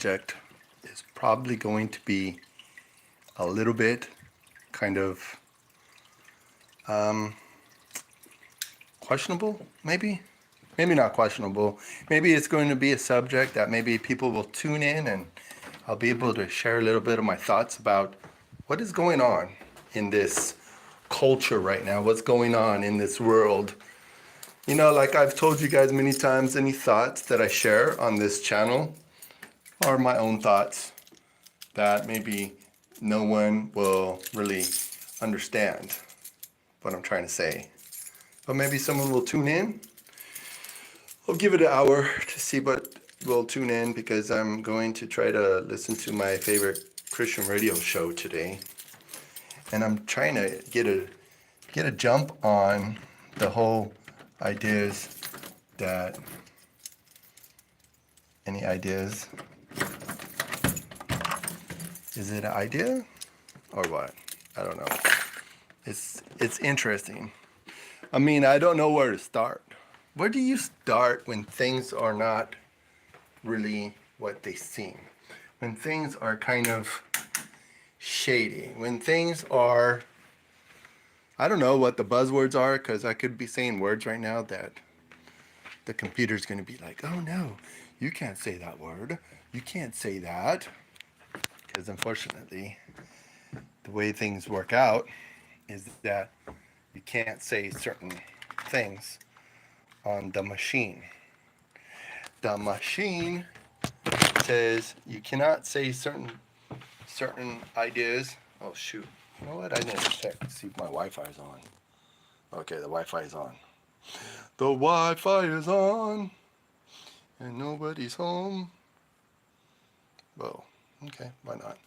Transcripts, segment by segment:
subject is probably going to be a little bit kind of questionable, maybe not questionable. Maybe it's going to be a subject that maybe people will tune in, and I'll be able to share a little bit of my thoughts about what is going on in this culture right now, what's going on in this world. You know, like I've told you guys many times, any thoughts that I share on this channel are my own thoughts that maybe no one will really understand what I'm trying to say. But maybe someone will tune in. I'll give it an hour to see what will tune in, because I'm going to try to listen to my favorite Christian radio show today. And I'm trying to get a jump on the whole ideas that, any ideas? Is it an idea or what? I don't know. It's interesting. I mean, I don't know where to start. Where do you start when things are not really what they seem? When things are kind of shady? When things are, I don't know what the buzzwords are, because I could be saying words right now that the computer's going to be like, oh no, you can't say that word. You can't say that. Because unfortunately, the way things work out is that you can't say certain things on the machine. The machine says you cannot say certain ideas. Oh shoot. You know what? I need to check to see if my Wi-Fi is on. Okay, the Wi-Fi is on. The Wi-Fi is on. And nobody's home. Well, okay, why not?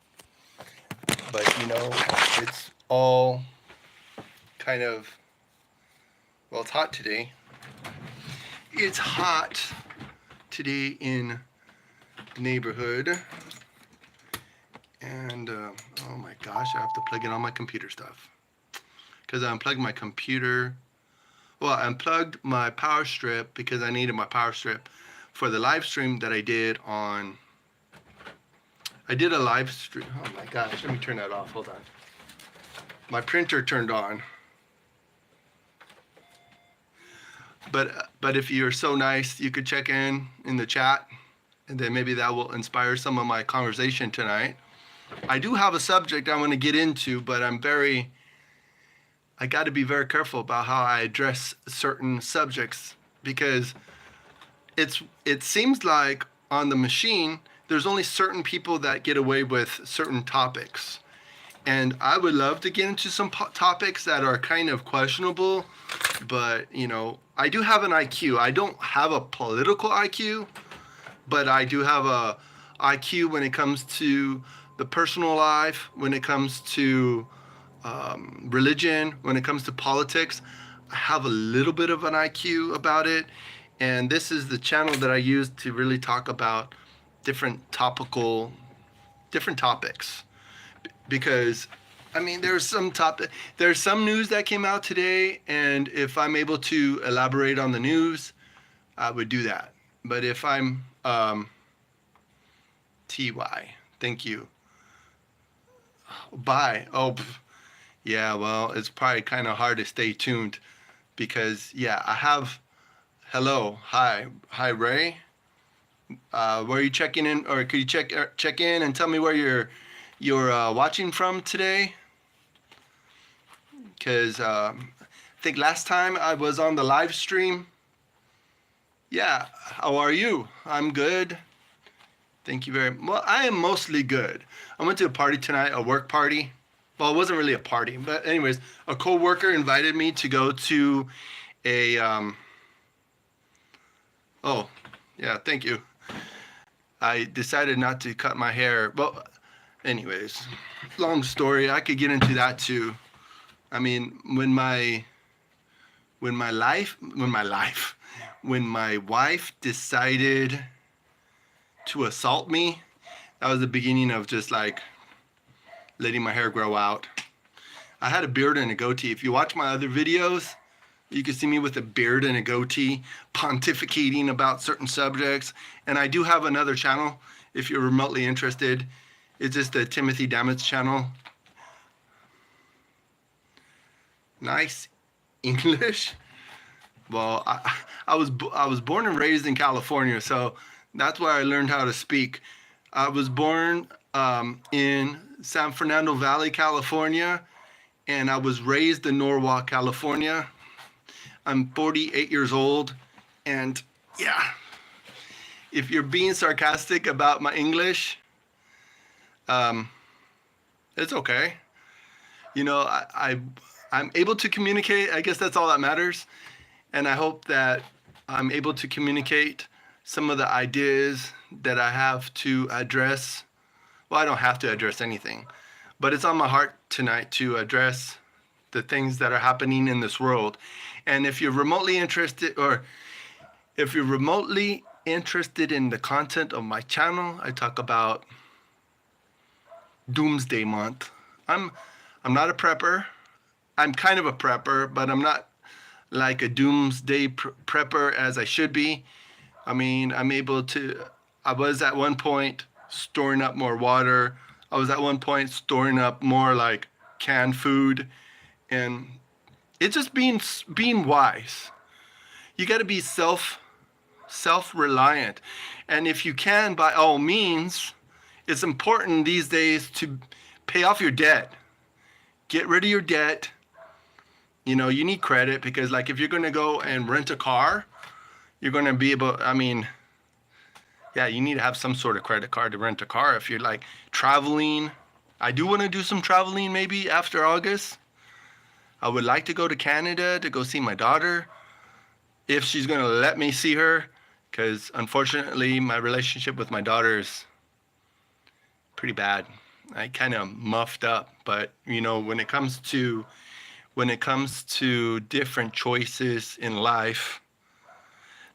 But you know, it's all kind of, well, it's hot today. It's hot today in the neighborhood. And, oh my gosh, I have to plug in all my computer stuff. Because I unplugged my computer. Well, I unplugged my power strip because I needed my power strip for the live stream that I did on, I did a live stream. Oh my gosh, let me turn that off, hold on. My printer turned on. But if you're so nice, you could check in the chat, and then maybe that will inspire some of my conversation tonight. I do have a subject I want to get into, but I got to be very careful about how I address certain subjects, because it seems like on the machine, there's only certain people that get away with certain topics. And I would love to get into some topics that are kind of questionable, but, you know, I do have an IQ. I don't have a political IQ, but I do have a IQ when it comes to the personal life, when it comes to religion, when it comes to politics. I have a little bit of an IQ about it, and this is the channel that I use to really talk about different topics. Because, I mean, there's some news that came out today, and if I'm able to elaborate on the news, I would do that. But if I'm, TY, thank you. Bye. Oh, yeah, well, it's probably kind of hard to stay tuned, because, yeah, I have, hello, hi, Ray. Where are you checking in, or could you check in and tell me where you're watching from today? Because I think last time I was on the live stream. Yeah, how are you? I'm good. Thank you very much. Well, I am mostly good. I went to a party tonight, a work party. Well, it wasn't really a party, but anyways, a coworker invited me to go to a, oh, yeah, thank you. I decided not to cut my hair. Well, anyways, long story. I could get into that too. I mean, when my wife decided to assault me, that was the beginning of just like letting my hair grow out. I had a beard and a goatee. If you watch my other videos, you can see me with a beard and a goatee pontificating about certain subjects. And I do have another channel. if you're remotely interested. It's just the Timothy Damits channel. Nice English. Well, I was born and raised in California, so that's where I learned how to speak. I was born in San Fernando Valley, California, and I was raised in Norwalk, California. I'm 48 years old, and yeah, if you're being sarcastic about my English, it's okay. You know, I'm able to communicate. I guess that's all that matters. And I hope that I'm able to communicate some of the ideas that I have to address. Well, I don't have to address anything, but it's on my heart tonight to address the things that are happening in this world. And if you're remotely interested, or if you're remotely interested in the content of my channel, I talk about Doomsday Month. I'm not a prepper. I'm kind of a prepper, but I'm not like a doomsday prepper as I should be. I mean, I was at one point storing up more water. I was at one point storing up more like canned food, and it's just being wise. You got to be self-reliant, and if you can, by all means, it's important these days to pay off your debt. Get rid of your debt. You know, you need credit because, like, if you're going to go and rent a car, you're going to be able, I mean, yeah, you need to have some sort of credit card to rent a car. If you're, like, traveling, I do want to do some traveling maybe after August. I would like to go to Canada to go see my daughter, if she's going to let me see her, because unfortunately, my relationship with my daughter is pretty bad. I kind of muffed up, but, you know, when it comes to different choices in life,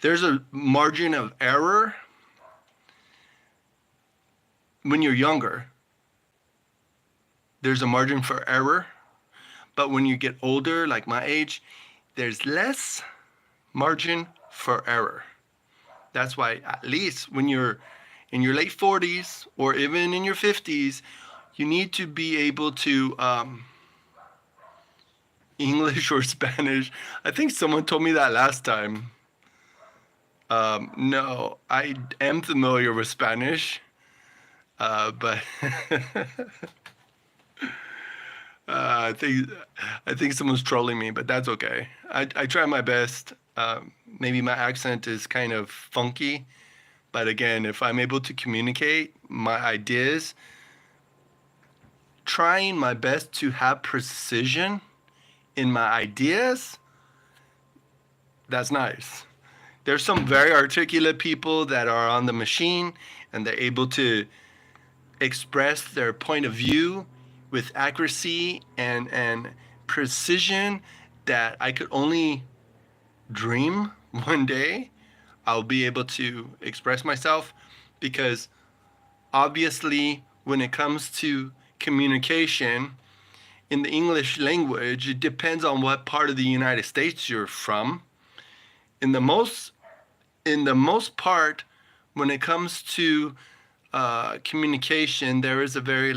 there's a margin of error when you're younger. There's a margin for error, but when you get older, like my age, there's less margin for error. That's why, at least when you're in your late 40s or even in your 50s, you need to be able to English or Spanish. I think someone told me that last time. No, I am familiar with Spanish, but I think someone's trolling me, but that's okay. I try my best. Maybe my accent is kind of funky, but again, if I'm able to communicate my ideas, trying my best to have precision in my ideas, that's nice. There's some very articulate people that are on the machine and they're able to express their point of view with accuracy and precision that I could only dream one day I'll be able to express myself, because obviously when it comes to communication in the English language, it depends on what part of the United States you're from. In the most part, when it comes to communication, there is a very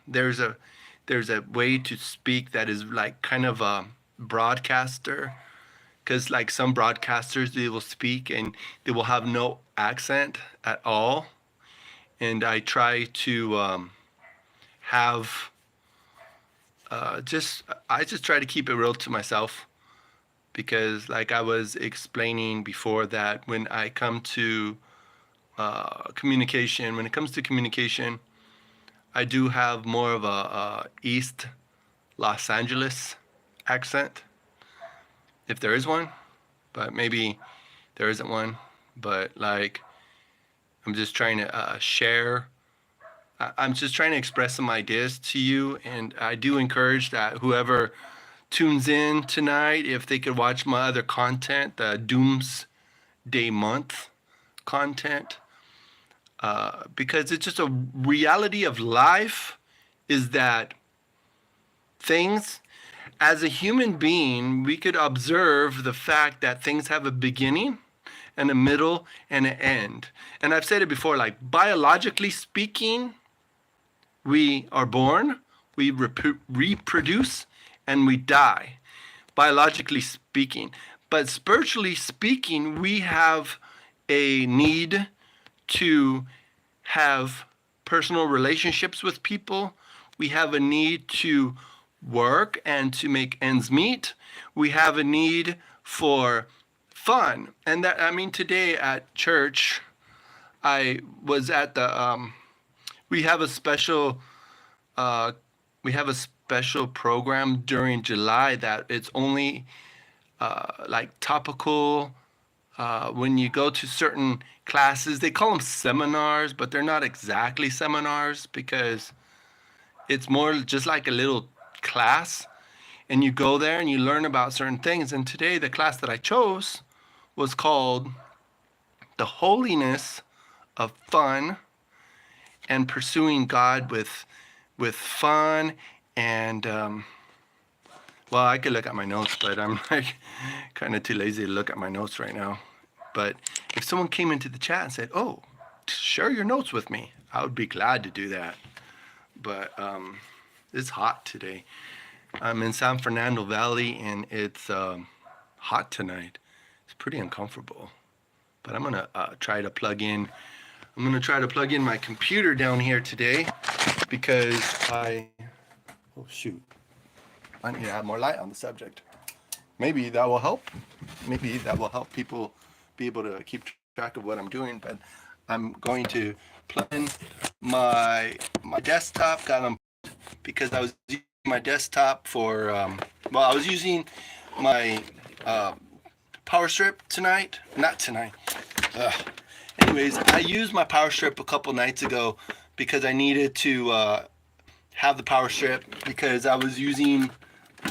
there's a way to speak that is like kind of a broadcaster, because like some broadcasters, they will speak and they will have no accent at all, and I try to have I just try to keep it real to myself, because like I was explaining before, that when I come to communication, when it comes to communication, I do have more of a East Los Angeles accent, if there is one, but maybe there isn't one. But like, I'm just trying to share. I'm just trying to express some ideas to you, and I do encourage that whoever tunes in tonight, if they could watch my other content, the Doomsday Month content, because it's just a reality of life, is that things, as a human being, we could observe the fact that things have a beginning and a middle and an end. And I've said it before, like biologically speaking, we are born, we reproduce, and we die, biologically speaking. But spiritually speaking, we have a need to have personal relationships with people. We have a need to work and to make ends meet. We have a need for fun. And that, I mean, today at church, I was at the, we have a special, we have a special program during July that it's only like topical. When you go to certain classes, they call them seminars, but they're not exactly seminars because it's more just like a little class. And you go there and you learn about certain things. And today, the class that I chose was called The Holiness of Fun and Pursuing God with Fun. And, well, I could look at my notes, but I'm like kind of too lazy to look at my notes right now. But if someone came into the chat and said, oh, share your notes with me, I would be glad to do that. But it's hot today. I'm in San Fernando Valley, and it's hot tonight. It's pretty uncomfortable. But I'm gonna try to plug in. I'm gonna try to plug in my computer down here today because oh shoot, I need to add more light on the subject. Maybe that will help. Maybe that will help people be able to keep track of what I'm doing. But I'm going to plug in my desktop. Got them because I was using my desktop for well, I was using my power strip tonight. Not tonight. Anyways, I used my power strip a couple nights ago because I needed to have the power strip because I was using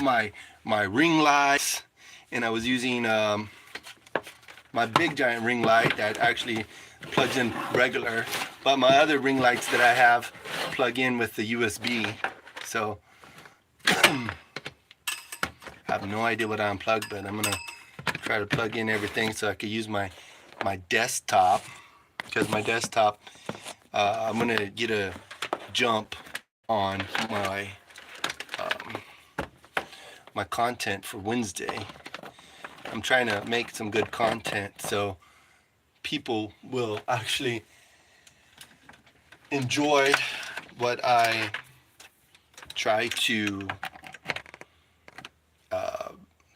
my ring lights, and I was using my big giant ring light that actually plugs in regular, but my other ring lights that I have plug in with the USB. So I have no idea what I unplugged, but I'm gonna try to plug in everything so I could use my desktop, because my desktop, I'm gonna get a jump on my content for Wednesday. I'm trying to make some good content so people will actually enjoy what I try to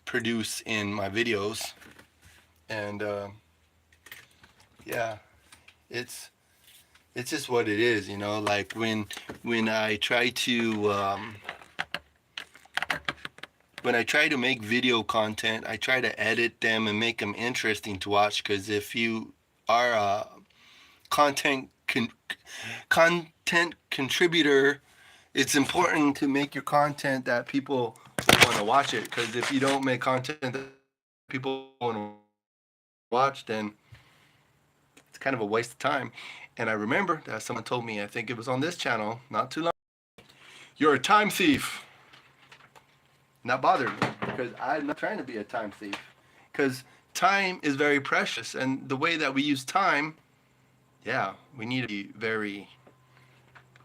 produce in my videos. And yeah, it's just what it is, you know. Like when I try to make video content, I try to edit them and make them interesting to watch. Because if you are a content contributor, it's important to make your content that people want to watch it. Because if you don't make content that people want to watch, then it's kind of a waste of time. And I remember that someone told me, I think it was on this channel not too long ago, you're a time thief. And that bothered me because I'm not trying to be a time thief, because time is very precious, and the way that we use time, yeah, we need to be very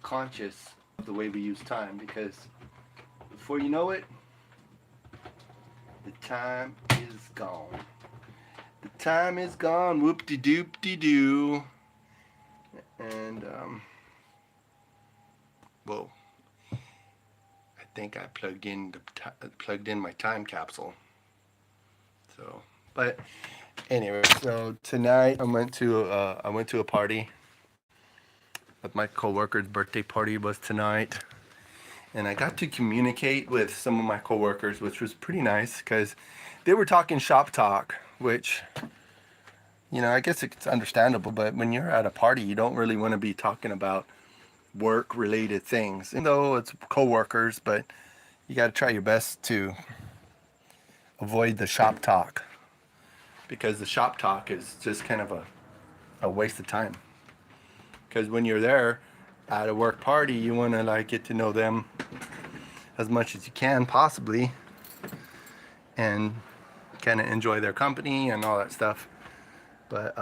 conscious of the way we use time, because before you know it, the time is gone. The time is gone, whoop-de-doop-de-doo. And, whoa. I think I plugged in my time capsule. So, but anyway, so tonight I went to a party. With my coworker's birthday party was tonight, and I got to communicate with some of my coworkers, which was pretty nice because they were talking shop talk, which, you know, I guess it's understandable. But when you're at a party, you don't really want to be talking about work-related things, even though it's coworkers. But you got to try your best to avoid the shop talk, because the shop talk is just kind of a waste of time. Because when you're there at a work party, you want to like get to know them as much as you can possibly, and kind of enjoy their company and all that stuff. But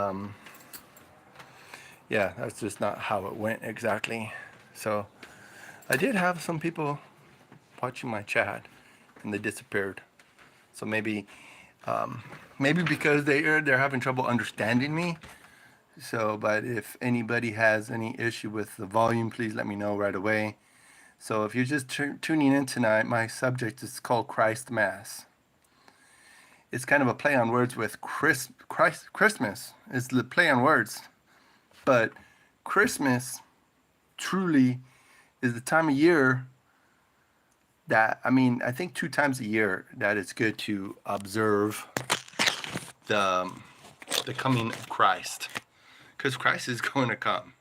yeah, that's just not how it went exactly. So I did have some people watching my chat, and they disappeared. So maybe because they're having trouble understanding me. So, but if anybody has any issue with the volume, please let me know right away. So if you're just tuning in tonight, my subject is called Christ Mass. It's kind of a play on words with Christmas. It's the play on words. But Christmas truly is the time of year that, I think 2 times a year that it's good to observe the coming of Christ. Because Christ is going to come.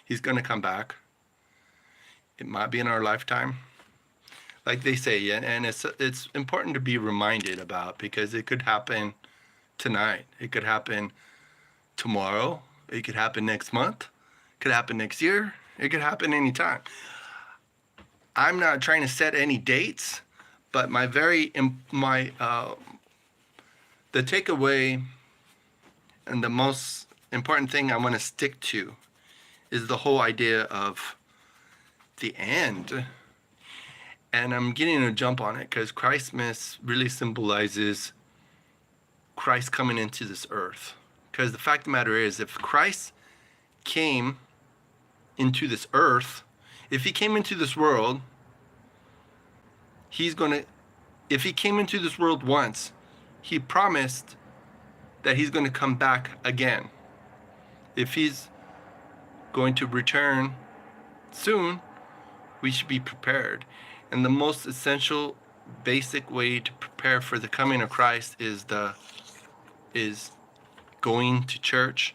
He's going to come back. It might be in our lifetime. Like they say, and it's important to be reminded about, because it could happen tonight. It could happen tomorrow. It could happen next month. It could happen next year. It could happen anytime. I'm not trying to set any dates, but the takeaway and the most important thing I want to stick to is the whole idea of the end. And I'm getting a jump on it because Christmas really symbolizes Christ coming into this earth. Because the fact of the matter is, if Christ came into this earth, if he came into this world, if he came into this world once, he promised that he's going to come back again. If he's going to return soon, we should be prepared. And the most essential, basic way to prepare for the coming of Christ is going to church,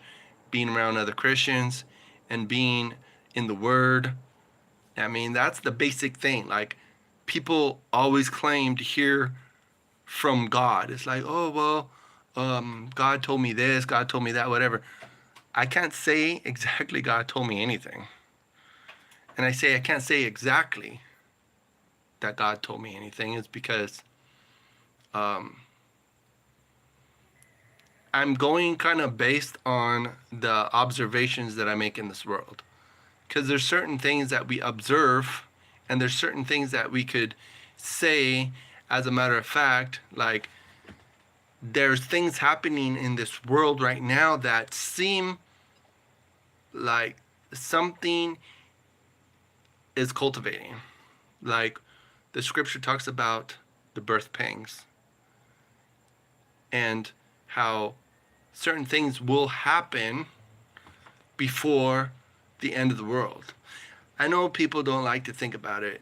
being around other Christians, and being in the Word. That's the basic thing. Like, people always claim to hear from God. It's like, oh, well, God told me this, God told me that, whatever. I can't say exactly God told me anything. And I say I can't say exactly that God told me anything is because I'm going kind of based on the observations that I make in this world. Because there's certain things that we observe, and there's certain things that we could say as a matter of fact, like there's things happening in this world right now that seem like something is cultivating. Like the scripture talks about the birth pangs and how certain things will happen before the end of the world. I know people don't like to think about it.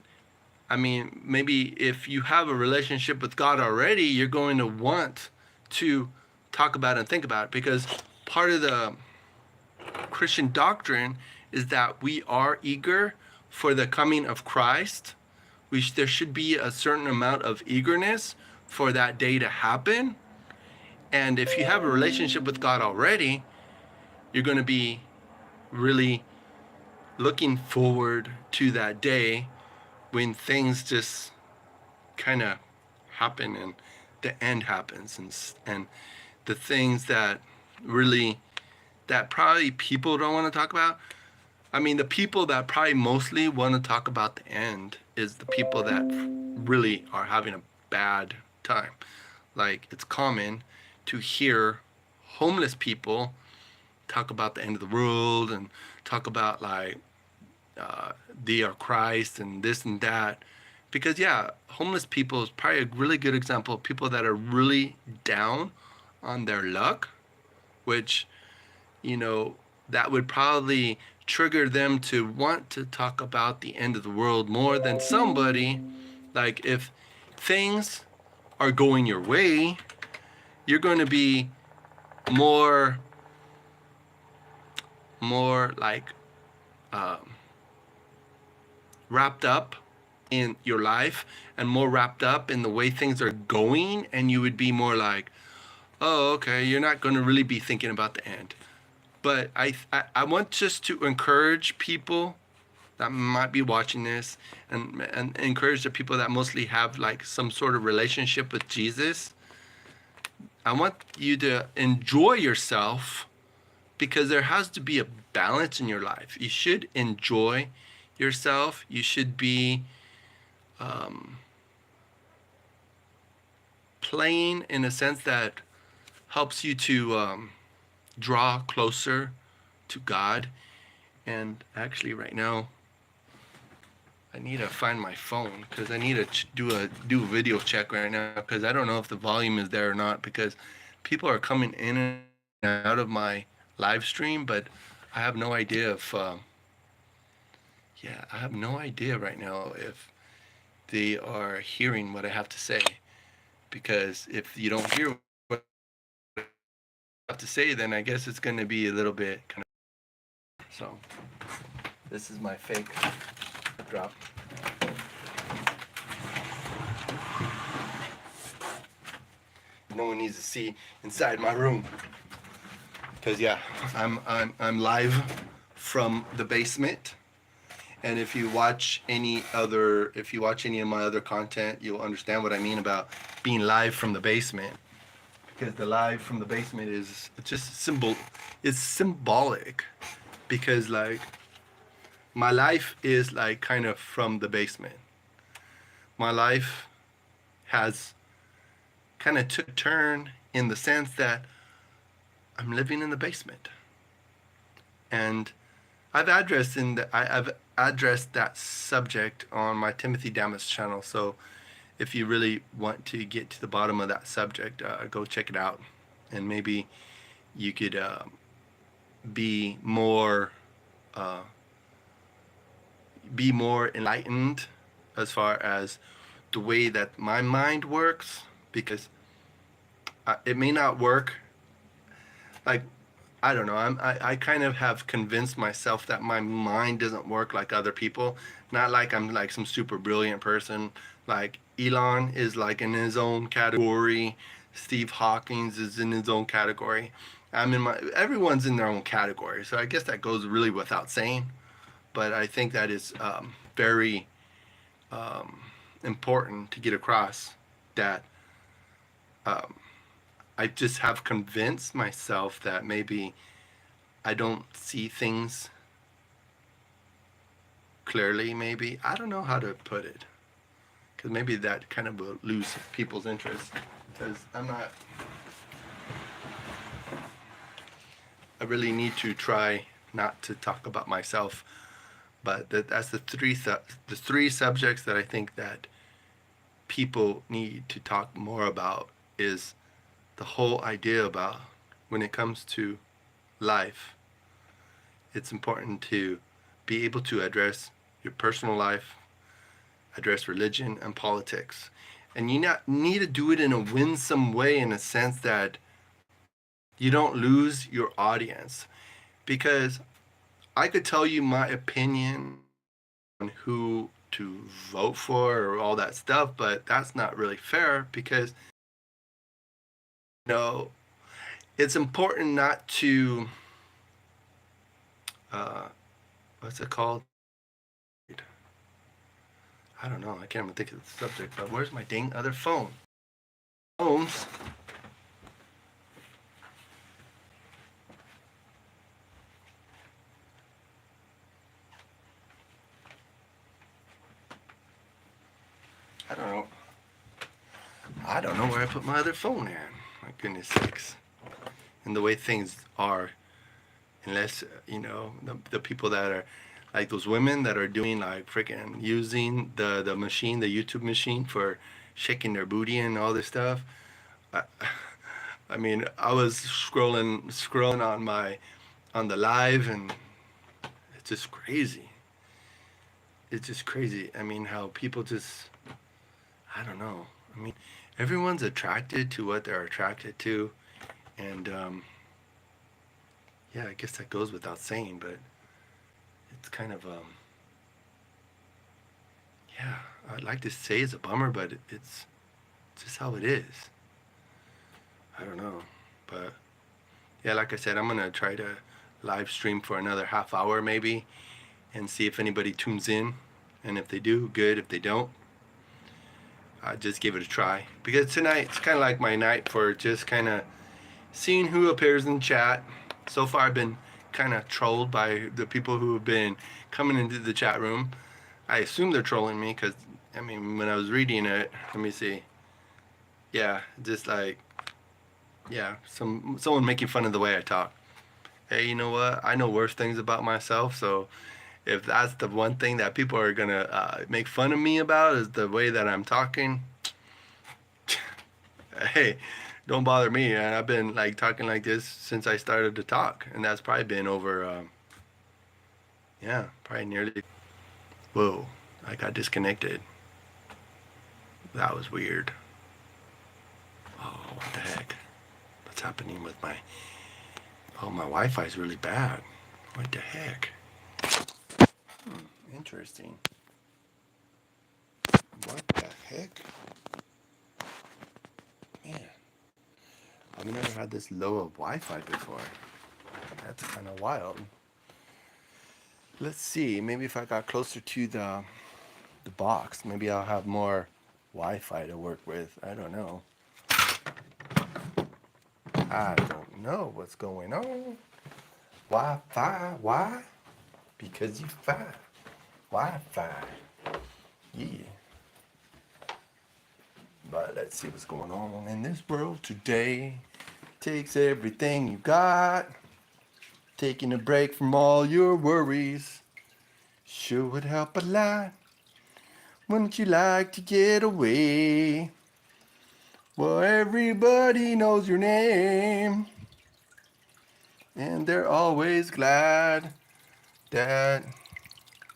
Maybe if you have a relationship with God already, you're going to want to talk about it and think about it, because part of the Christian doctrine is that we are eager for the coming of Christ. There should be a certain amount of eagerness for that day to happen. And if you have a relationship with God already, you're going to be really looking forward to that day when things just kind of happen and the end happens, and the things that probably people don't want to talk about. The people that probably mostly want to talk about the end is the people that really are having a bad time. Like, it's common to hear homeless people talk about the end of the world and talk about like they are Christ and this and that. Because homeless people is probably a really good example of people that are really down on their luck, which, that would probably trigger them to want to talk about the end of the world more than somebody. Like, if things are going your way, you're going to be more like wrapped up in your life and more wrapped up in the way things are going, and you would be more like, oh, okay, you're not going to really be thinking about the end. But I want just to encourage people that might be watching this, and encourage the people that mostly have like some sort of relationship with Jesus, I want you to enjoy yourself, because there has to be a balance in your life. You should enjoy yourself. You should be playing in a sense that helps you to draw closer to God. And actually, right now, I need to find my phone because I need to do a video check right now, because I don't know if the volume is there or not, because people are coming in and out of my live stream, but I have no idea if yeah, I have no idea right now if they are hearing what I have to say. Because if you don't hear what I have to say, then I guess it's going to be a little bit kind of. So this is my fake drop. No one needs to see inside my room, because yeah, I'm live from the basement. And if you watch any of my other content, you'll understand what I mean about being live from the basement. Because the live from the basement is just it's symbolic, because like my life is like kind of from the basement. My life has kind of took a turn in the sense that I'm living in the basement. And I've addressed that subject on my Timothy Damits channel. So if you really want to get to the bottom of that subject, go check it out, and maybe you could be more uh, enlightened as far as the way that my mind works, because it may not work like, I don't know. I kind of have convinced myself that my mind doesn't work like other people. Not like I'm like some super brilliant person. Like Elon is like in his own category. Steve Hawkins is in his own category. Everyone's in their own category. So I guess that goes really without saying. But I think that is very important to get across, that I just have convinced myself that maybe I don't see things clearly. Maybe I don't know how to put it, because maybe that kind of will lose people's interest, because I really need to try not to talk about myself. But that's the three subjects that I think that people need to talk more about, is the whole idea about when it comes to life. It's important to be able to address your personal life, address religion and politics. And you not need to do it in a winsome way, in a sense that you don't lose your audience. Because I could tell you my opinion on who to vote for or all that stuff, but that's not really fair, because you know, it's important not to what's it called? I don't know. I can't even think of the subject. But where's my dang other phone? Phones. I don't know. I don't know where I put my other phone in. My goodness sakes. And the way things are, unless, the people that are like those women that are doing like freaking using the machine, the YouTube machine, for shaking their booty and all this stuff. I, I mean, I was scrolling on the live, and it's just crazy. It's just crazy. I mean, how people just, I don't know. I mean, everyone's attracted to what they're attracted to, and yeah, I guess that goes without saying, but it's kind of yeah, I'd like to say it's a bummer, but it's just how it is. I don't know, but yeah, like I said, I'm gonna try to live stream for another half hour maybe, and see if anybody tunes in, and if they do, good. If they don't, I just give it a try. Because tonight, it's kind of like my night for just kind of seeing who appears in chat. So far, I've been kind of trolled by the people who have been coming into the chat room. I assume they're trolling me because, I mean, when I was reading it, let me see. Yeah, just like, yeah, someone making fun of the way I talk. Hey, you know what? I know worse things about myself, so if that's the one thing that people are gonna make fun of me about is the way that I'm talking, hey, don't bother me. And I've been like talking like this since I started to talk, and that's probably been over, yeah, probably nearly. Whoa, I got disconnected. That was weird. Oh, what the heck? What's happening with my? Oh, my Wi-Fi is really bad. What the heck? Interesting. What the heck? Man, I've never had this low of Wi-Fi before. That's kind of wild. Let's see. Maybe if I got closer to the box, maybe I'll have more Wi-Fi to work with. I don't know. I don't know what's going on. Wi-Fi, why? Because you fi. Wi-Fi. Yeah. But let's see what's going on in this world today. Takes everything you got. Taking a break from all your worries sure would help a lot. Wouldn't you like to get away? Well, everybody knows your name, and they're always glad that.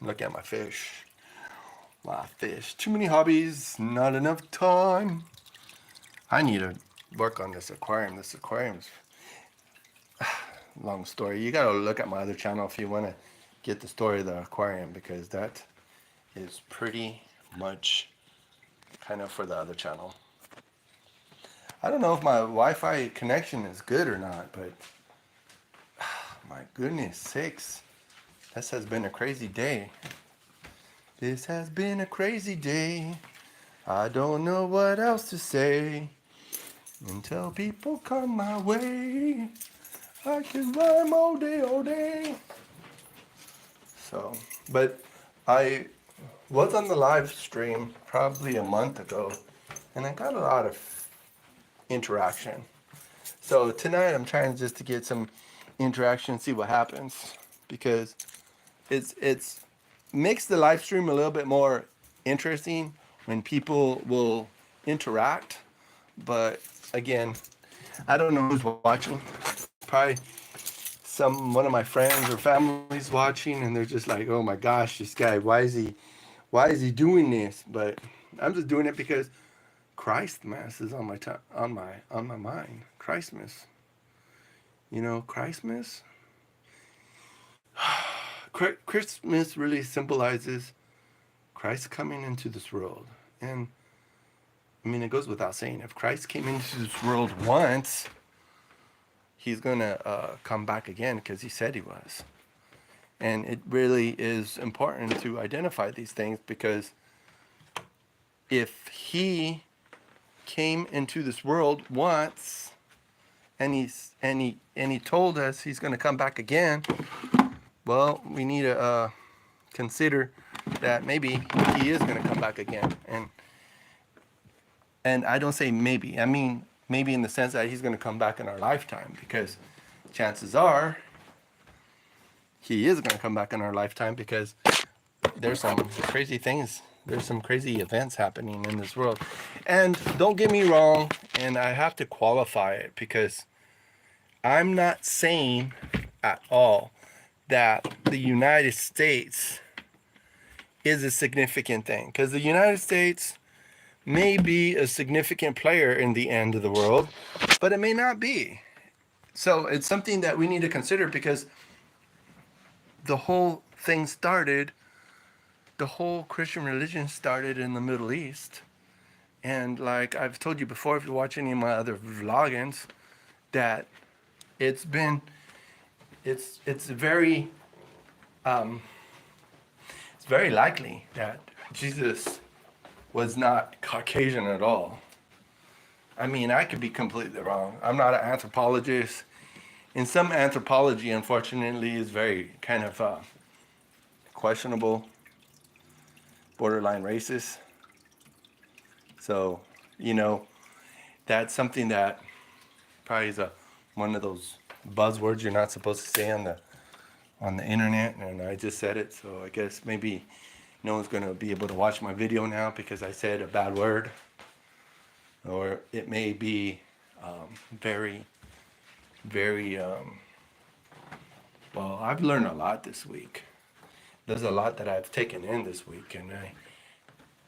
Look at my fish. My fish. Too many hobbies, not enough time. I need to work on this aquarium. This aquarium's long story. You gotta look at my other channel if you want to get the story of the aquarium, because that is pretty much kind of for the other channel. I don't know if my Wi-Fi connection is good or not, but my goodness sakes, this has been a crazy day. This has been a crazy day. I don't know what else to say. Until people come my way, I can rhyme all day, all day. So, but I was on the live stream probably a month ago, and I got a lot of interaction. So tonight I'm trying just to get some interaction, see what happens, because it's makes the live stream a little bit more interesting when people will interact. But again, I don't know who's watching. Probably one of my friends or family's watching, and they're just like, "Oh my gosh, this guy, why is he doing this?" But I'm just doing it because Christmas is on my mind. Christmas, Christmas. Christmas really symbolizes Christ coming into this world, and I mean, it goes without saying, if Christ came into this world once, he's going to come back again, because he said he was. And it really is important to identify these things, because if he came into this world once and he told us he's going to come back again, well, we need to consider that maybe he is going to come back again. And I don't say maybe. I mean maybe in the sense that he's going to come back in our lifetime, because chances are he is going to come back in our lifetime, because there's some crazy things. There's some crazy events happening in this world. And don't get me wrong, and I have to qualify it, because I'm not saying at all that the United States is a significant thing, because the United States may be a significant player in the end of the world, but it may not be. So it's something that we need to consider, because the whole thing started, the whole Christian religion started in the Middle East. And like I've told you before, if you watch any of my other vloggings, that it's very it's very likely that Jesus was not Caucasian at all. I mean, I could be completely wrong. I'm not an anthropologist. And some anthropology, unfortunately, is very kind of questionable, borderline racist. So, you know, that's something that probably is one of those buzzwords you're not supposed to say on the internet, and I just said it. So I guess maybe no one's gonna be able to watch my video now because I said a bad word, or it may be very, very. Well, I've learned a lot this week. There's a lot that I've taken in this week, and I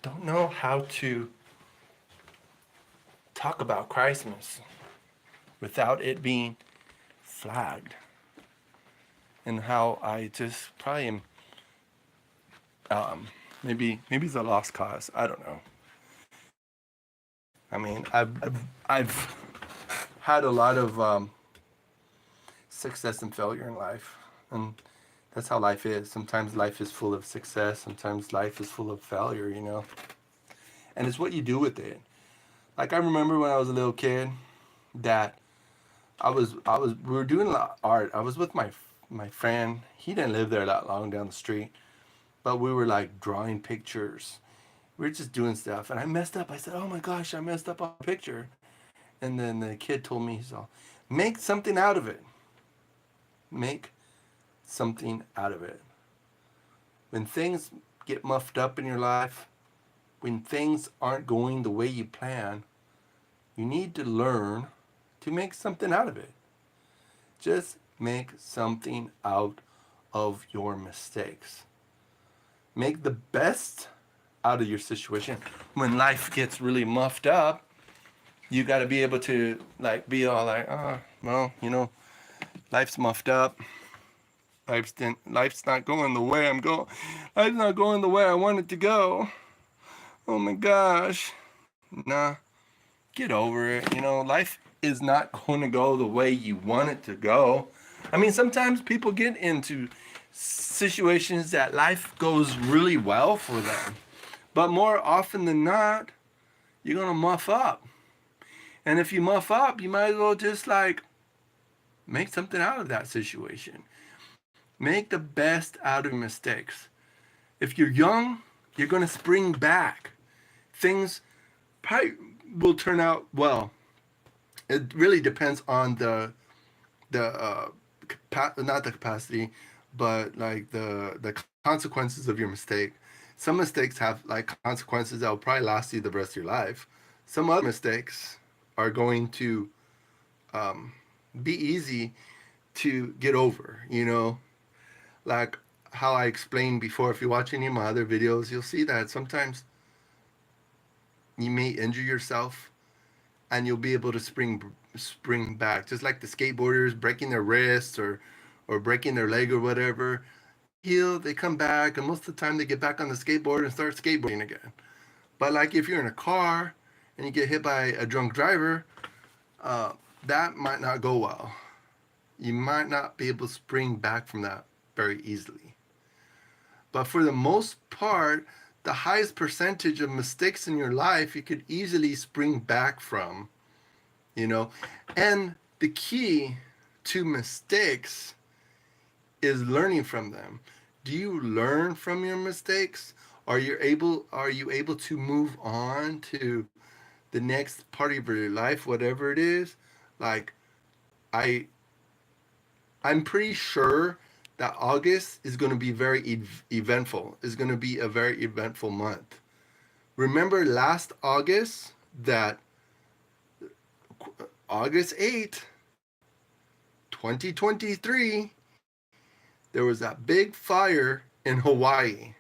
don't know how to talk about Christmas without it being flagged, and how I just probably am. Maybe it's a lost cause. I don't know. I mean, I've had a lot of success and failure in life, and that's how life is. Sometimes life is full of success. Sometimes life is full of failure. You know, and it's what you do with it. Like I remember when I was a little kid, that we were doing a lot of art. I was with my friend. He didn't live there that long down the street, but we were like drawing pictures. We were just doing stuff, and I messed up. I said, "Oh my gosh, I messed up on a picture." And then the kid told me, he's all, "Make something out of it. Make something out of it." When things get muffed up in your life, when things aren't going the way you plan, you need to learn to make something out of it. Just make something out of your mistakes. Make the best out of your situation. When life gets really muffed up, you got to be able to like be all like, "Oh, well, you know, life's muffed up. Life's not going the way I'm going. Life's not going the way I want it to go. Oh my gosh." Nah, get over it. You know, life is not going to go the way you want it to go. I mean, sometimes people get into situations that life goes really well for them. But more often than not, you're going to muff up. And if you muff up, you might as well just like make something out of that situation. Make the best out of mistakes. If you're young, you're going to spring back. Things probably will turn out well. It really depends on not the capacity, but like the consequences of your mistake. Some mistakes have like consequences that will probably last you the rest of your life. Some other mistakes are going to be easy to get over, you know, like how I explained before. If you watch any of my other videos, you'll see that sometimes you may injure yourself and you'll be able to spring back, just like the skateboarders breaking their wrists or breaking their leg or whatever. They heal, they come back, and most of the time they get back on the skateboard and start skateboarding again. But like if you're in a car and you get hit by a drunk driver, that might not go well. You might not be able to spring back from that very easily. But for the most part, the highest percentage of mistakes in your life you could easily spring back from, you know. And the key to mistakes is learning from them. Do you learn from your mistakes? Are you able to move on to the next part of your life, whatever it is? Like I I'm pretty sure that August is going to be very eventful. It's going to be a very eventful month. Remember last August, that August 8th, 2023, there was that big fire in Hawaii.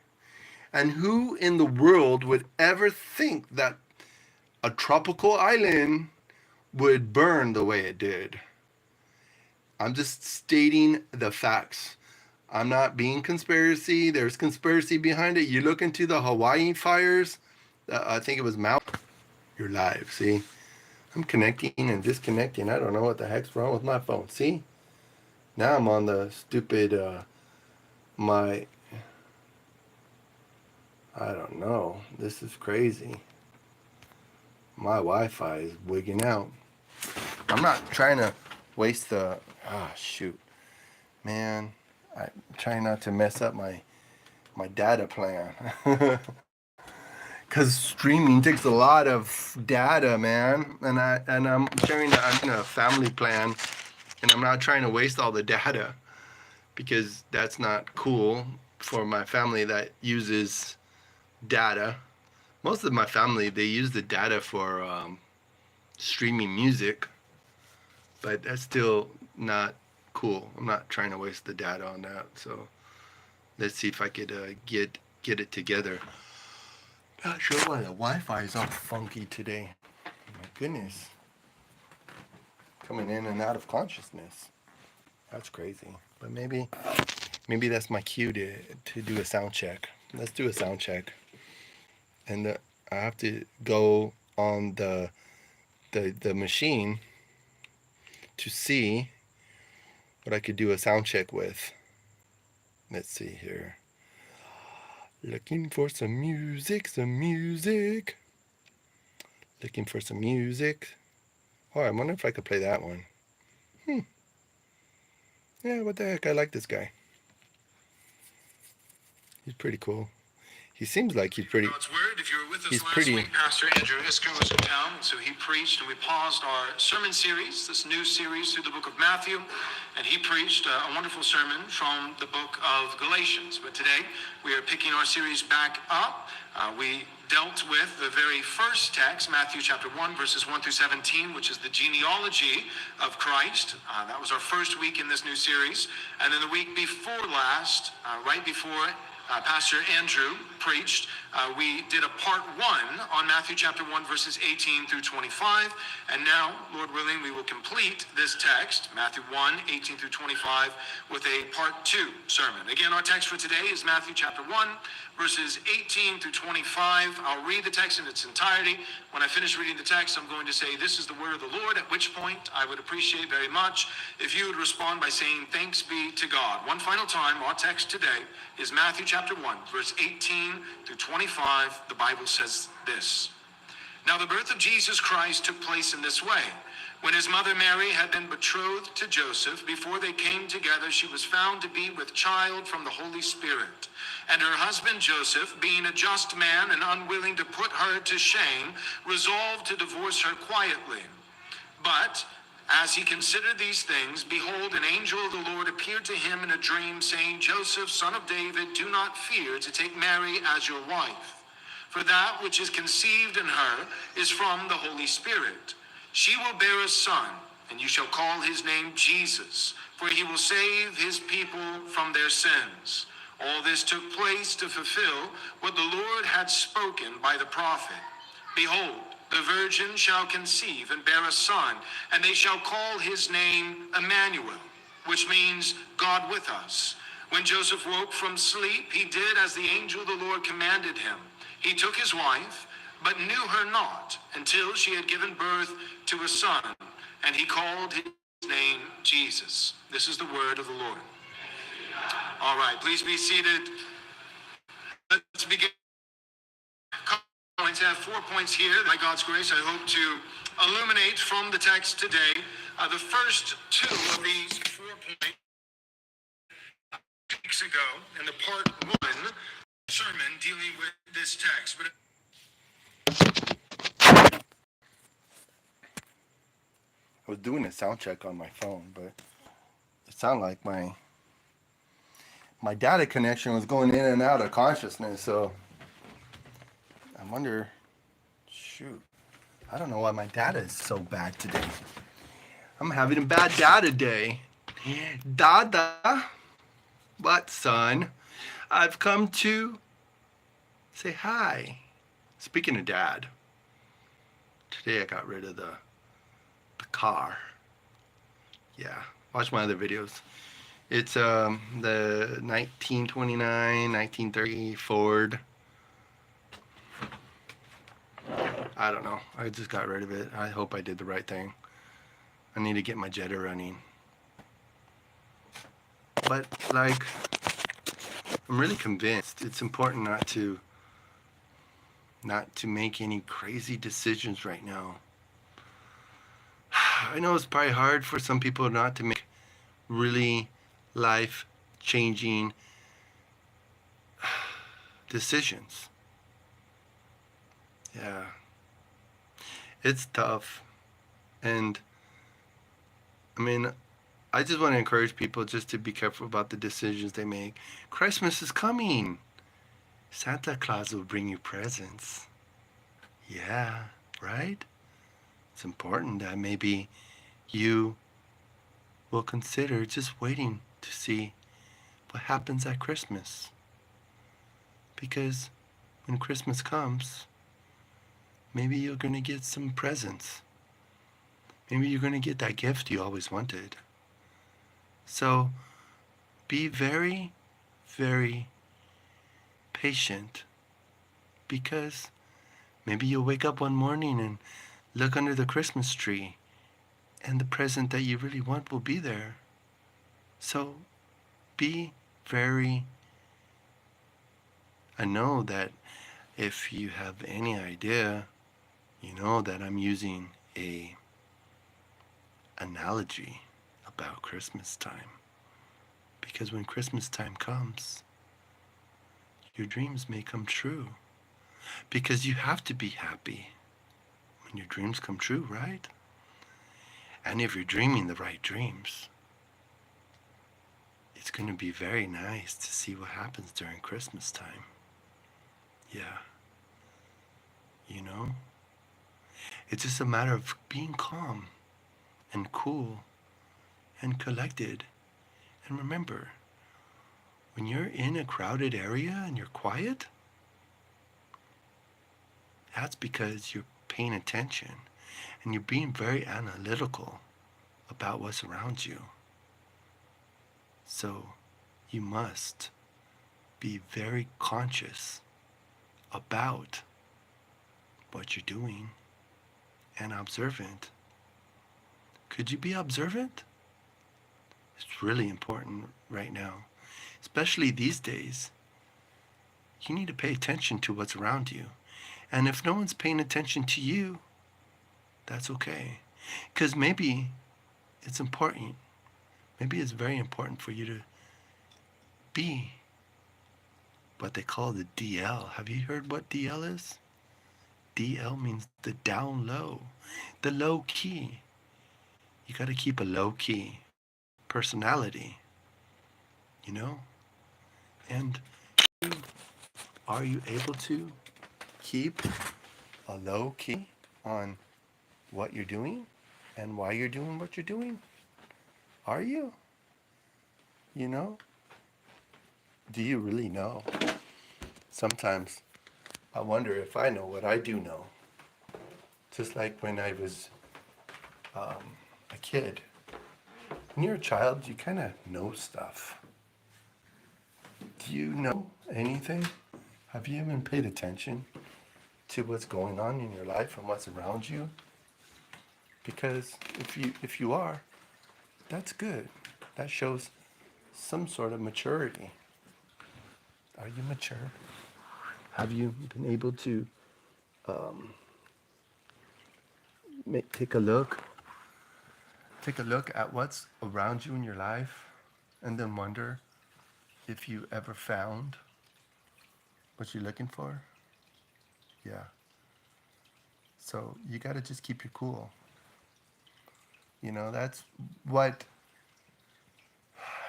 And who in the world would ever think that a tropical island would burn the way it did? I'm just stating the facts. I'm not being conspiracy. There's conspiracy behind it. You look into the Hawaii fires. I think it was Mount. You're live. See, I'm connecting and disconnecting. I don't know what the heck's wrong with my phone. See, now I'm on the stupid my. I don't know. This is crazy. My Wi-Fi is wigging out. I'm not trying to waste the... Ah, shoot. Man, I'm trying not to mess up my data plan. Because streaming takes a lot of data, man. And I'm sharing I'm in a family plan, and I'm not trying to waste all the data because that's not cool for my family that uses data. Most of my family, they use the data for streaming music, but that's still not cool. I'm not trying to waste the data on that. So let's see if I could get it together. Not sure why the Wi-Fi is all funky today. My goodness. Coming in and out of consciousness. That's crazy. But maybe that's my cue to do a sound check. Let's do a sound check. And I have to go on the machine to see what I could do a sound check with. Let's see here. Looking for some music. Looking for some music. Oh, I wonder if I could play that one. Yeah, what the heck? I like this guy. He's pretty cool. He seems like he's pretty... God's word. If you were with us he's last pretty... week, Pastor Andrew Isker was in town, so he preached, and we paused our sermon series, this new series through the book of Matthew, and he preached a wonderful sermon from the book of Galatians. But today, we are picking our series back up. We dealt with the very first text, Matthew chapter 1, verses 1 through 17, which is the genealogy of Christ. That was our first week in this new series. And then the week before last, right before Pastor Andrew preached, we did a part 1 on Matthew chapter 1, verses 18 through 25. And now, Lord willing, we will complete this text, Matthew 1, 18 through 25, with a part 2 sermon. Again, our text for today is Matthew chapter 1, verses 18 through 25. I'll read the text in its entirety. When I finish reading the text, I'm going to say, "This is the word of the Lord," at which point I would appreciate very much if you would respond by saying, "Thanks be to God." One final time, our text today is Matthew chapter 1, verse 18 through 25. The Bible says this: "Now the birth of Jesus Christ took place in this way. When his mother Mary had been betrothed to Joseph, before they came together, she was found to be with child from the Holy Spirit. And her husband Joseph, being a just man and unwilling to put her to shame, resolved to divorce her quietly. But as he considered these things, behold, an angel of the Lord appeared to him in a dream, saying, 'Joseph, son of David, do not fear to take Mary as your wife. For that which is conceived in her is from the Holy Spirit. She will bear a son, and you shall call his name Jesus, for he will save his people from their sins.' All this took place to fulfill what the Lord had spoken by the prophet. 'Behold, the virgin shall conceive and bear a son, and they shall call his name Emmanuel,' which means God with us. When Joseph woke from sleep, he did as the angel of the Lord commanded him. He took his wife, but knew her not until she had given birth to a son, and he called his name Jesus." This is the word of the Lord. All right, please be seated. Let's begin. I have 4 points here. By God's grace, I hope to illuminate from the text today. The first 2 of these 4 points weeks ago in the part 1 sermon dealing with this text. But I was doing a sound check on my phone, but it sounded like my data connection was going in and out of consciousness, so I wonder, shoot, I don't know why my data is so bad today. I'm having a bad data day. Dada, what, son? I've come to say hi. Speaking of dad, today I got rid of the car. Yeah, watch my other videos. It's the 1929, 1930 Ford. I don't know. I just got rid of it. I hope I did the right thing. I need to get my Jetta running. But, like, I'm really convinced it's important not to not to make any crazy decisions right now. I know it's probably hard for some people not to make really life changing decisions. Yeah, it's tough. And I mean, I just want to encourage people just to be careful about the decisions they make. Christmas is coming. Santa Claus will bring you presents. Yeah, right? It's important that maybe you will consider just waiting to see what happens at Christmas. Because when Christmas comes, maybe you're going to get some presents. Maybe you're going to get that gift you always wanted. So be very, very patient, because maybe you'll wake up one morning and look under the Christmas tree and the present that you really want will be there. So be very, I know that if you have any idea, you know that I'm using a analogy about Christmas time. Because when Christmas time comes, your dreams may come true. Because you have to be happy when your dreams come true, right? And if you're dreaming the right dreams, it's going to be very nice to see what happens during Christmas time. Yeah. You know? It's just a matter of being calm and cool and collected. And remember, when you're in a crowded area and you're quiet, that's because you're paying attention and you're being very analytical about what's around you. So you must be very conscious about what you're doing and observant. Could you be observant? It's really important right now, especially these days. You need to pay attention to what's around you. And if no one's paying attention to you, that's okay. Because maybe it's important. Maybe it's very important for you to be what they call the DL. Have you heard what DL is? DL means the down low, the low key. You got to keep a low key personality, you know? And are you able to keep a low key on what you're doing and why you're doing what you're doing? Are you? You know? Do you really know? Sometimes I wonder if I know what I do know. Just like when I was a kid. When you're a child, you kind of know stuff. Do you know anything? Have you even paid attention to what's going on in your life and what's around you? Because if you are, that's good. That shows some sort of maturity. Are you mature? Have you been able to take a look at what's around you in your life, and then wonder if you ever found what you're looking for? Yeah. So you got to just keep your cool. You know, that's what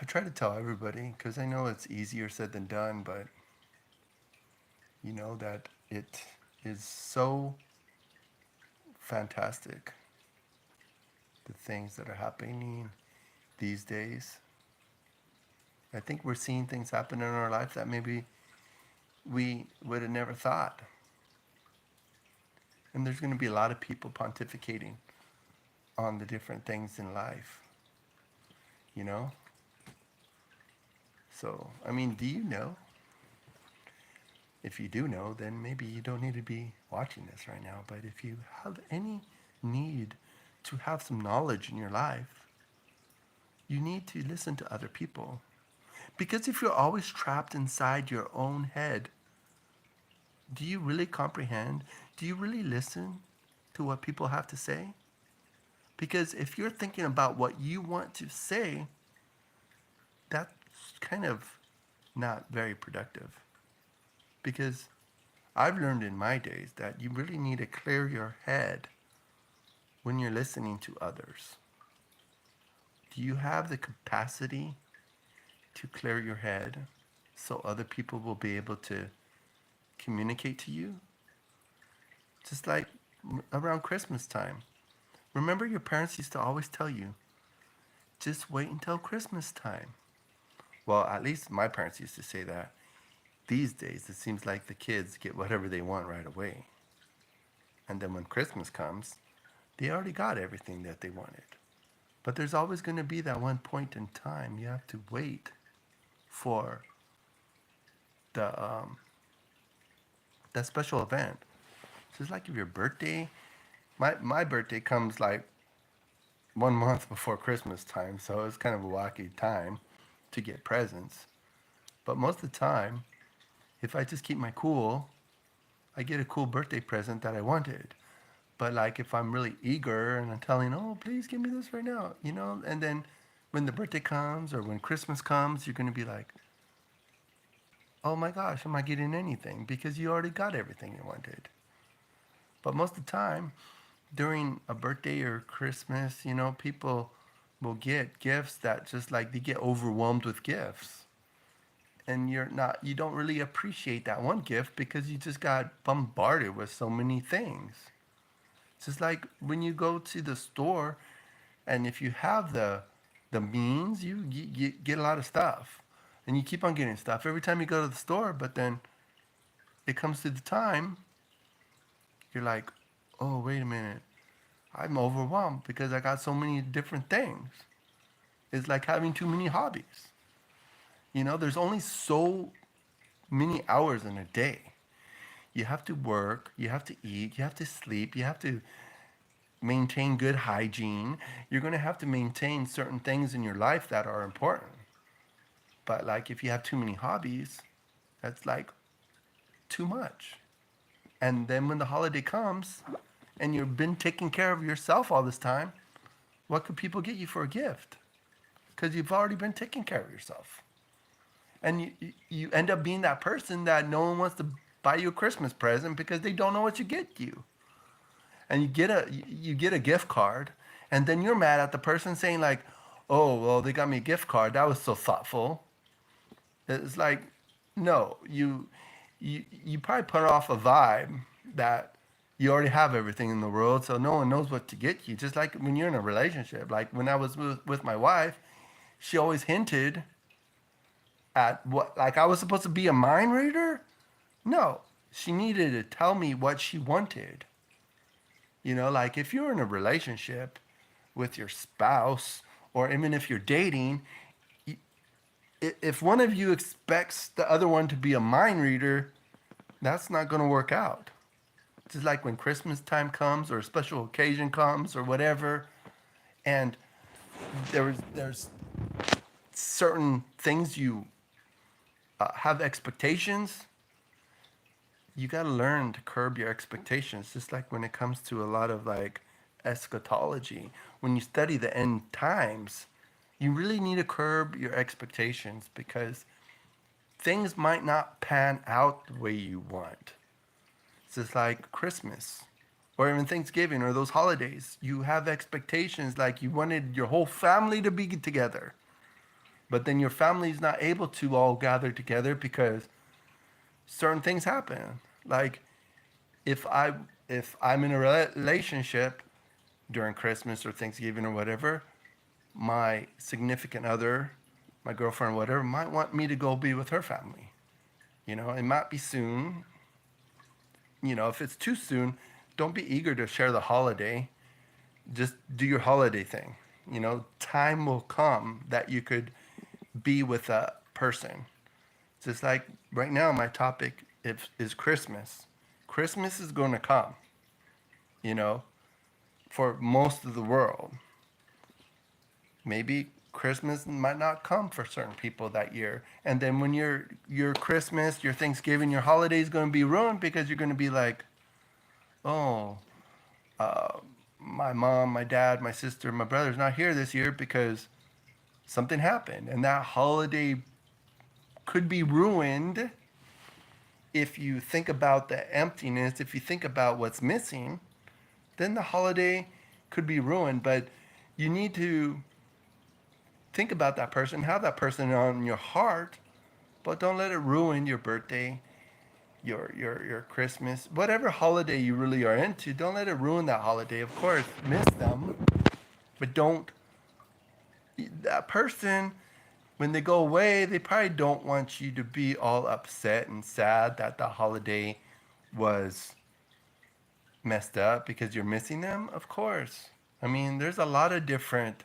I try to tell everybody, because I know it's easier said than done, but you know that it is so fantastic, the things that are happening these days. I think we're seeing things happen in our life that maybe we would have never thought. And there's going to be a lot of people pontificating on the different things in life, you know? So, I mean, do you know? If you do know, then maybe you don't need to be watching this right now. But if you have any need to have some knowledge in your life, you need to listen to other people. Because if you're always trapped inside your own head, Do you really comprehend? Do you really listen to what people have to say? Because if you're thinking about what you want to say, that's kind of not very productive. Because I've learned in my days that you really need to clear your head when you're listening to others. Do you have the capacity to clear your head so other people will be able to communicate to you? Just like around Christmas time. Remember, your parents used to always tell you, just wait until Christmas time. Well, at least my parents used to say that. These days, it seems like the kids get whatever they want right away. And then when Christmas comes, they already got everything that they wanted. But there's always going to be that one point in time you have to wait for the that special event. Just like if your birthday, my birthday comes like 1 month before Christmas time, so it's kind of a wacky time to get presents. But most of the time, if I just keep my cool, I get a cool birthday present that I wanted. But like if I'm really eager and I'm telling, oh, please give me this right now, and then when the birthday comes or when Christmas comes, you're going to be like, oh my gosh, am I getting anything? Because you already got everything you wanted. But most of the time, during a birthday or Christmas, people will get gifts that just like they get overwhelmed with gifts. And you don't really appreciate that one gift because you just got bombarded with so many things. It's just like when you go to the store and if you have the means, you get a lot of stuff. And you keep on getting stuff every time you go to the store, but then it comes to the time, you're like, oh, wait a minute. I'm overwhelmed because I got so many different things. It's like having too many hobbies. There's only so many hours in a day. You have to work, you have to eat, you have to sleep, you have to maintain good hygiene. You're going to have to maintain certain things in your life that are important. But like if you have too many hobbies, that's like too much. And then when the holiday comes and you've been taking care of yourself all this time, what could people get you for a gift? Because you've already been taking care of yourself. And you end up being that person that no one wants to buy you a Christmas present because they don't know what you get you. And you get a gift card, and then you're mad at the person saying like, "Oh, well, they got me a gift card. That was so thoughtful." It's like, no, you probably put off a vibe that you already have everything in the world, so no one knows what to get you. Just like when you're in a relationship, like when I was with my wife, she always hinted at what, like I was supposed to be a mind reader. No, she needed to tell me what she wanted. Like if you're in a relationship with your spouse, or even if you're dating, if one of you expects the other one to be a mind reader, that's not going to work out. Just like when Christmas time comes or a special occasion comes or whatever, and there's certain things you have expectations. You got to learn to curb your expectations, just like when it comes to a lot of like eschatology. When you study the end times, you really need to curb your expectations because things might not pan out the way you want. It's just like Christmas or even Thanksgiving or those holidays. You have expectations like you wanted your whole family to be together, but then your family's not able to all gather together because certain things happen. Like if I'm in a relationship during Christmas or Thanksgiving or whatever, my significant other, my girlfriend, whatever, might want me to go be with her family. It might be soon. If it's too soon, don't be eager to share the holiday. Just do your holiday thing. Time will come that you could be with a person. Just like right now, my topic is Christmas. Christmas is going to come, you know, for most of the world. Maybe Christmas might not come for certain people that year. And then when your Christmas, your Thanksgiving, your holiday is going to be ruined because you're going to be like, oh, my mom, my dad, my sister, my brother's not here this year because something happened. And that holiday could be ruined if you think about the emptiness, if you think about what's missing, then the holiday could be ruined. But you need to think about that person, have that person on your heart, but don't let it ruin your birthday, your Christmas, whatever holiday you really are into. Don't let it ruin that holiday. Of course, miss them, but don't. That person, when they go away, they probably don't want you to be all upset and sad that the holiday was messed up because you're missing them. Of course. I mean, there's a lot of different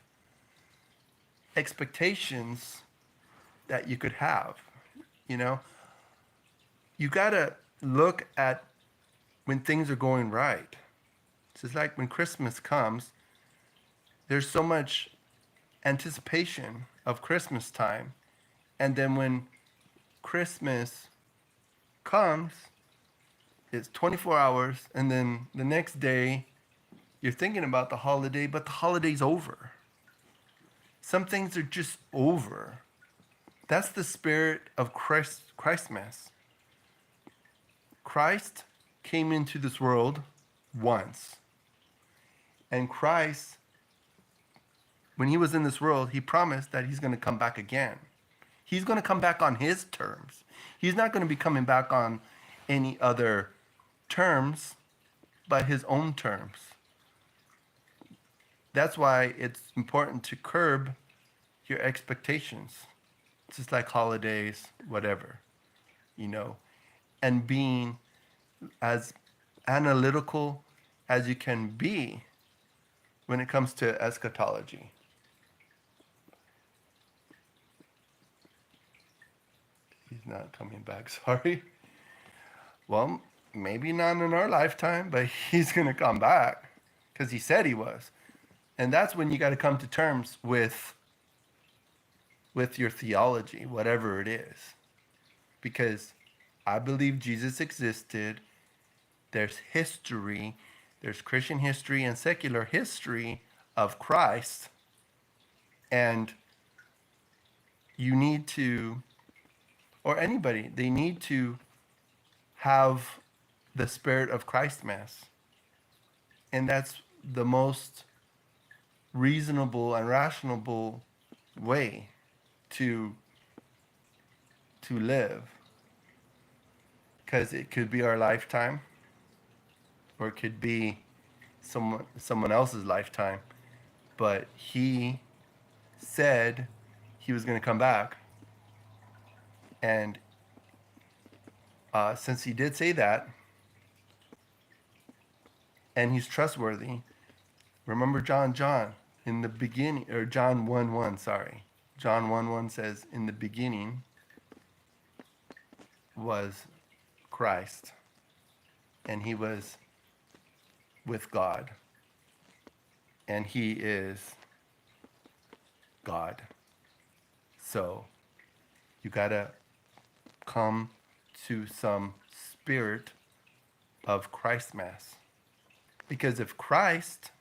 expectations that you could have. You know, you got to look at when things are going right. It's just like when Christmas comes, there's so much anticipation of Christmas time. And then when Christmas comes, it's 24 hours. And then the next day, you're thinking about the holiday, but the holiday's over. Some things are just over. That's the spirit of Christmas. Christ came into this world once. And Christ, when he was in this world, he promised that he's going to come back again. He's going to come back on his terms. He's not going to be coming back on any other terms but his own terms. That's why it's important to curb your expectations. It's just like holidays, whatever, you know, and being as analytical as you can be when it comes to eschatology. He's not coming back, sorry. Well, maybe not in our lifetime, but he's going to come back because he said he was. And that's when you got to come to terms with your theology, whatever it is. Because I believe Jesus existed. There's history. There's Christian history and secular history of Christ. And you need to, or anybody, they need to have the spirit of Christmas. And that's the most reasonable and rational way to live, because it could be our lifetime or it could be someone else's lifetime, but he said he was going to come back, and since he did say that and he's trustworthy, remember John in the beginning, or John 1:1, sorry. John 1:1 says, in the beginning was Christ, and he was with God, and he is God. So you gotta come to some spirit of Christmas. Because if Christ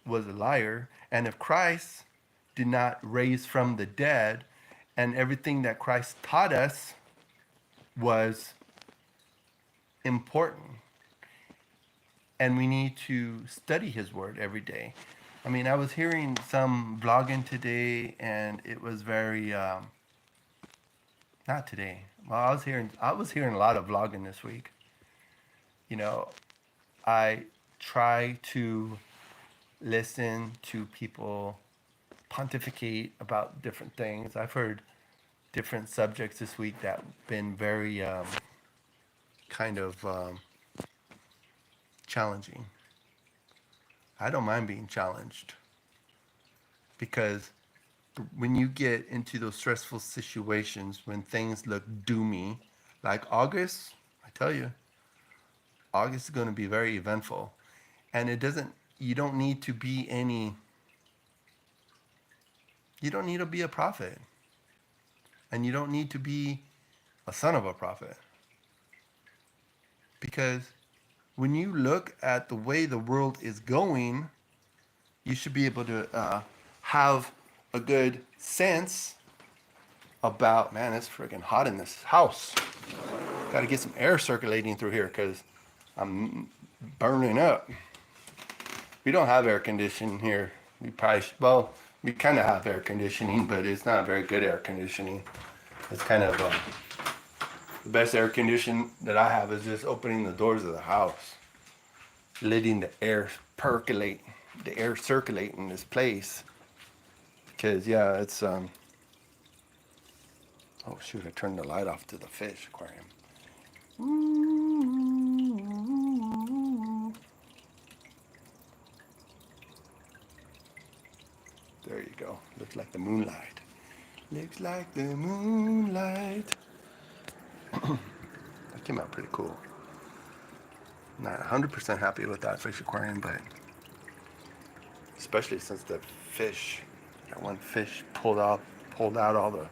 was a liar, and if Christ did not raise from the dead, and everything that Christ taught us was important, and we need to study his word every day. I mean, I was hearing some vlogging today, and it was very not today. Well, I was hearing a lot of vlogging this week. You know, I try to listen to people pontificate about different things. I've heard different subjects this week that have been very challenging. I don't mind being challenged, because when you get into those stressful situations, when things look doomy, like August, I tell you, August is going to be very eventful. And you don't need to be any You don't need to be a prophet. And you don't need to be a son of a prophet. Because when you look at the way the world is going, you should be able to have a good sense about, man, it's freaking hot in this house. Got to get some air circulating through here because I'm burning up. We don't have air conditioning here. We probably well, we kind of have air conditioning, but it's not very good air conditioning. It's kind of the best air conditioning that I have is just opening the doors of the house, letting the air percolate, the air circulate in this place. Because yeah, it's oh shoot, I turned the light off to the fish aquarium. There you go. Looks like the moonlight. Looks like the moonlight. That came out pretty cool. Not 100% happy with that fish aquarium, but especially since the fish, that one fish pulled out all the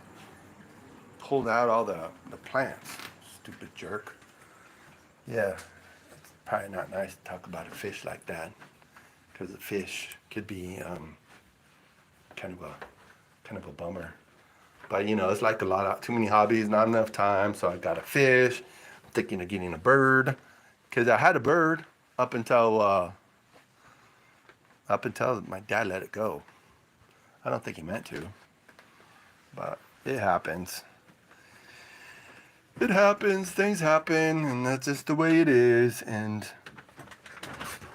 plants. Stupid jerk. Yeah, it's probably not nice to talk about a fish like that, because the fish could be kind of a bummer. But you know, it's like too many hobbies, not enough time. So I got a fish. I'm thinking of getting a bird, because I had a bird up until my dad let it go. I don't think he meant to, but it happens. It happens. Things happen, and that's just the way it is. And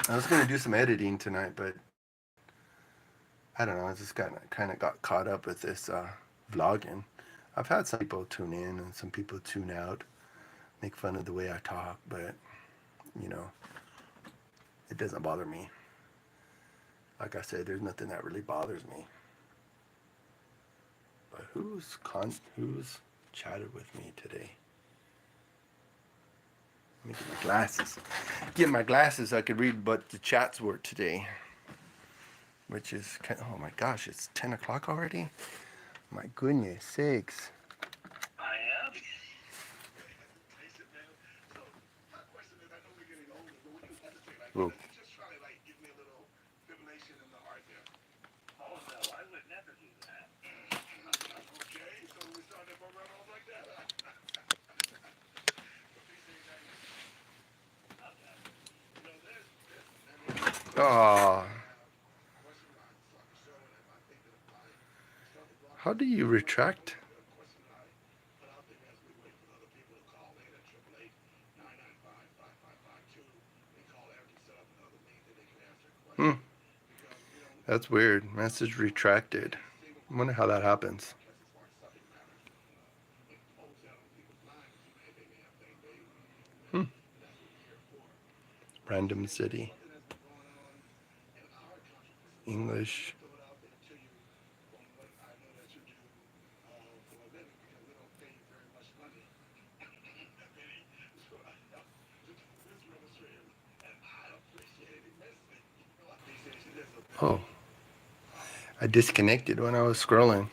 I was gonna do some editing tonight, but I don't know. I just kind of got caught up with this vlogging. I've had some people tune in and some people tune out, make fun of the way I talk, but you know, it doesn't bother me. Like I said, there's nothing that really bothers me. But who's chatted with me today? Let me get my glasses. Get my glasses so I could read what the chats were today. Which is oh my gosh, it's 10 o'clock already? My goodness sakes. I am. Whoa. Just try to like give me a little fibrillation in the heart there. Oh no, I would never do that. Okay, so we started to run off like that. Oh. How do you retract? Hmm. That's weird. Message retracted. I wonder how that happens. Hmm. Random city. English. Oh. I disconnected when I was scrolling.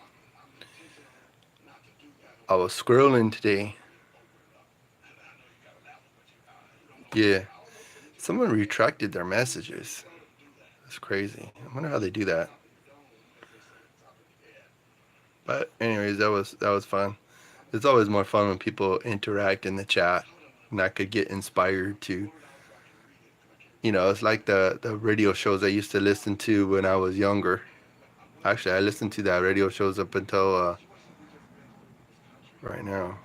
I was scrolling today. Yeah. Someone retracted their messages. That's crazy. I wonder how they do that. But anyways, that was fun. It's always more fun when people interact in the chat, and I could get inspired to, you know, it's like the radio shows I used to listen to when I was younger. Actually, I listened to that radio shows up until right now.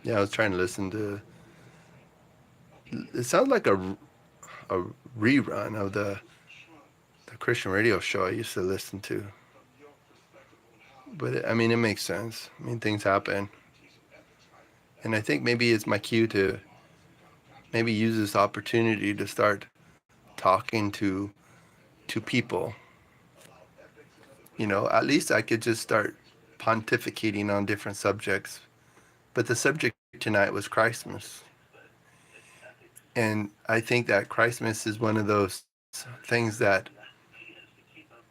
Yeah, I was trying to listen to. It sounds like a rerun of the Christian radio show I used to listen to. But I mean, it makes sense. I mean, things happen, and I think maybe it's my cue to maybe use this opportunity to start talking to people. You know, at least I could just start pontificating on different subjects. But the subject tonight was Christmas. And I think that Christmas is one of those things that,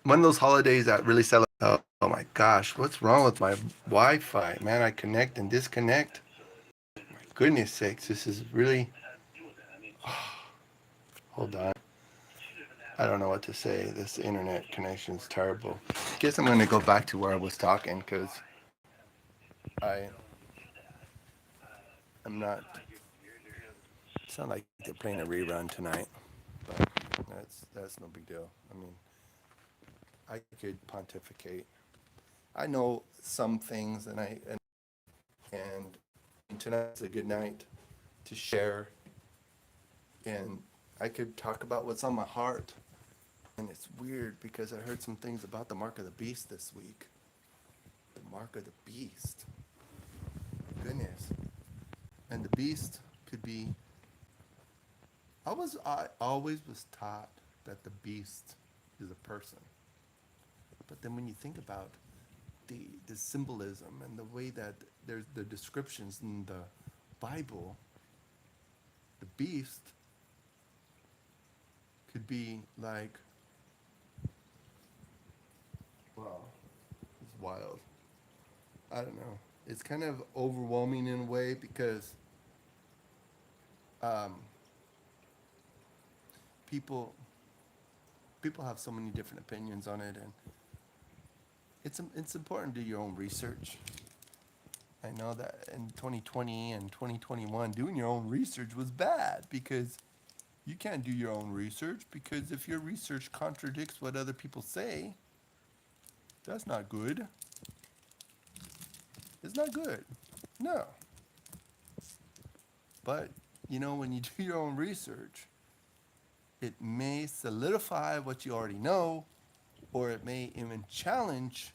one of those holidays that really celebrate. Oh my gosh, what's wrong with my Wi-Fi? Man, I connect and disconnect. My goodness sakes, this is really. Hold on. I don't know what to say. This internet connection is terrible. I guess I'm going to go back to where I was talking because I'm not. Sound like they're playing a rerun tonight, but that's no big deal. I mean, I could pontificate. I know some things, and tonight's a good night to share, and I could talk about what's on my heart. And it's weird because I heard some things about the mark of the beast this week. The mark of the beast. Goodness. And the beast could be. I always was taught that the beast is a person. But then when you think about the symbolism and the way that there's the descriptions in the Bible, the beast could be like, wow, it's wild. I don't know. It's kind of overwhelming in a way because um, people people have so many different opinions on it, and it's important to do your own research. I know that in 2020 and 2021, doing your own research was bad because you can't do your own research, because if your research contradicts what other people say, that's not good. It's not good. No. But, when you do your own research, it may solidify what you already know, or it may even challenge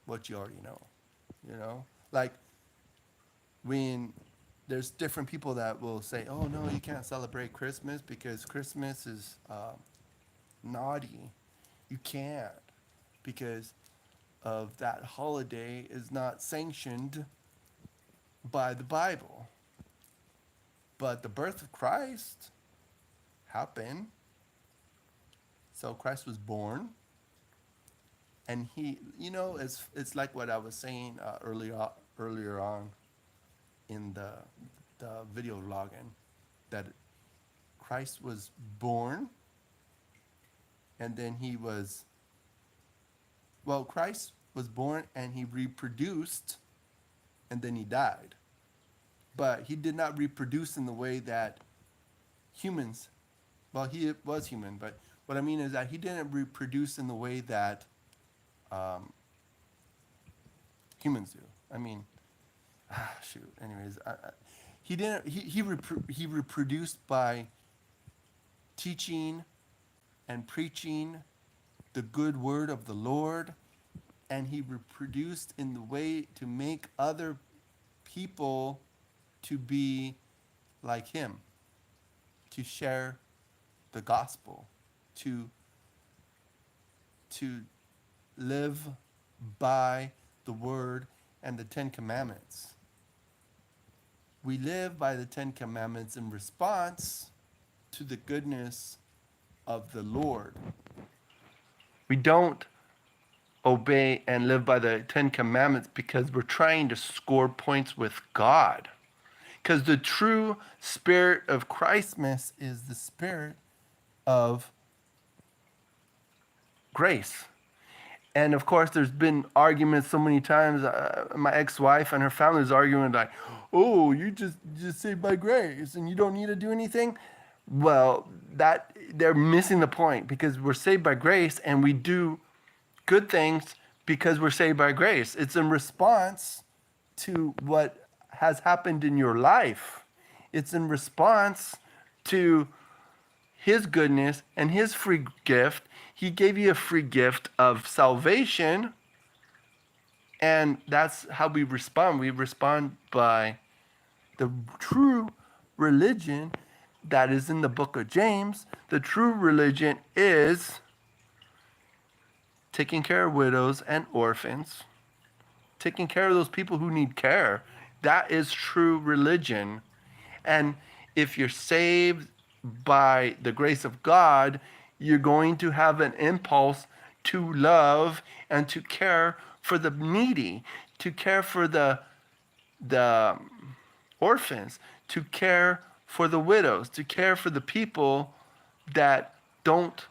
what you already know. Like when there's different people that will say, oh no, you can't celebrate Christmas because Christmas is naughty. You can't, because of that holiday is not sanctioned by the Bible. But the birth of Christ happened. So Christ was born, and he, it's like what I was saying earlier on in the video vlogging, that Christ was born, and then Christ was born and he reproduced, and then he died. But he did not reproduce in the way that humans, he was human, but what I mean is that he didn't reproduce in the way that humans do. I mean, shoot. Anyways, he didn't. He reproduced by teaching and preaching the good word of the Lord, and he reproduced in the way to make other people to be like him, to share the gospel, to live by the word and the 10 Commandments. We live by the 10 Commandments in response to the goodness of the Lord. We don't obey and live by the 10 Commandments because we're trying to score points with God. Because the true spirit of Christmas is the spirit of grace. And of course, there's been arguments so many times. My ex-wife and her family is arguing like, "Oh, you just saved by grace, and you don't need to do anything." Well, that they're missing the point, because we're saved by grace, and we do good things because we're saved by grace. It's in response to what has happened in your life. It's in response to his goodness and his free gift. He gave you a free gift of salvation, and that's how we respond. We respond by the true religion that is in the book of James. The true religion is taking care of widows and orphans, taking care of those people who need care, That is true religion. And if you're saved by the grace of God, you're going to have an impulse to love and to care for the needy, to care for the orphans, to care for the widows, to care for the people that don't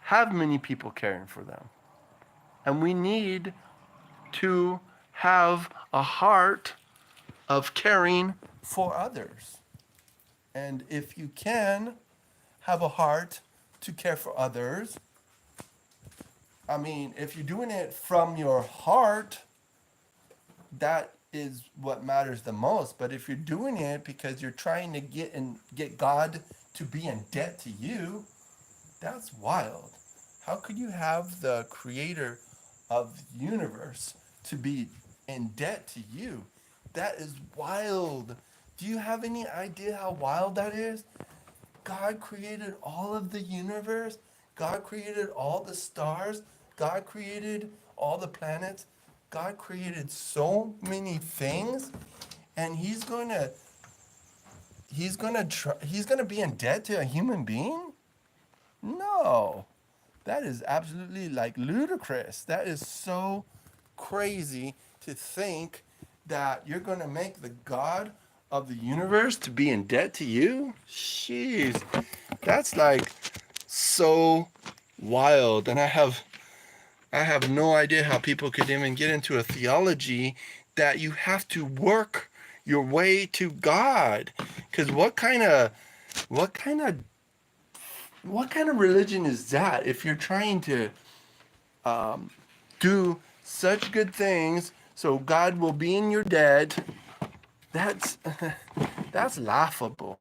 have many people caring for them. And we need to have a heart of caring for others. And if you can have a heart to care for others, I mean, if you're doing it from your heart, that is what matters the most. But if you're doing it because you're trying to get God to be in debt to you, that's wild. How could you have the creator of the universe to be in debt to you? That is wild. Do you have any idea how wild that is? God created all of the universe. God created all the stars. God created all the planets. God created so many things, and he's gonna be in debt to a human being? No. That is absolutely like ludicrous. That is so crazy to think that you're going to make the God of the universe to be in debt to you? Jeez. That's like so wild. And I have no idea how people could even get into a theology that you have to work your way to God. Cuz what kind of religion is that if you're trying to do such good things so God will be in your debt? That's that's laughable.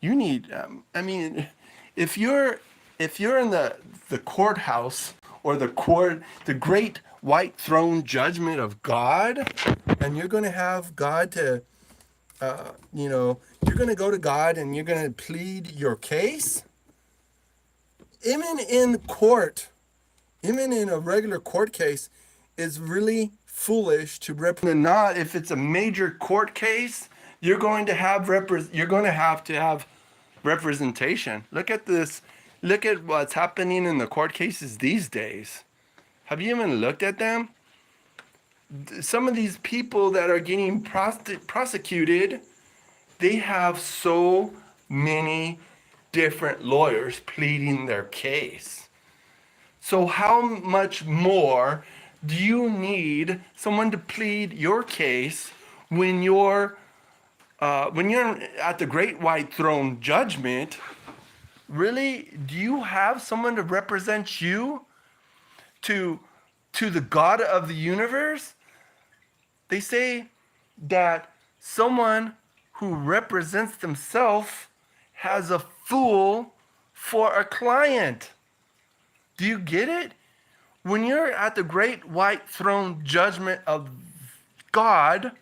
You need I mean, if you're in the courthouse or the great white throne judgment of God, and you're going to have God to you're going to go to God and you're going to plead your case, even in court, even in a regular court case, is really foolish to represent. Not if it's a major court case, you're going to have to have representation. Look at this. Look at what's happening in the court cases these days. Have you even looked at them? Some of these people that are getting prosecuted, they have so many different lawyers pleading their case. So how much more do you need someone to plead your case when you're at the great white throne judgment? Really, do you have someone to represent you to the God of the universe? They say that someone who represents themselves has a fool for a client. Do you get it? When you're at the great white throne judgment of God,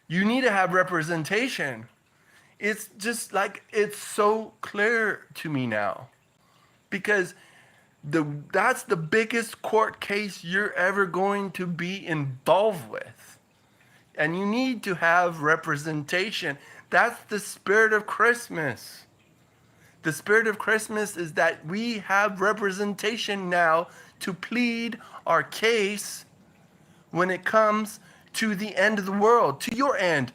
you need to have representation. It's just like, it's so clear to me now. Because that's the biggest court case you're ever going to be involved with. And you need to have representation. That's the spirit of Christmas. The spirit of Christmas is that we have representation now to plead our case when it comes to the end of the world, to your end.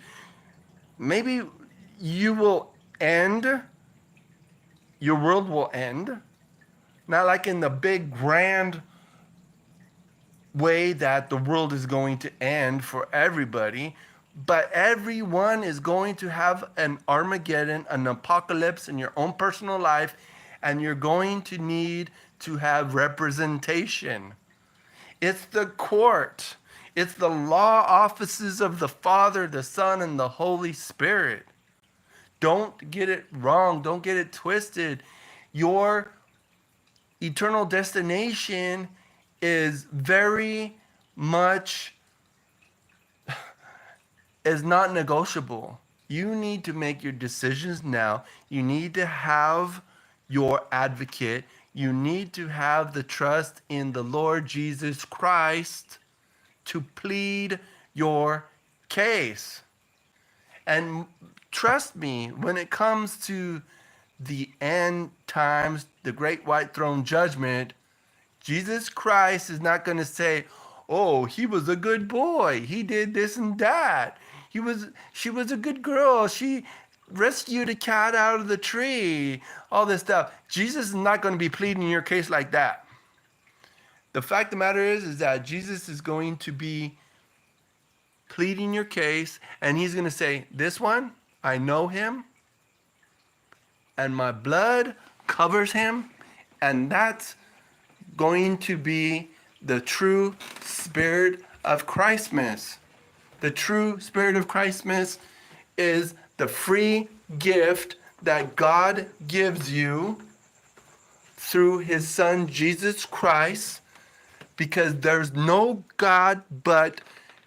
Maybe you will end, your world will end, not like in the big grand way that the world is going to end for everybody, but everyone is going to have an Armageddon, an apocalypse in your own personal life, and you're going to need to have representation. It's the court. It's the law offices of the Father, the Son, and the Holy Spirit. Don't get it wrong. Don't get it twisted. Your eternal destination is very much is not negotiable. You need to make your decisions now. You need to have your advocate. You need to have the trust in the Lord Jesus Christ to plead your case. And trust me, when it comes to the end times, the great white throne judgment, Jesus Christ is not going to say, "Oh, he was a good boy. He did this and that. She was a good girl. She rescued a cat out of the tree." All this stuff. Jesus is not going to be pleading your case like that. The fact of the matter is that Jesus is going to be pleading your case, and he's going to say, "This one, I know him, and my blood covers him," and that's going to be the true spirit of Christmas. The true spirit of Christmas is the free gift that God gives you through his son Jesus Christ, because there's no God but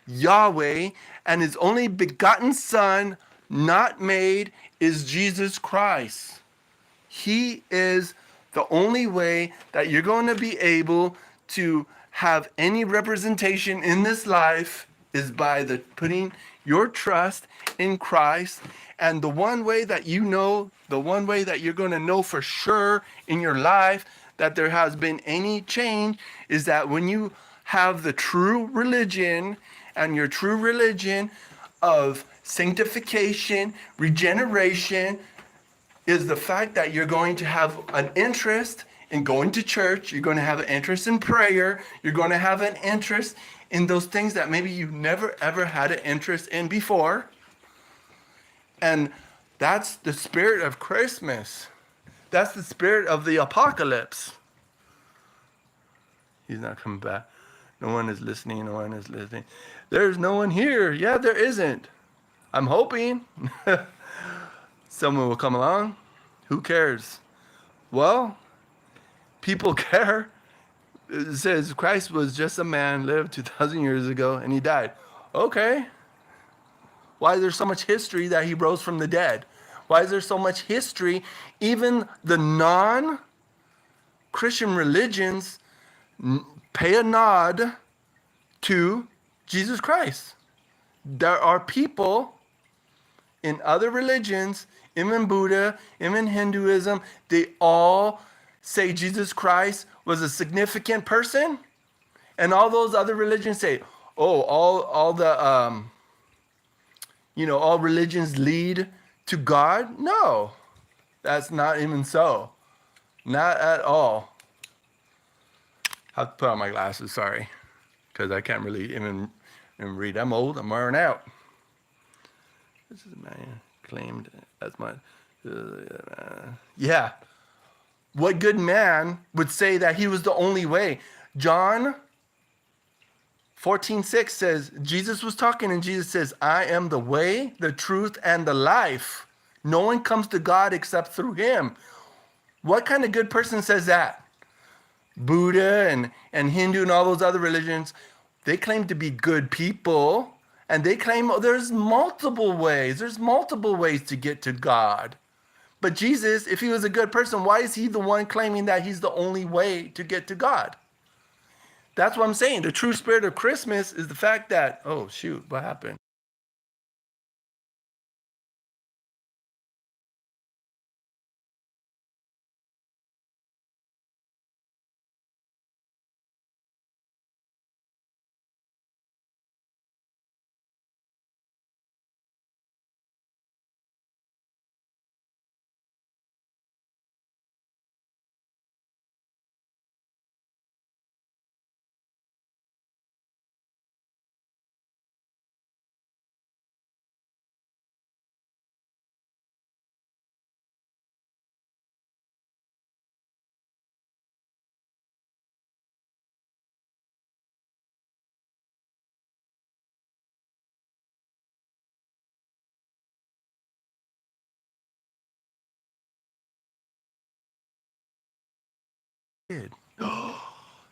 Yahweh, and his only begotten son, not made, is Jesus Christ. He is the only way that you're going to be able to have any representation in this life is by the putting your trust in Christ. And the one way that you know, the one way that you're going to know for sure in your life that there has been any change is that when you have the true religion, and your true religion of sanctification, regeneration, is the fact that you're going to have an interest in going to church, you're going to have an interest in prayer, you're going to have an interest in those things that maybe you never ever had an interest in before. And that's the spirit of Christmas. That's the spirit of the apocalypse. He's not coming back. No one is listening. No one is listening. There's no one here. Yeah, there isn't. I'm hoping someone will come along. Who cares? Well, people care. It says Christ was just a man, lived 2,000 years ago, and he died. Okay. Why is there so much history that he rose from the dead? Why is there so much history? Even the non-Christian religions pay a nod to Jesus Christ. There are people in other religions, even Buddha, even Hinduism, they all say Jesus Christ was a significant person, and all those other religions say, "Oh, all religions lead to God." No, that's not even so. Not at all. I have to put on my glasses, sorry, because I can't really even read. I'm old, I'm wearing out. This is man claimed as my, yeah. What good man would say that he was the only way? John 14:6 says, Jesus was talking, and Jesus says, "I am the way, the truth, and the life. No one comes to God except through him." What kind of good person says that? Buddha and Hindu and all those other religions, they claim to be good people, and they claim there's multiple ways. There's multiple ways to get to God. But Jesus, if he was a good person, why is he the one claiming that he's the only way to get to God? That's what I'm saying. The true spirit of Christmas is the fact that, oh shoot, what happened?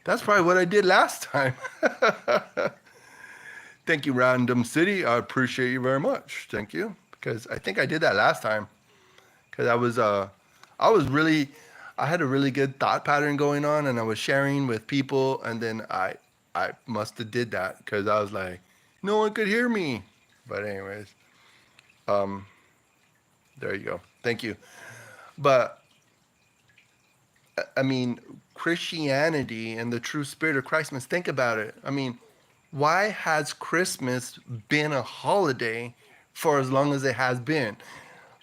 That's probably what I did last time. Thank you, Random City. I appreciate you very much. Thank you. Because I think I did that last time. Because I had a really good thought pattern going on, and I was sharing with people, and then I must have did that because I was like, no one could hear me. But anyways, there you go. Thank you. But I mean, Christianity and the true spirit of Christmas, think about it. I mean, why has Christmas been a holiday for as long as it has been?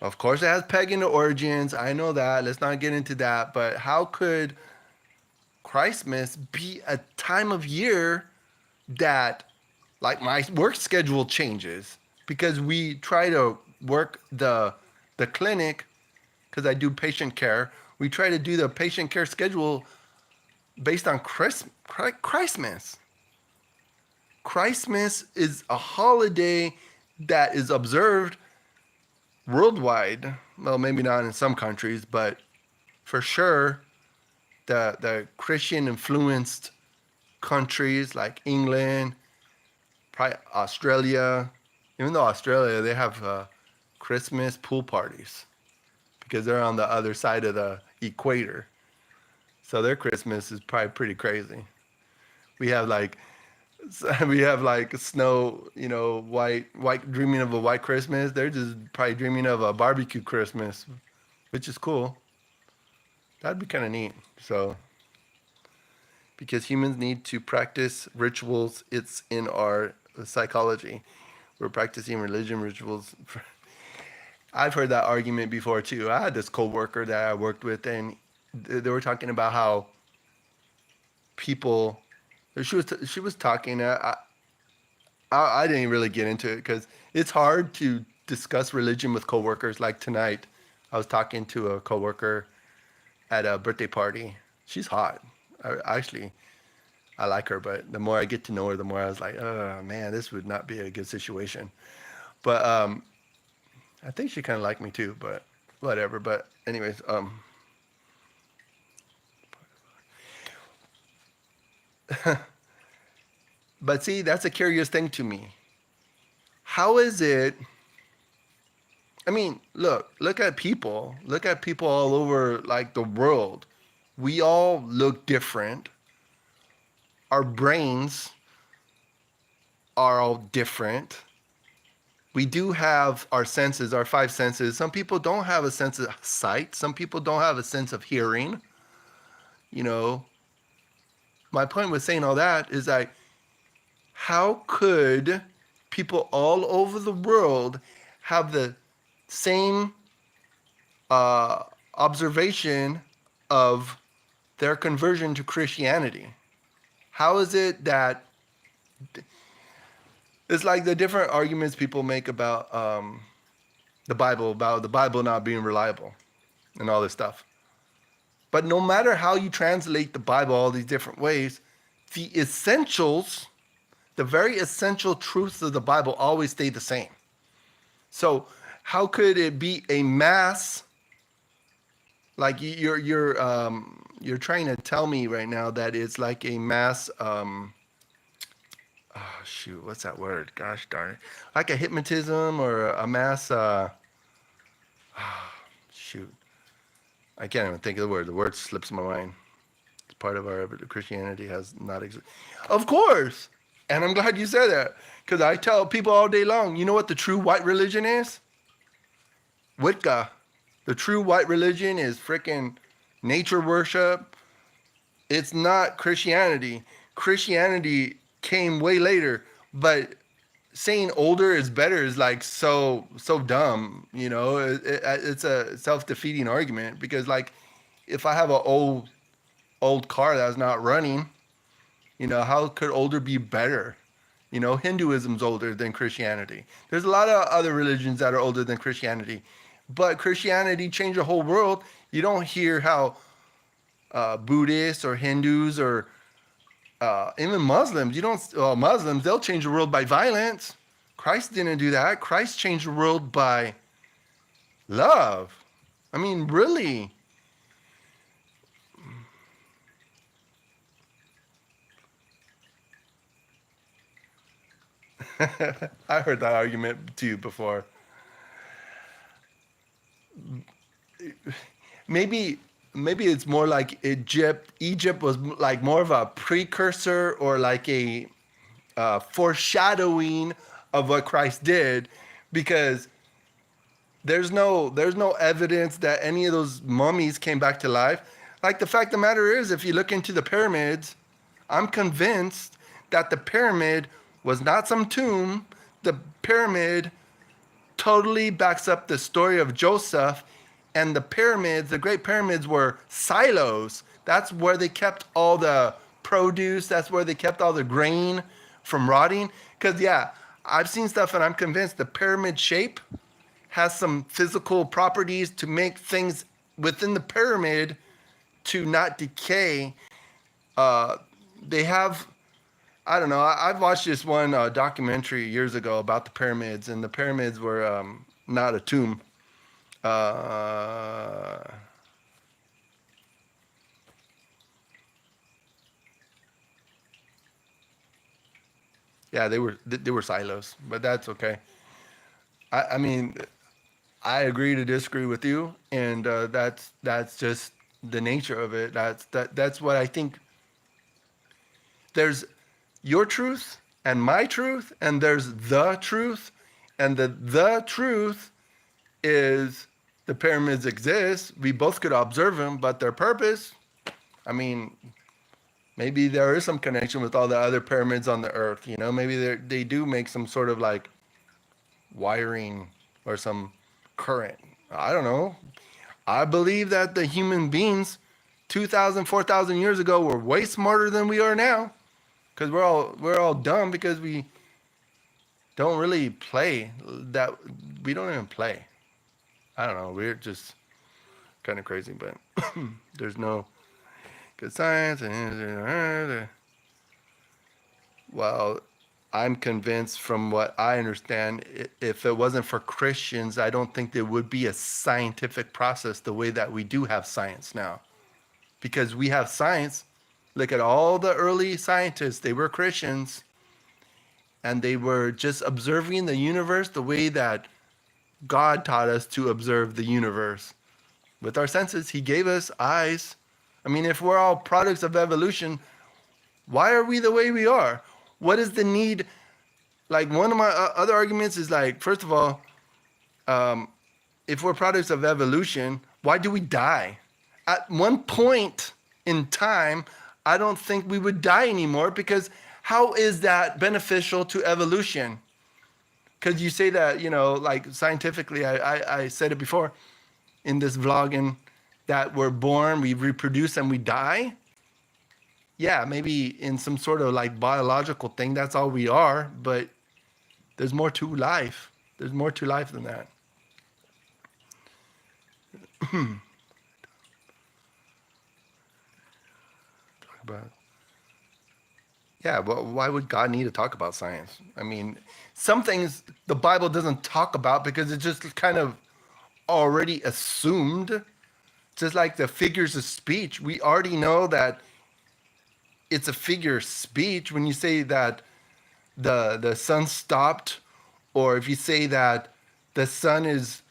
Of course, it has pagan origins. I know that. Let's not get into that. But how could Christmas be a time of year that, like, my work schedule changes because we try to work the clinic because I do patient care. We try to do the patient care schedule based on Christmas. Christmas is a holiday that is observed worldwide. Well, maybe not in some countries, but for sure, the Christian influenced countries like England, probably Australia. Even though Australia, they have Christmas pool parties because they're on the other side of the equator. So their Christmas is probably pretty crazy. We have like we have like snow, white dreaming of a white Christmas. They're just probably dreaming of a barbecue Christmas, which is cool. That'd be kind of neat. So because humans need to practice rituals, it's in our psychology. We're practicing religion rituals. I've heard that argument before too. I had this coworker that I worked with, and they were talking about how people. She was talking. I didn't really get into it because it's hard to discuss religion with coworkers. Like tonight, I was talking to a coworker at a birthday party. She's hot. I like her, but the more I get to know her, the more I was like, oh man, this would not be a good situation. But I think she kind of liked me too, but whatever. But anyways, but see, that's a curious thing to me. How is it? I mean, look at people. Look at people all over like the world. We all look different. Our brains are all different. We do have our senses, our five senses. Some people don't have a sense of sight. Some people don't have a sense of hearing. You know, my point with saying all that is that how could people all over the world have the same observation of their conversion to Christianity? How is it that it's like the different arguments people make about the Bible not being reliable and all this stuff? But no matter how you translate the Bible all these different ways, the essentials, the very essential truths of the Bible always stay the same. So how could it be a mass? Like you're trying to tell me right now that it's like a mass. Oh shoot, what's that word? Gosh darn it! Like a hypnotism or a mass. Shoot, I can't even think of the word. The word slips my mind. It's part of our Christianity has not existed. Of course, and I'm glad you said that because I tell people all day long. You know what the true white religion is? Wicca. The true white religion is freaking nature worship. It's not Christianity. Christianity came way later, but saying older is better is like so dumb. It's a self-defeating argument because like if I have an old car that's not running, how could older be better? Hinduism's older than Christianity. There's a lot of other religions that are older than Christianity. But Christianity changed the whole world. You don't hear how Buddhists or Hindus or even Muslims, Muslims, they'll change the world by violence. Christ didn't do that. Christ changed the world by love. I mean, really. I heard that argument too before. Maybe it's more like Egypt was like more of a precursor or like a foreshadowing of what Christ did, because there's no evidence that any of those mummies came back to life. Like, the fact of the matter is, if you look into the pyramids, I'm convinced that the pyramid was not some tomb. The pyramid totally backs up the story of Joseph, and the pyramids, the great pyramids, were silos. That's where they kept all the produce. That's where they kept all the grain from rotting. Because, yeah, I've seen stuff and I'm convinced the pyramid shape has some physical properties to make things within the pyramid to not decay. They have, I don't know, I've watched this one documentary years ago about the pyramids, and the pyramids were not a tomb. Yeah, they were silos, but that's okay. I mean, I agree to disagree with you, and that's just the nature of it. That's what I think. There's your truth and my truth, and there's the truth, and the truth is the pyramids exist. We both could observe them, but their purpose, I mean, maybe there is some connection with all the other pyramids on the earth. You know, maybe they do make some sort of like wiring or some current. I don't know. I believe that the human beings 2,000, 4,000 years ago were way smarter than we are now, because we're all dumb because we don't really play that. We don't even play. I don't know. We're just kind of crazy, but there's no good science. Well, I'm convinced, from what I understand, if it wasn't for Christians, I don't think there would be a scientific process the way that we do have science now. Because we have science. Look at all the early scientists. They were Christians, and they were just observing the universe the way that God taught us to observe the universe. With our senses, he gave us eyes. I mean, if we're all products of evolution, why are we the way we are? What is the need? Like, one of my other arguments is, like, first of all, if we're products of evolution, why do we die? At one point in time, I don't think we would die anymore, because how is that beneficial to evolution? Because you say that, you know, like scientifically, I said it before in this vlogging, that we're born, we reproduce, and we die. Yeah, maybe in some sort of like biological thing, that's all we are, but there's more to life. There's more to life than that. Talk about. Yeah, well, why would God need to talk about science? I mean, some things the Bible doesn't talk about because it's just kind of already assumed. Just like the figures of speech, we already know that it's a figure of speech when you say that the sun stopped, or if you say that the sun is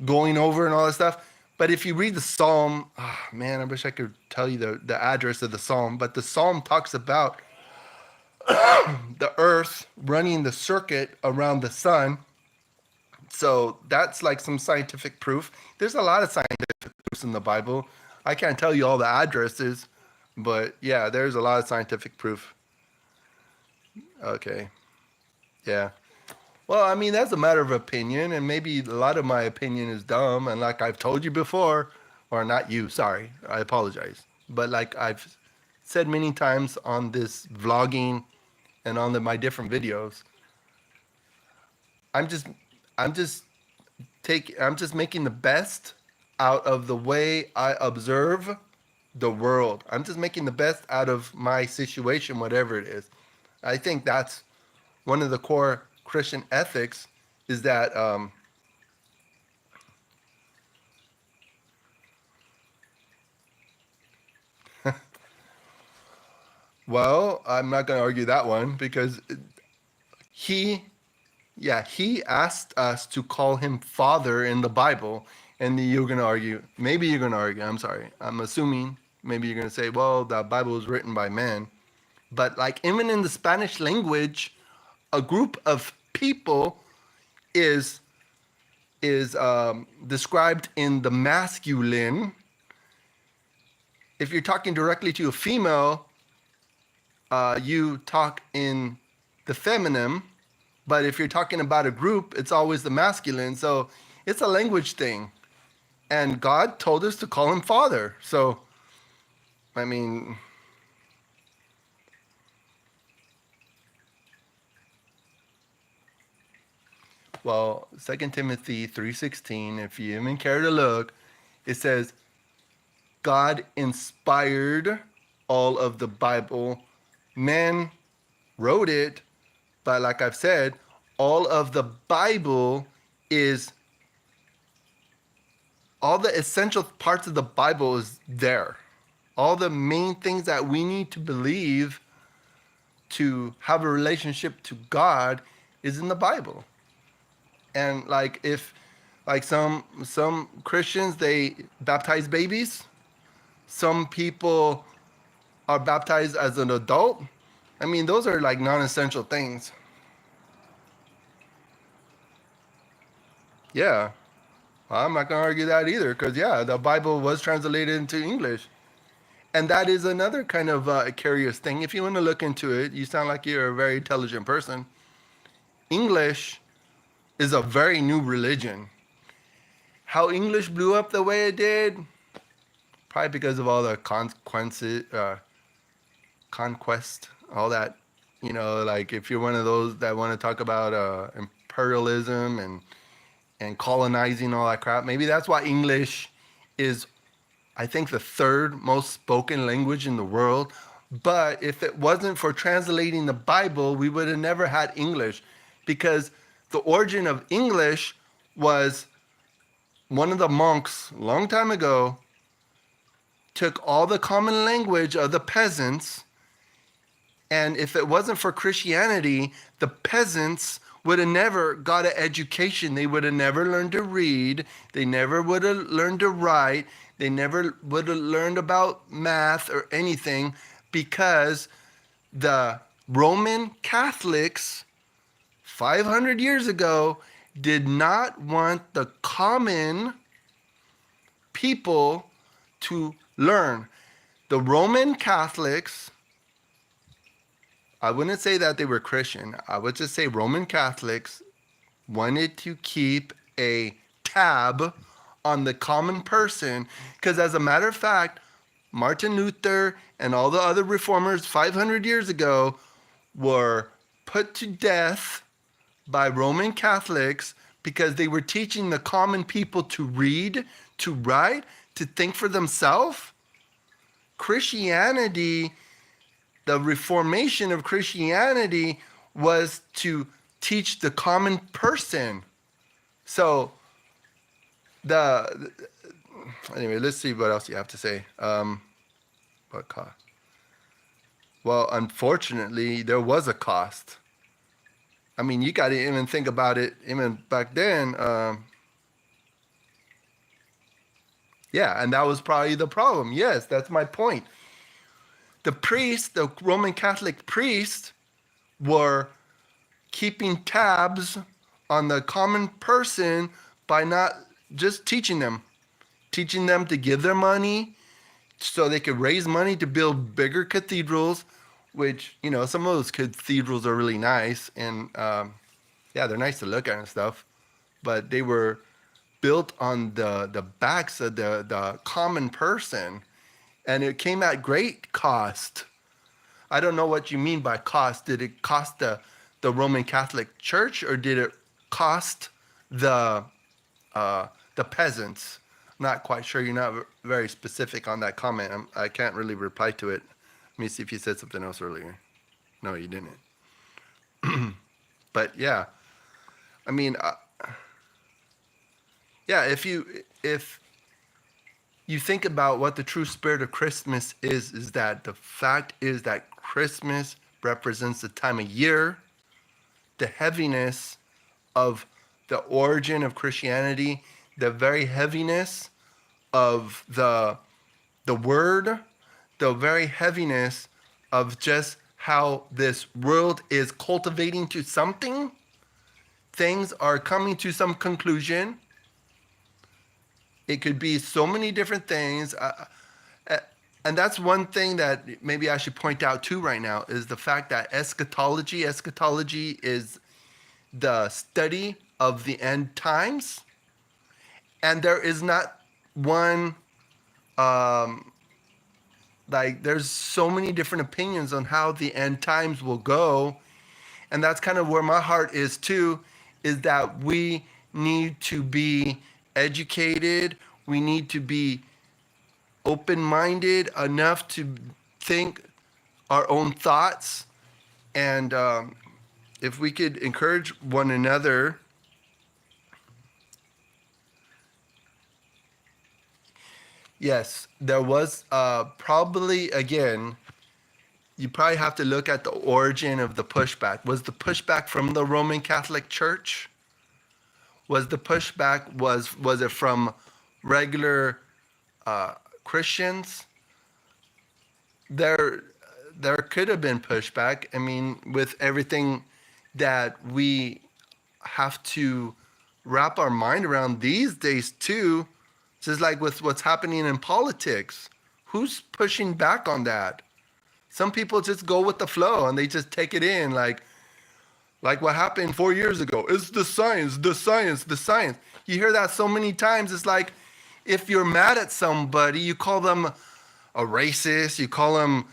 going over and all that stuff. But if you read the Psalm, oh man, I wish I could tell you the address of the Psalm, but the Psalm talks about the earth running the circuit around the sun. So that's like some scientific proof. There's a lot of scientific proofs in the Bible. I can't tell you all the addresses, but yeah, there's a lot of scientific proof. Okay. Yeah. Well, I mean, that's a matter of opinion, and maybe a lot of my opinion is dumb. And like I've told you before, or not you, sorry, I apologize. But like I've said many times on this vlogging and on my different videos, I'm just making the best out of the way I observe the world. I'm just making the best out of my situation, whatever it is. I think that's one of the core Christian ethics, is that well, I'm not going to argue that one, because he asked us to call him Father in the Bible, and you're going to argue, I'm sorry, I'm assuming, maybe you're going to say, well, the Bible was written by men. But like even in the Spanish language, a group of people is described in the masculine. If you're talking directly to a female, you talk in the feminine. But if you're talking about a group, it's always the masculine. So it's a language thing. And God told us to call him Father. So, I mean, well, 2 Timothy 3:16, if you even care to look, it says, God inspired all of the Bible. Men wrote it, but like I've said, all of the Bible is, all the essential parts of the Bible is there. All the main things that we need to believe to have a relationship to God is in the Bible. And like if like some Christians, they baptize babies. Some people are baptized as an adult. I mean, those are like non-essential things. Yeah, I'm not going to argue that either because, yeah, the Bible was translated into English. And that is another kind of curious thing. If you want to look into it, you sound like you're a very intelligent person. English is a very new religion. How English blew up the way it did, probably because of all the conquest, all that, like if you're one of those that want to talk about imperialism and colonizing, all that crap, maybe that's why English is, I think, the third most spoken language in the world. But if it wasn't for translating the Bible, we would have never had English, because the origin of English was one of the monks a long time ago took all the common language of the peasants, and if it wasn't for Christianity, the peasants would have never got an education. They would have never learned to read. They never would have learned to write. They never would have learned about math or anything, because the Roman Catholics 500 years ago did not want the common people to learn. The Roman Catholics, I wouldn't say that they were Christian. I would just say Roman Catholics wanted to keep a tab on the common person, because as a matter of fact, Martin Luther and all the other reformers 500 years ago were put to death by Roman Catholics because they were teaching the common people to read, to write, to think for themselves. Christianity, the reformation of Christianity was to teach the common person. So anyway, let's see what else you have to say. What cost? Well, unfortunately, there was a cost. I mean, you got to even think about it. Even back then, yeah, and that was probably the problem. Yes, that's my point. The priests, the Roman Catholic priests, were keeping tabs on the common person by not just teaching them to give their money so they could raise money to build bigger cathedrals, which, some of those cathedrals are really nice, and yeah, they're nice to look at and stuff, but they were built on the backs of the common person, and it came at great cost. I don't know what you mean by cost. Did it cost the Roman Catholic Church, or did it cost the peasants? I'm not quite sure. You're not very specific on that comment. I can't really reply to it. Let me see if you said something else earlier. No, you didn't. But yeah, I mean, yeah, if you think about what the true spirit of Christmas is that the fact is that Christmas represents the time of year, the heaviness of the origin of Christianity, the very heaviness of the word, the very heaviness of just how this world is cultivating to something. things are coming to some conclusion. It could be so many different things. And that's one thing that maybe I should point out too right now is the fact that eschatology is the study of the end times. And there is not one, like, there's so many different opinions on how the end times will go. And that's kind of where my heart is too, is that we need to be educated. We need to be open-minded enough to think our own thoughts. And if we could encourage one another, yes, there was probably, again, you probably have to look at the origin of the pushback. Was the pushback from the Roman Catholic Church? Was the pushback, was it from regular Christians? There could have been pushback. I mean, with everything that we have to wrap our mind around these days too, just like with what's happening in politics. Who's pushing back on that? Some people just go with the flow and they just take it in, like what happened 4 years ago. It's the science, the science, the science. You hear that so many times. It's like if you're mad at somebody, you call them a racist, you call them,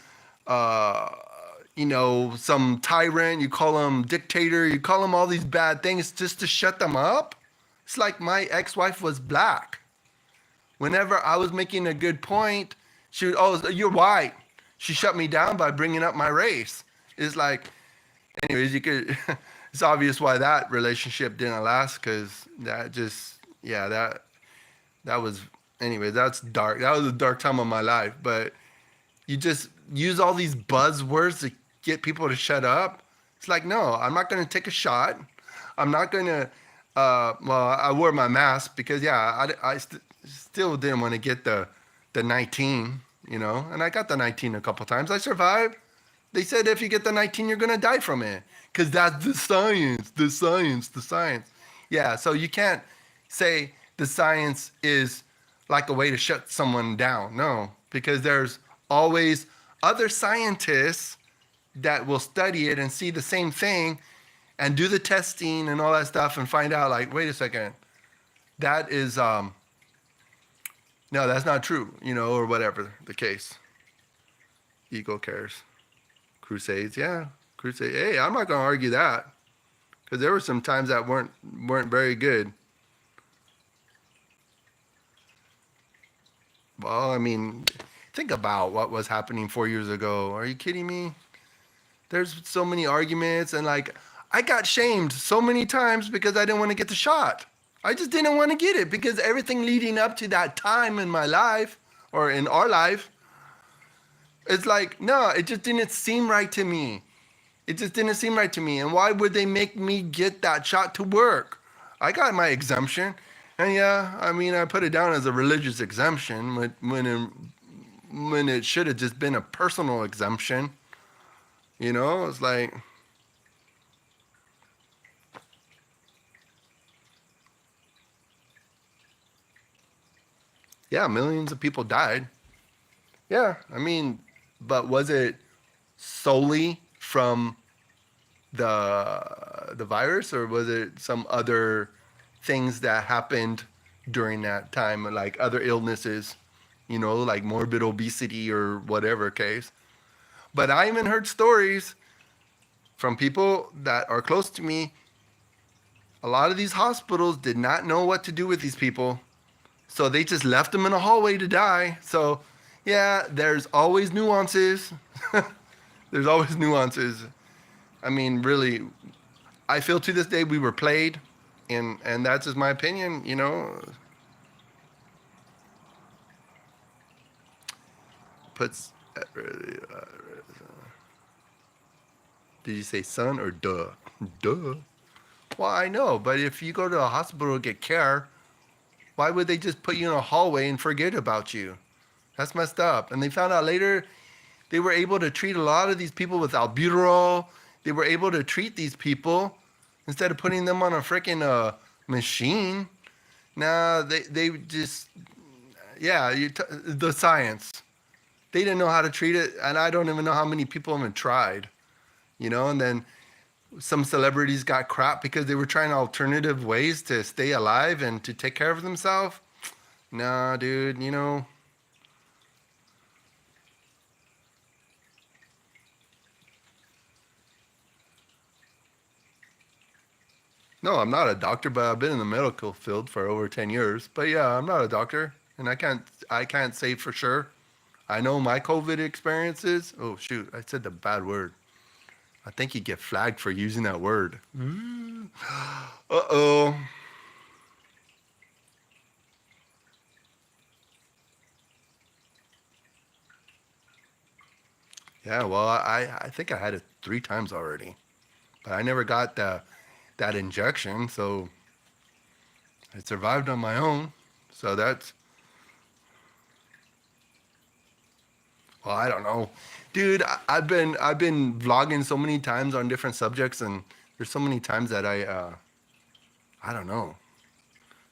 some tyrant, you call them dictator, you call them all these bad things just to shut them up. It's like my ex-wife was black. Whenever I was making a good point, she would, oh, you're white. She shut me down by bringing up my race. It's like, anyways, it's obvious why that relationship didn't last, because that just, that was, anyway, that's dark. That was a dark time of my life. But you just use all these buzzwords to get people to shut up. It's like, no, I'm not going to take a shot. I'm not going to, I wore my mask because, I still didn't want to get the 19. And I got the 19 a couple times. I survived. They said if you get the 19, you're going to die from it. Because that's the science, the science, the science. Yeah, so you can't say the science is like a way to shut someone down. No, because there's always other scientists that will study it and see the same thing and do the testing and all that stuff and find out, like, wait a second, that is... no, that's not true, or whatever the case. Ego cares. Crusades, crusade. Hey, I'm not going to argue that, because there were some times that weren't very good. Well, I mean, think about what was happening 4 years ago. Are you kidding me? There's so many arguments, and I got shamed so many times because I didn't want to get the shot. I just didn't want to get it because everything leading up to that time in my life, or in our life, it's like, no, it just didn't seem right to me. It just didn't seem right to me. And why would they make me get that shot to work? I got my exemption. And I put it down as a religious exemption when it should have just been a personal exemption. It's like... yeah, millions of people died. Yeah, but was it solely from the virus, or was it some other things that happened during that time, like other illnesses, like morbid obesity or whatever case? But I even heard stories from people that are close to me. A lot of these hospitals did not know what to do with these people. So they just left them in a hallway to die. So, there's always nuances. There's always nuances. Really, I feel to this day we were played, and that's just my opinion, Puts... did you say son or duh? Duh. Well, I know, but if you go to a hospital to get care, why would they just put you in a hallway and forget about you? That's messed up. And they found out later they were able to treat a lot of these people with albuterol. They were able to treat these people instead of putting them on a freaking machine. Nah, they just, yeah, the science. They didn't know how to treat it, and I don't even know how many people even tried, and then some celebrities got crap because they were trying alternative ways to stay alive and to take care of themselves. Nah, dude, No, I'm not a doctor, but I've been in the medical field for over 10 years. But yeah, I'm not a doctor, and I can't say for sure. I know my COVID experiences. Oh shoot, I said the bad word. I think you get flagged for using that word. Uh-oh. Yeah, well, I think I had it 3 times already, but I never got that injection, so I survived on my own. So that's, well, I don't know, dude. I've been vlogging so many times on different subjects, and there's so many times that I don't know,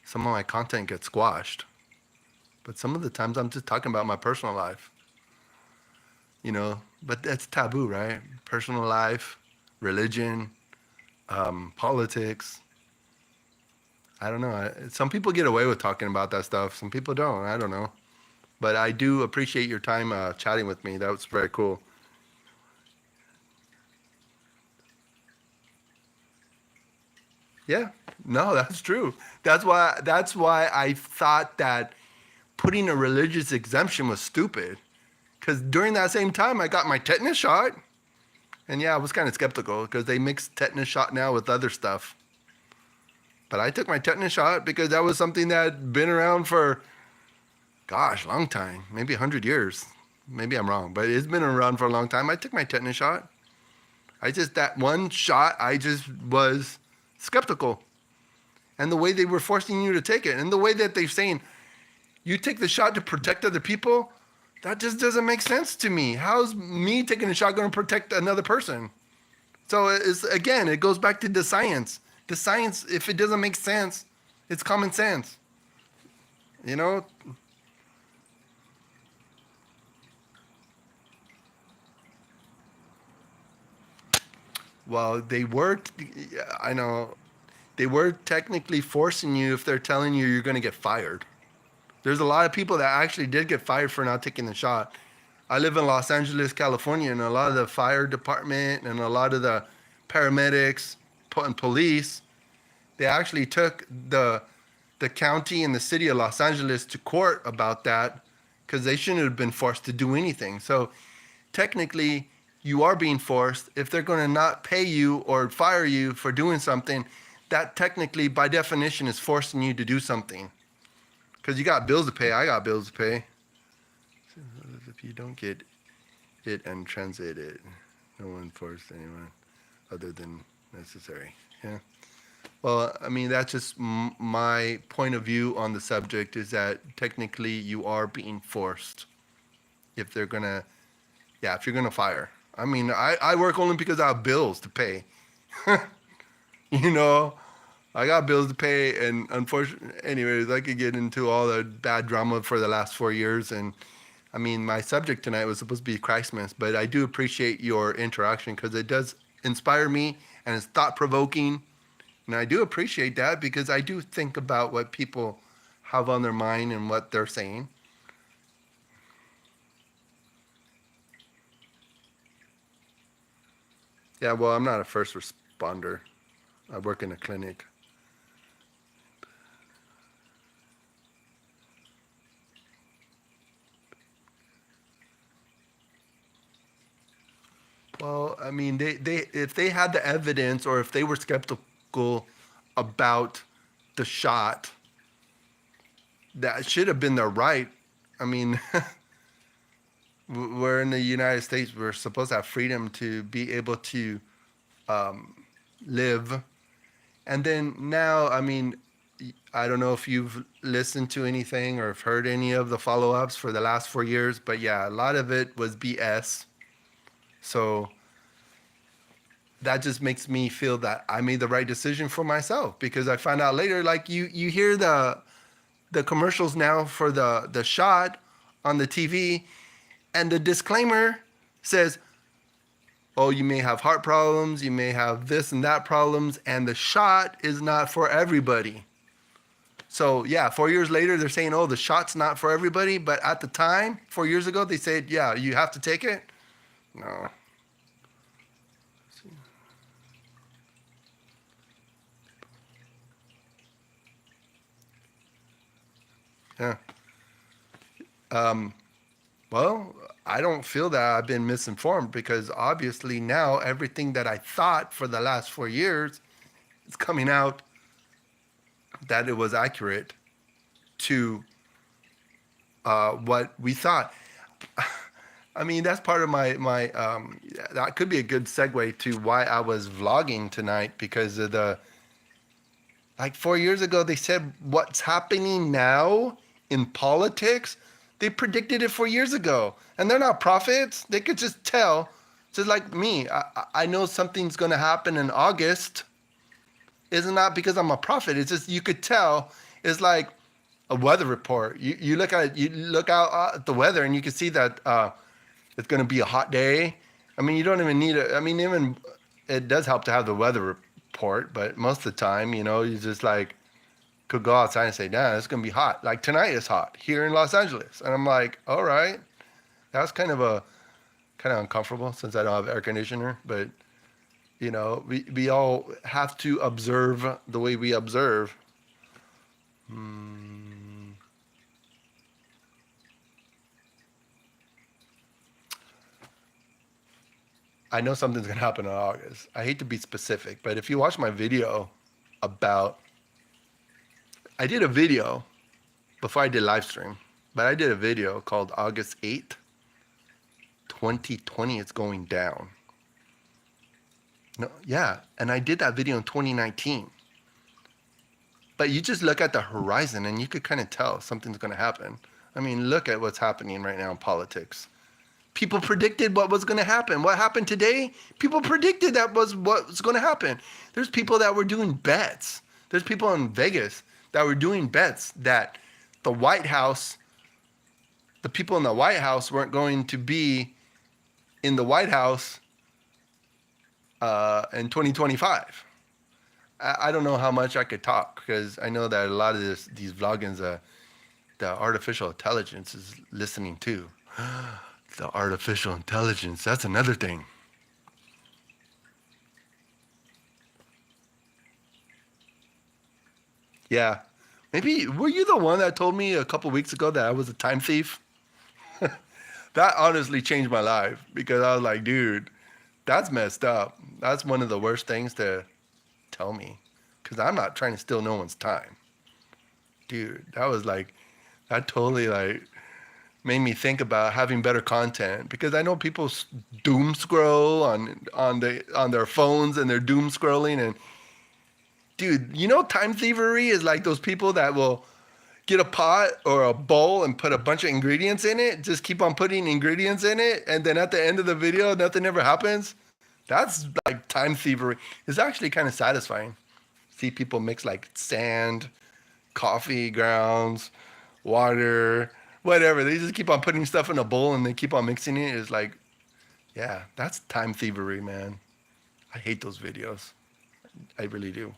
some of my content gets squashed, but some of the times I'm just talking about my personal life, But that's taboo, right? Personal life, religion, politics. I don't know. Some people get away with talking about that stuff. Some people don't. I don't know. But I do appreciate your time chatting with me. That was very cool. Yeah. No, that's true. That's why I thought that putting a religious exemption was stupid. Because during that same time, I got my tetanus shot. And yeah, I was kind of skeptical because they mix tetanus shot now with other stuff. But I took my tetanus shot because that was something that had been around for, gosh, long time, maybe 100 years. Maybe I'm wrong, but it's been around for a long time. I took my tetanus shot. That one shot, I just was skeptical. And the way they were forcing you to take it, and the way that they're saying, you take the shot to protect other people, that just doesn't make sense to me. How's me taking a shot going to protect another person? So again, it goes back to the science. The science, if it doesn't make sense, it's common sense. You know? Well, I know, they were technically forcing you if they're telling you you're going to get fired. There's a lot of people that actually did get fired for not taking the shot. I live in Los Angeles, California, and a lot of the fire department and a lot of the paramedics and police, they actually took the county and the city of Los Angeles to court about that because they shouldn't have been forced to do anything. So technically, you are being forced. If they're going to not pay you or fire you for doing something, that technically, by definition, is forcing you to do something. Because you got bills to pay. I got bills to pay. If you don't get it and translate it, no one forced anyone other than necessary. Yeah. Well, I mean, that's just my point of view on the subject is that technically you are being forced if they're going to, yeah, if you're going to fire. I mean, I work only because I have bills to pay. you know, I got bills to pay, and unfortunately, anyways, I could get into all the bad drama for the last 4 years. And I mean, my subject tonight was supposed to be Christmas, but I do appreciate your interaction because it does inspire me and it's thought provoking. And I do appreciate that because I do think about what people have on their mind and what they're saying. Yeah, well, I'm not a first responder. I work in a clinic. Well, I mean, they if they had the evidence or if they were skeptical about the shot, that should have been their right. I mean, we're in the United States. We're supposed to have freedom to be able to live. And then now, I mean, I don't know if you've listened to anything or have heard any of the follow-ups for the last 4 years, but yeah, a lot of it was BS. So that just makes me feel that I made the right decision for myself, because I found out later, like you hear the commercials now for the shot on the TV, and the disclaimer says, oh, you may have heart problems, you may have this and that problems, and the shot is not for everybody. So yeah, 4 years later, they're saying, oh, the shot's not for everybody. But at the time, 4 years ago, they said, yeah, you have to take it. No. Yeah. Well, I don't feel that I've been misinformed, because obviously now everything that I thought for the last 4 years is coming out that it was accurate to what we thought. I mean, that's part of my that could be a good segue to why I was vlogging tonight, because of like 4 years ago, they said what's happening now in politics, they predicted it 4 years ago. And they're not prophets. They could just tell, just like me. I know something's going to happen in August. It's not because I'm a prophet. It's just you could tell. It's like a weather report. You look out at the weather, and you can see that it's going to be a hot day. I mean, you don't even need it. I mean, even it does help to have the weather report, but most of the time, you just like could go outside and say, "Nah, it's going to be hot." Like tonight is hot here in Los Angeles, and I'm like, "All right." That's kind of uncomfortable since I don't have air conditioner, but we all have to observe the way we observe. I know something's gonna happen in August. I hate to be specific, but if you watch my video I did a video before I did live stream, but I did a video called August 8th, 2020, it's going down. No, yeah, and I did that video in 2019. But you just look at the horizon and you could kind of tell something's going to happen. I mean, look at what's happening right now in politics. People predicted what was going to happen. What happened today? People predicted that was what was going to happen. There's people that were doing bets. There's people in Vegas that were doing bets that the White House, the people in the White House weren't going to be in the White House in 2025. I don't know how much I could talk, because I know that a lot of these vloggings, the artificial intelligence is listening too. The artificial intelligence, that's another thing. Yeah. Maybe, were you the one that told me a couple weeks ago that I was a time thief? That honestly changed my life, because I was like, dude, that's messed up. That's one of the worst things to tell me, because I'm not trying to steal no one's time. Dude, that totally like made me think about having better content, because I know people doom scroll on their phones, and they're doom scrolling. And dude, time thievery is like those people that will get a pot or a bowl and put a bunch of ingredients in it, just keep on putting ingredients in it, and then at the end of the video, nothing ever happens. That's like time thievery. It's actually kind of satisfying. See people mix like sand, coffee grounds, water, whatever. They just keep on putting stuff in a bowl and they keep on mixing it. It's like, yeah, that's time thievery, man. I hate those videos. I really do.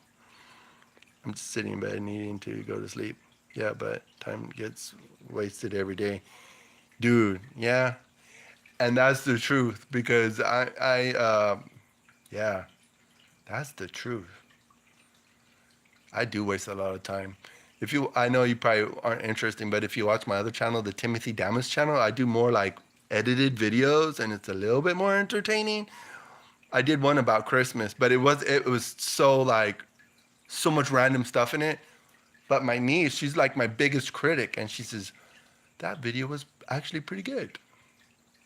I'm just sitting in bed needing to go to sleep. Yeah, but time gets wasted every day. Dude, yeah. And that's the truth, because yeah, that's the truth. I do waste a lot of time. I know you probably aren't interested, but if you watch my other channel, the D Damits channel, I do more like edited videos, and it's a little bit more entertaining. I did one about Christmas, but it was so much random stuff in it. But my niece, she's like my biggest critic, and she says, that video was actually pretty good.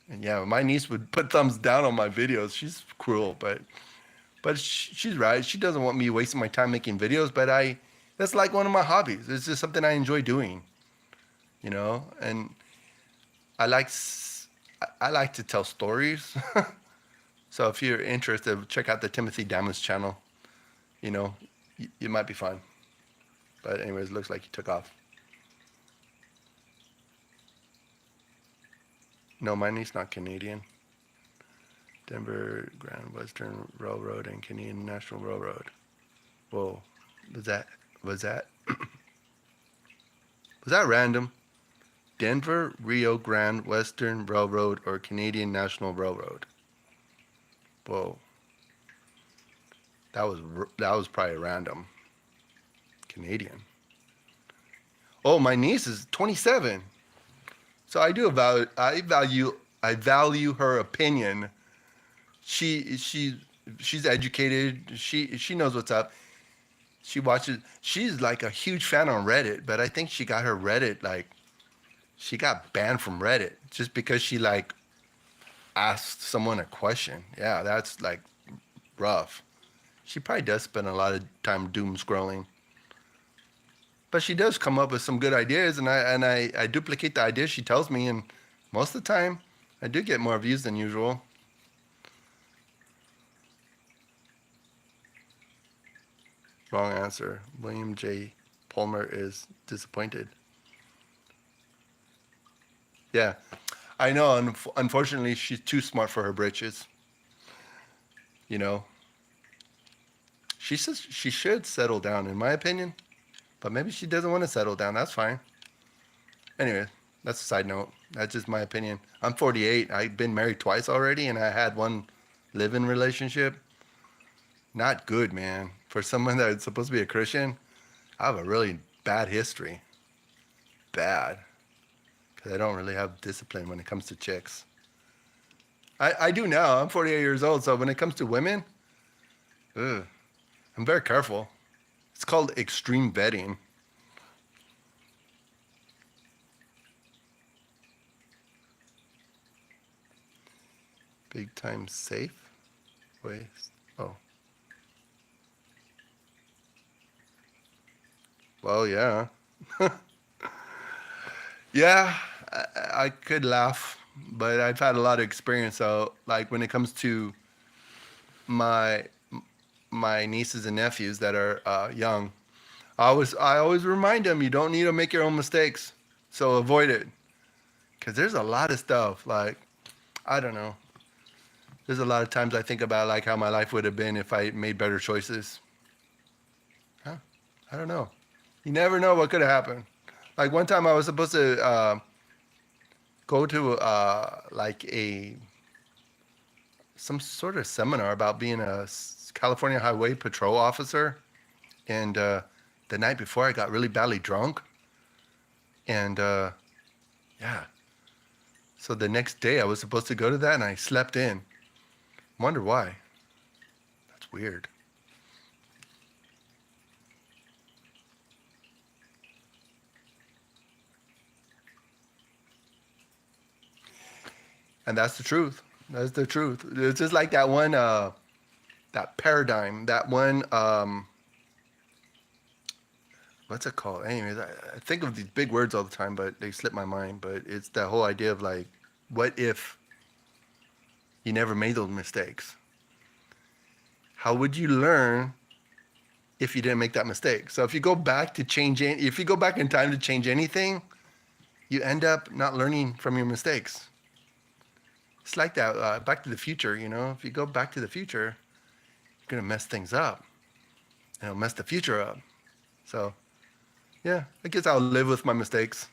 And yeah, my niece would put thumbs down on my videos. She's cruel, but she's right. She doesn't want me wasting my time making videos, but that's like one of my hobbies. It's just something I enjoy doing, and I like to tell stories. So if you're interested, check out the Timothy Damits channel. You know, you might be fine. But anyways, looks like he took off. No, my niece not Canadian. Denver Grand Western Railroad and Canadian National Railroad. Whoa, was that was that random? Denver Rio Grande Western Railroad or Canadian National Railroad? Whoa, that was probably random. Canadian. Oh, my niece is 27, so I value her opinion. She's educated. She knows what's up. She watches. She's like a huge fan on Reddit, but I think she got her Reddit like she got banned from Reddit just because she like asked someone a question. Yeah, that's like rough. She probably does spend a lot of time doom scrolling, but she does come up with some good ideas, and I duplicate the ideas she tells me, and most of the time I do get more views than usual. Wrong answer. William J. Palmer is disappointed. Yeah, I know. Unfortunately, she's too smart for her britches. You know, she says she should settle down, in my opinion. But maybe she doesn't want to settle down. That's fine. Anyway, that's a side note. That's just my opinion. I'm 48. I've been married twice already, and I had one live-in relationship. Not good, man. For someone that's supposed to be a Christian, I have a really bad history. Bad. Because I don't really have discipline when it comes to chicks. I do now. I'm 48 years old, so when it comes to women, ugh, I'm very careful. It's called extreme vetting. Big time safe? Wait. Oh. Well, yeah. Yeah, I could laugh, but I've had a lot of experience. So, like when it comes to my my nieces and nephews that are young, I always remind them you don't need to make your own mistakes, so avoid it. Cause there's a lot of stuff like I don't know. There's a lot of times I think about like how my life would have been if I made better choices. Huh? I don't know. You never know what could have happened. Like one time I was supposed to go to like a some sort of seminar about being a California Highway Patrol officer, and the night before I got really badly drunk, and yeah, so the next day I was supposed to go to that, and I slept in. Wonder why. That's weird. And that's the truth. That's the truth. It's just like that one, that paradigm, that one, what's it called? Anyways, I think of these big words all the time, but they slip my mind. But it's that whole idea of like, what if you never made those mistakes? How would you learn if you didn't make that mistake? So if you go back to change, if you go back in time to change anything, you end up not learning from your mistakes. It's like that Back to the Future, you know. If you go back to the future, you're gonna mess things up. It'll mess the future up. So, yeah, I guess I'll live with my mistakes.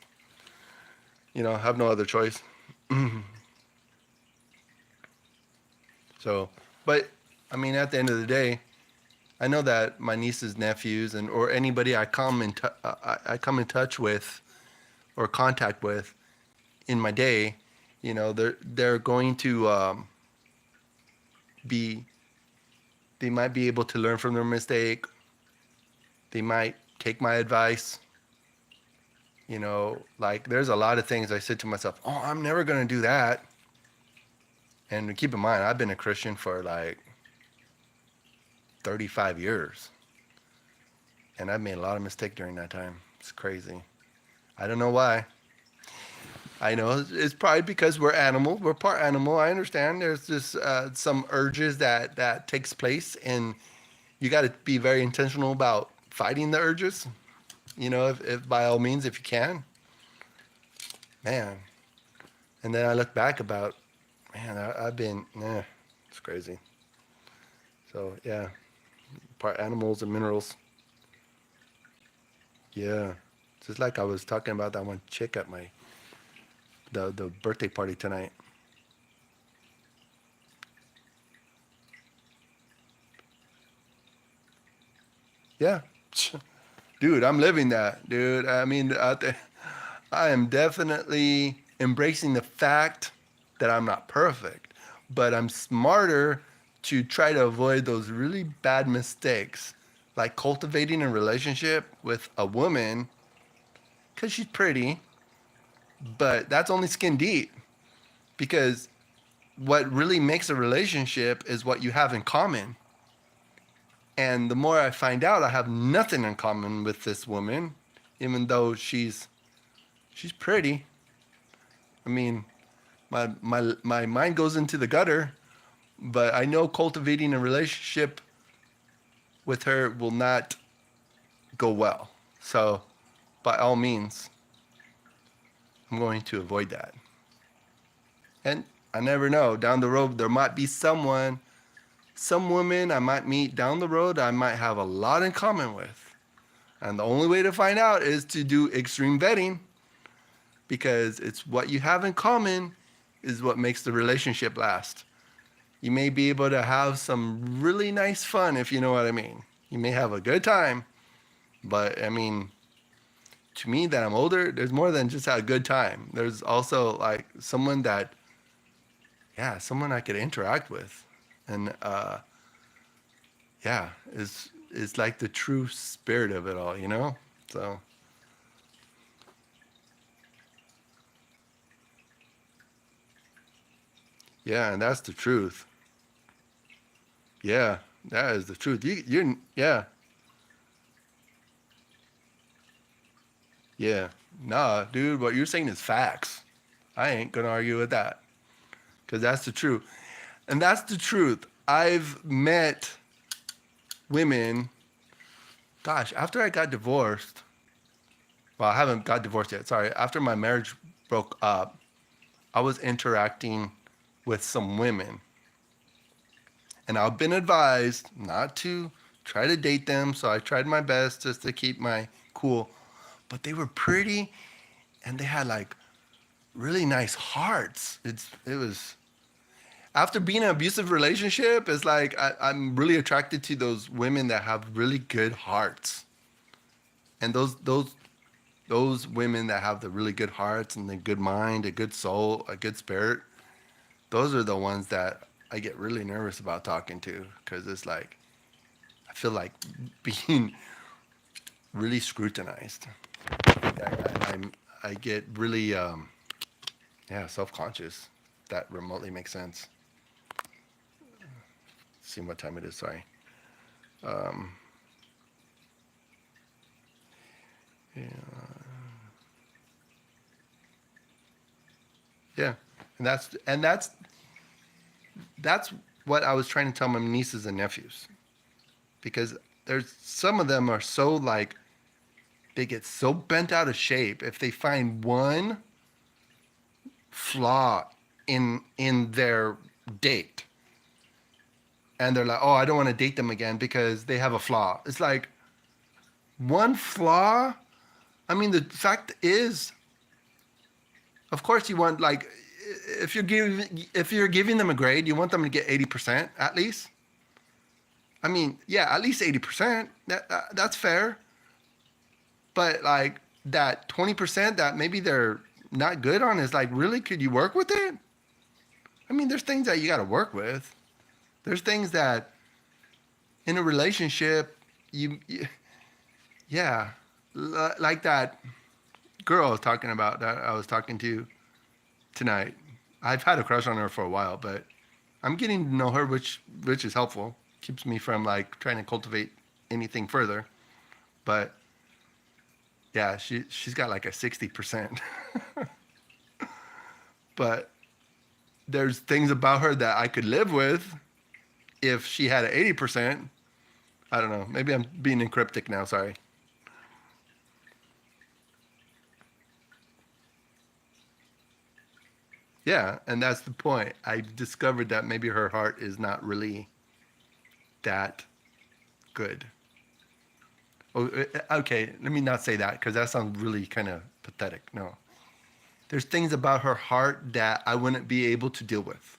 You know, have no other choice. So, but I mean, at the end of the day, I know that my nieces, nephews, and or anybody I come in touch with or contact with in my day, you know, they're going to be they might be able to learn from their mistake. They might take my advice. You know, like there's a lot of things I said to myself, oh, I'm never going to do that. And keep in mind, I've been a Christian for like 35 years. And I've made a lot of mistakes during that time. It's crazy. I don't know why. I know it's probably because we're animal. We're part animal. I understand. There's just some urges that takes place, and you got to be very intentional about fighting the urges. If by all means, if you can, man. And then I look back about, man, I've been, it's crazy. So yeah, part animals and minerals. Yeah, just like I was talking about that one chick at the birthday party tonight. Yeah, dude, I'm living that, dude. I mean, I am definitely embracing the fact that I'm not perfect, but I'm smarter to try to avoid those really bad mistakes, like cultivating a relationship with a woman because she's pretty, but that's only skin deep. Because what really makes a relationship is what you have in common. And the more I find out I have nothing in common with this woman, even though she's pretty. I mean, my mind goes into the gutter, but I know cultivating a relationship with her will not go well. So, by all means, I'm going to avoid that. And I never know. Down the road, there might be some women I might meet down the road I might have a lot in common with. And the only way to find out is to do extreme vetting because it's what you have in common is what makes the relationship last. You may be able to have some really nice fun, if you know what I mean. You may have a good time, but I mean, to me that I'm older, there's more than just a good time. There's also like someone I could interact with. And yeah, is like the true spirit of it all. So yeah, and that's the truth. Yeah, that is the truth. Yeah, yeah. Nah, dude, what you're saying is facts. I ain't gonna argue with that because that's the truth, and that's the truth. I've met women. Gosh, after I got divorced. Well, I haven't got divorced yet. Sorry. After my marriage broke up, I was interacting with some women, and I've been advised not to try to date them. So I tried my best just to keep my cool. But they were pretty, and they had like really nice hearts. It was after being in an abusive relationship. It's like I'm really attracted to those women that have really good hearts, and those women that have the really good hearts and the good mind, a good soul, a good spirit. Those are the ones that I get really nervous about talking to because it's like I feel like being really scrutinized. I get really self-conscious. That remotely makes sense. See what time it is. Sorry. Um, yeah, yeah, and that's what I was trying to tell my nieces and nephews because there's some of them are so like they get so bent out of shape if they find one flaw in their date and they're like, oh, I don't want to date them again because they have a flaw. It's like one flaw. I mean, the fact is, of course, you want like if you're giving them a grade, you want them to get 80% at least. I mean, yeah, at least 80%. That's fair. But like that 20% that maybe they're not good on is like, really, could you work with it? I mean, there's things that you got to work with. There's things that in a relationship, yeah, like that girl I was talking about that I was talking to tonight. I've had a crush on her for a while, but I'm getting to know her, which is helpful. Keeps me from like trying to cultivate anything further. But yeah, she's got like a 60%. but there's things about her that I could live with if she had an 80%. I don't know. Maybe I'm being cryptic now. Sorry. Yeah, and that's the point. I discovered that maybe her heart is not really that good. Oh, okay. Let me not say that because that sounds really kind of pathetic. No, there's things about her heart that I wouldn't be able to deal with.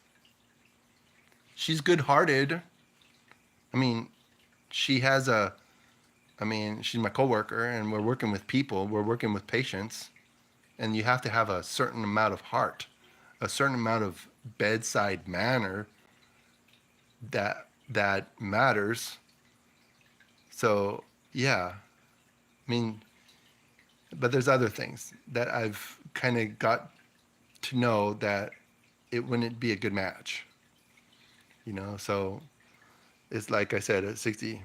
She's good-hearted. I mean, she has a. I mean, she's my coworker, and we're working with people. We're working with patients, and you have to have a certain amount of heart, a certain amount of bedside manner that matters. So yeah, I mean, but there's other things that I've kind of got to know that it wouldn't be a good match, you know. So it's like I said, at 60,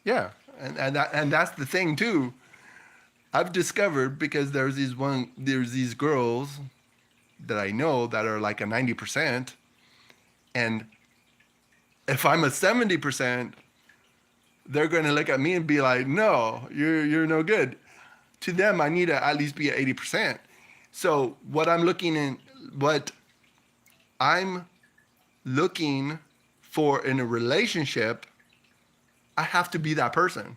yeah, and that's the thing too. I've discovered because there's these girls that I know that are like a 90%, and if I'm a 70%, they're going to look at me and be like, "No, you're no good." To them, I need to at least be at 80%. So what I'm looking for in a relationship, I have to be that person.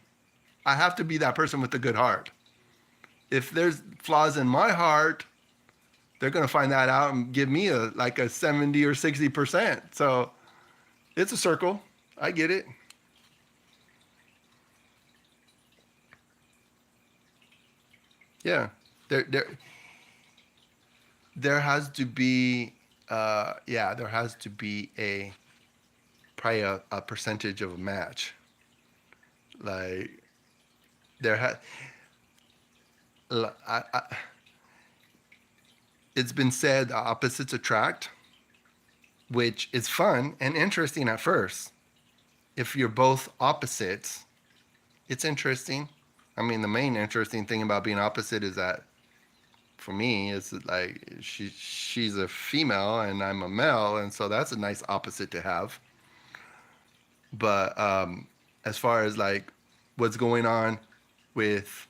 I have to be that person with a good heart. If there's flaws in my heart, they're gonna find that out and give me a 70 or 60%. So it's a circle. I get it. Yeah. There there has to be there has to be probably a percentage of a match. Like there has it's been said opposites attract, which is fun and interesting at first. If you're both opposites, it's interesting. I mean, the main interesting thing about being opposite is that for me, is like she's a female and I'm a male, and so that's a nice opposite to have. But as far as like what's going on with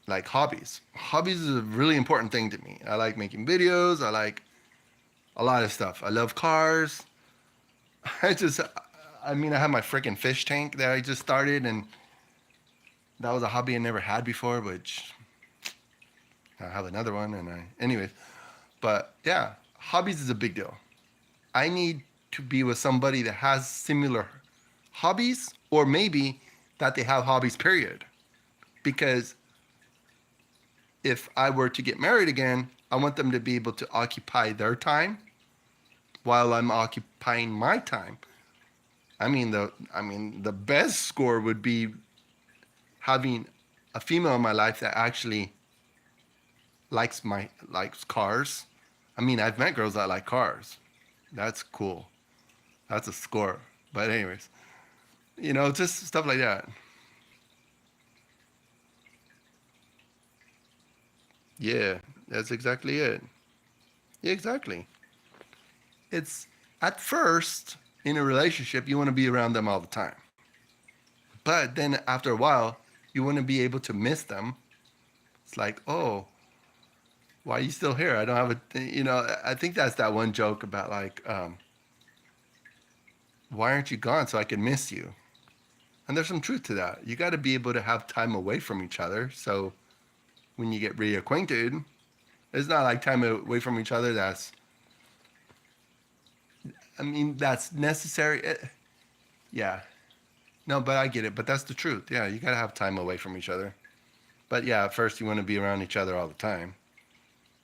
like hobbies is a really important thing to me. I like making videos. I like a lot of stuff. I love cars. I just, I mean, I have my freaking fish tank that I just started, and that was a hobby I never had before, which I have another one, anyways. But yeah, hobbies is a big deal. I need to be with somebody that has similar hobbies, or maybe that they have hobbies, period. Because if I were to get married again, I want them to be able to occupy their time while I'm occupying my time. The best score would be having a female in my life that actually likes cars. I mean, I've met girls that like cars. That's cool. That's a score. But anyways, just stuff like that. Yeah, that's exactly it. Yeah, exactly. It's at first in a relationship, you want to be around them all the time. But then after a while, you want to be able to miss them. It's like, oh, why are you still here? I don't have I think that's that one joke about like, why aren't you gone so I can miss you? And there's some truth to that. You got to be able to have time away from each other. So when you get reacquainted, it's not like time away from each other that's necessary. Yeah. No, but I get it. But that's the truth. Yeah, you got to have time away from each other. But yeah, at first you want to be around each other all the time.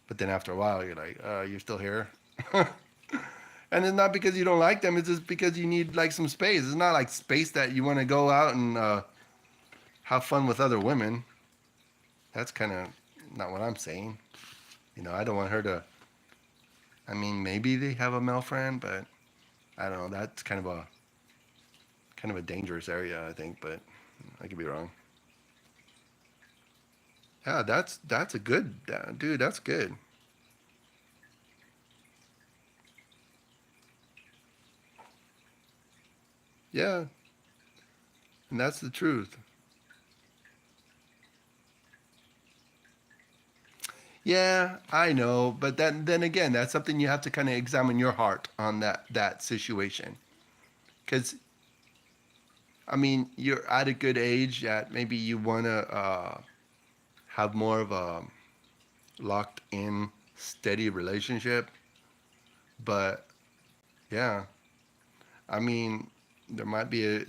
But then after a while, you're like, you're still here. And it's not because you don't like them. It's just because you need like some space. It's not like space that you want to go out and have fun with other women. That's kind of not what I'm saying. I don't want her to. I mean, maybe they have a male friend, but I don't know. That's kind of a dangerous area, I think. But I could be wrong. Yeah, that's a good dude. That's good. Yeah, and that's the truth. Yeah, I know, but then again, that's something you have to kind of examine your heart on that situation. Because I mean, you're at a good age that maybe you want to have more of a locked in, steady relationship. But yeah, I mean, there might be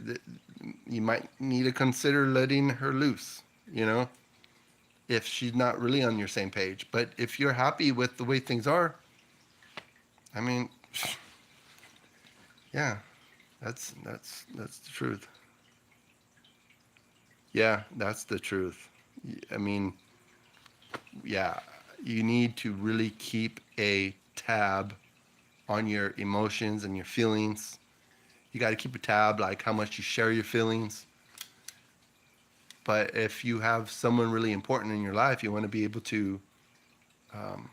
you might need to consider letting her loose. You know, if she's not really on your same page. But if you're happy with the way things are, I mean, yeah, that's the truth. Yeah, that's the truth. I mean, yeah, you need to really keep a tab on your emotions and your feelings. You got to keep a tab like how much you share your feelings. But if you have someone really important in your life, you want to be able to, um,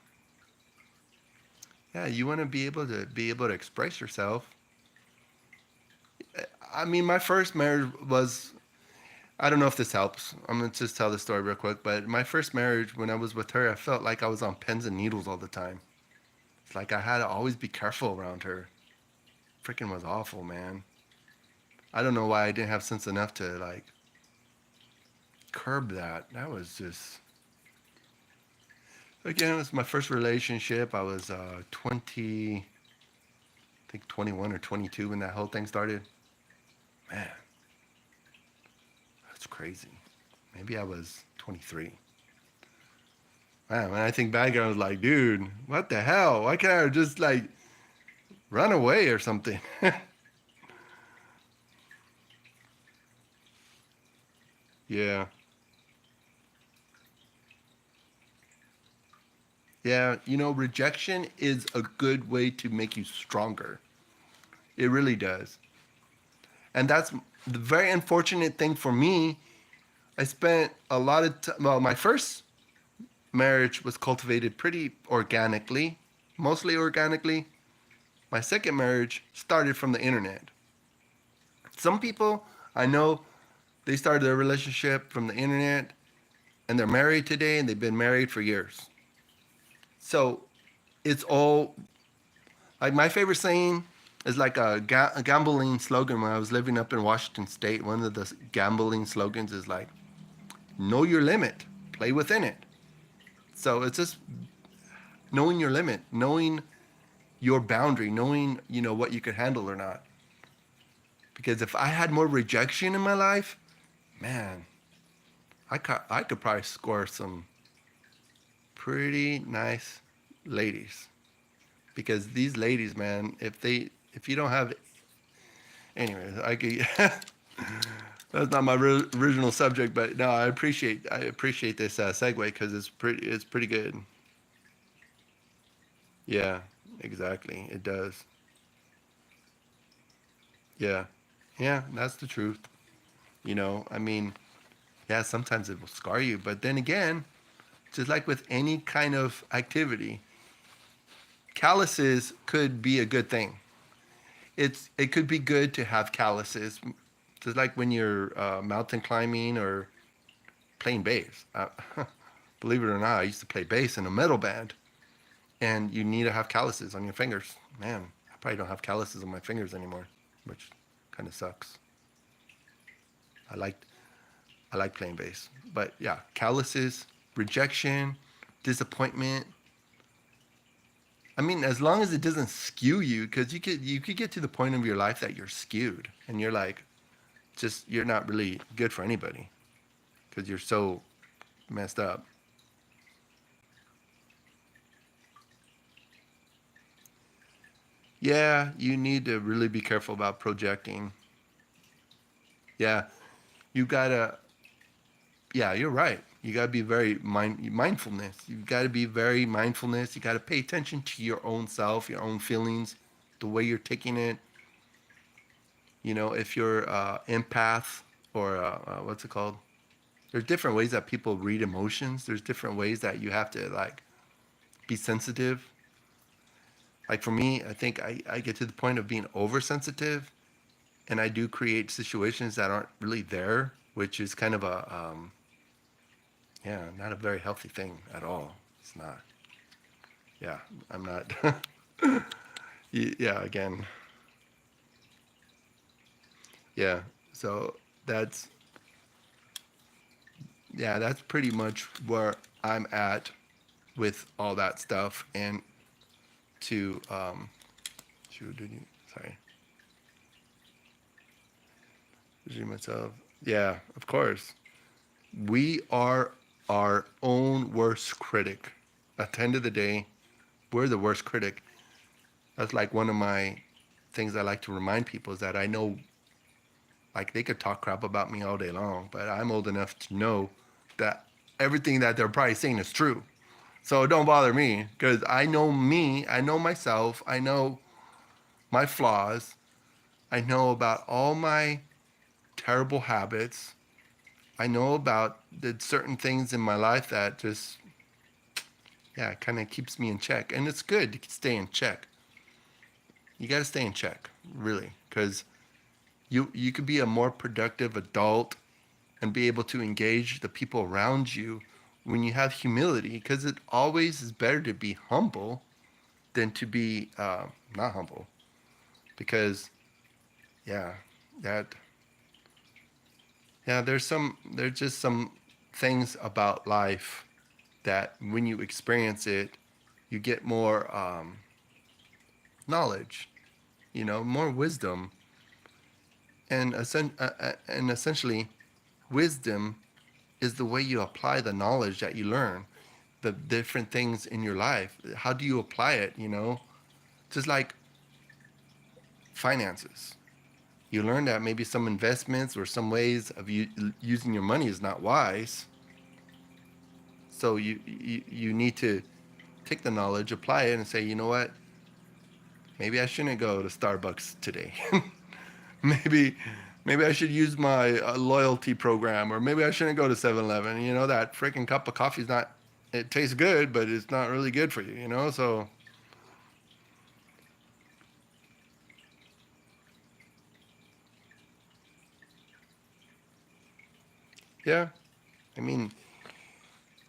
yeah, you want to be able to express yourself. I mean, my first marriage was, I don't know if this helps. I'm gonna just tell the story real quick. But my first marriage, when I was with her, I felt like I was on pins and needles all the time. It's like I had to always be careful around her. Freaking was awful, man. I don't know why I didn't have sense enough to like curb that. That was just, again, it was my first relationship. I was 20, I think 21 or 22 when that whole thing started. Man, that's crazy. Maybe I was 23. Man, when I think back, I was like, dude, what the hell? Why can't I just like run away or something? Yeah. Yeah. Rejection is a good way to make you stronger. It really does. And that's the very unfortunate thing for me. I spent a lot of time, well, my first marriage was cultivated pretty organically, mostly organically. My second marriage started from the internet. Some people I know, they started their relationship from the internet and they're married today and they've been married for years. So it's all like my favorite saying is like a gambling slogan. When I was living up in Washington State, one of the gambling slogans is like, know your limit, play within it. So it's just knowing your limit, knowing your boundary, knowing, what you could handle or not. Because if I had more rejection in my life, man, I could probably score some pretty nice ladies. Because these ladies, man, if you don't have, anyways, I could. That's not my original subject, but no, I appreciate this segue because it's pretty good. Yeah, exactly. It does. Yeah, yeah, that's the truth. I mean, yeah, sometimes it will scar you, but then again, just like with any kind of activity, calluses could be a good thing. It could be good to have calluses, just like when you're mountain climbing or playing bass. Believe it or not, I used to play bass in a metal band, and you need to have calluses on your fingers. Man, I probably don't have calluses on my fingers anymore, which kind of sucks. I like I like playing bass, but yeah, calluses, rejection, disappointment. I mean, as long as it doesn't skew you, because you could get to the point of your life that you're skewed, and you're like, just you're not really good for anybody because you're so messed up. Yeah, you need to really be careful about projecting. Yeah, you gotta. Yeah, you're right. You gotta be very mindfulness. You gotta be very mindfulness. You gotta pay attention to your own self, your own feelings, the way you're taking it. If you're empath or what's it called? There's different ways that people read emotions. There's different ways that you have to like be sensitive. Like for me, I think I get to the point of being oversensitive, and I do create situations that aren't really there, which is kind of a yeah, not a very healthy thing at all. It's not. Yeah, I'm not. Yeah, again. Yeah. So that's yeah, that's pretty much where I'm at with all that stuff. And to shoot, did you? Sorry, myself. Yeah, of course. We are our own worst critic. At the end of the day, we're the worst critic. That's like one of my things I like to remind people is that I know, like, they could talk crap about me all day long, but I'm old enough to know that everything that they're probably saying is true. So don't bother me because I know me, I know myself, I know my flaws, I know about all my terrible habits. I know about the certain things in my life that just, yeah, kind of keeps me in check. And it's good to stay in check. You got to stay in check, really, because you could be a more productive adult and be able to engage the people around you when you have humility, because it always is better to be humble than to be not humble. Because, yeah, that, yeah, there's just some things about life that when you experience it, you get more knowledge, more wisdom, and essentially, wisdom is the way you apply the knowledge that you learn, the different things in your life. How do you apply it? Just like finances. You learn that maybe some investments or some ways of using your money is not wise. So you need to take the knowledge, apply it, and say, you know what? Maybe I shouldn't go to Starbucks today. maybe maybe I should use my loyalty program, or maybe I shouldn't go to 7-Eleven. That freaking cup of coffee is not. It tastes good, but it's not really good for you. So yeah, I mean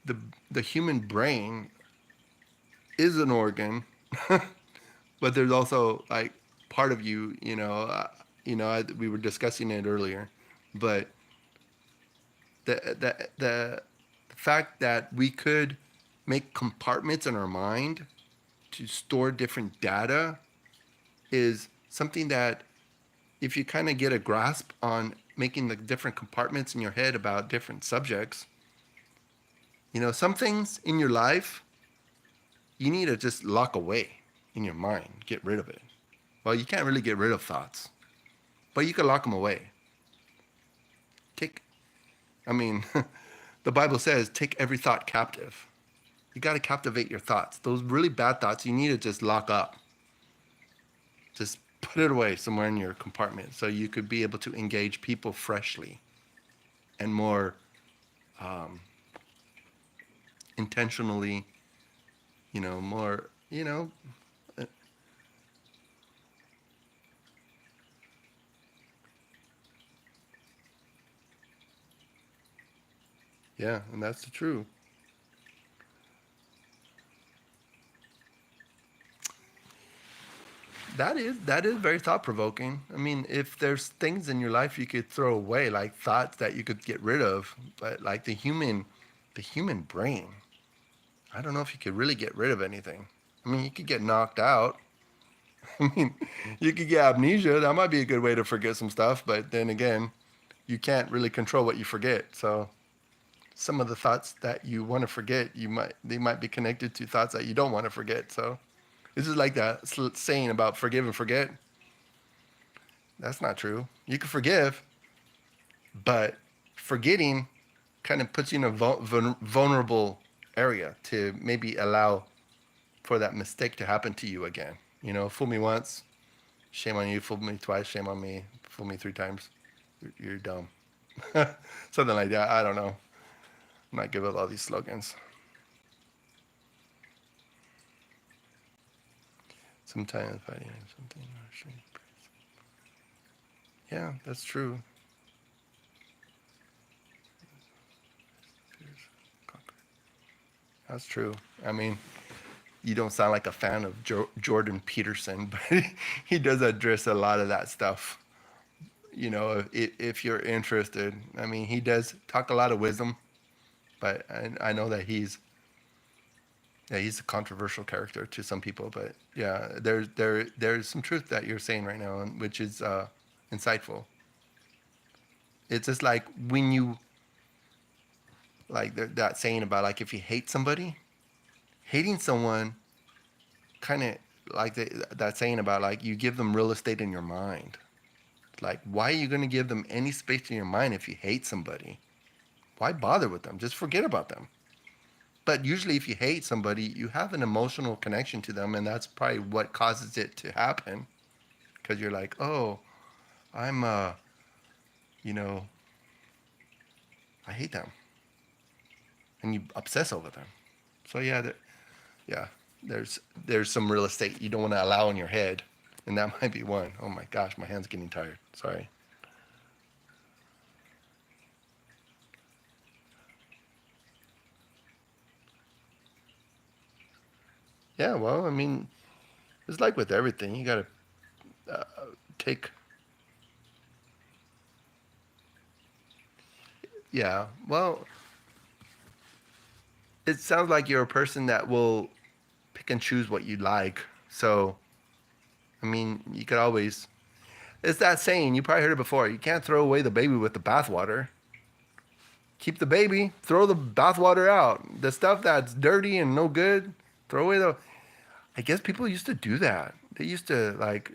the the human brain is an organ, but there's also like part of you. We were discussing it earlier, but the fact that we could make compartments in our mind to store different data is something that if you kind of get a grasp on making the different compartments in your head about different subjects, some things in your life you need to just lock away in your mind, get rid of it. Well, you can't really get rid of thoughts, but you can lock them away. Take, I mean, the Bible says, take every thought captive. You got to captivate your thoughts. Those really bad thoughts, you need to just lock up. Just put it away somewhere in your compartment so you could be able to engage people freshly and more intentionally, more, yeah, and that's the truth. That is very thought provoking. I mean, if there's things in your life you could throw away, like thoughts that you could get rid of, but like the human brain, I don't know if you could really get rid of anything. I mean, you could get knocked out. I mean, you could get amnesia. That might be a good way to forget some stuff, but then again, you can't really control what you forget. So some of the thoughts that you want to forget, they might be connected to thoughts that you don't want to forget. So this is like that saying about forgive and forget. That's not true. You can forgive, but forgetting kind of puts you in a vulnerable area to maybe allow for that mistake to happen to you again. Fool me once, shame on you. Fool me twice, shame on me. Fool me 3 times, you're dumb. Something like that. I don't know. I'm not good with all these slogans. Sometimes fighting something. Yeah, that's true. That's true. I mean, you don't sound like a fan of Jordan Peterson, but he does address a lot of that stuff. You know, if you're interested, I mean, he does talk a lot of wisdom, but I know that he's a controversial character to some people. But yeah, there's some truth that you're saying right now, which is insightful. It's just like when you like that saying about like if you hate somebody, hating someone kind of like that saying about like you give them real estate in your mind. Like, why are you going to give them any space in your mind if you hate somebody? Why bother with them? Just forget about them. But usually, if you hate somebody, you have an emotional connection to them, and that's probably what causes it to happen. Because you're like, oh, I'm, you know, I hate them, and you obsess over them. So yeah, yeah, there's some real estate you don't want to allow in your head, and that might be one. Oh my gosh, my hand's getting tired. Sorry. Yeah, well, I mean, it's like with everything. You gotta take. Yeah, well, it sounds like you're a person that will pick and choose what you like. So, I mean, you could always. It's that saying, you probably heard it before. You can't throw away the baby with the bathwater. Keep the baby, throw the bathwater out. The stuff that's dirty and no good, throw away the. I guess people used to do that. They used to like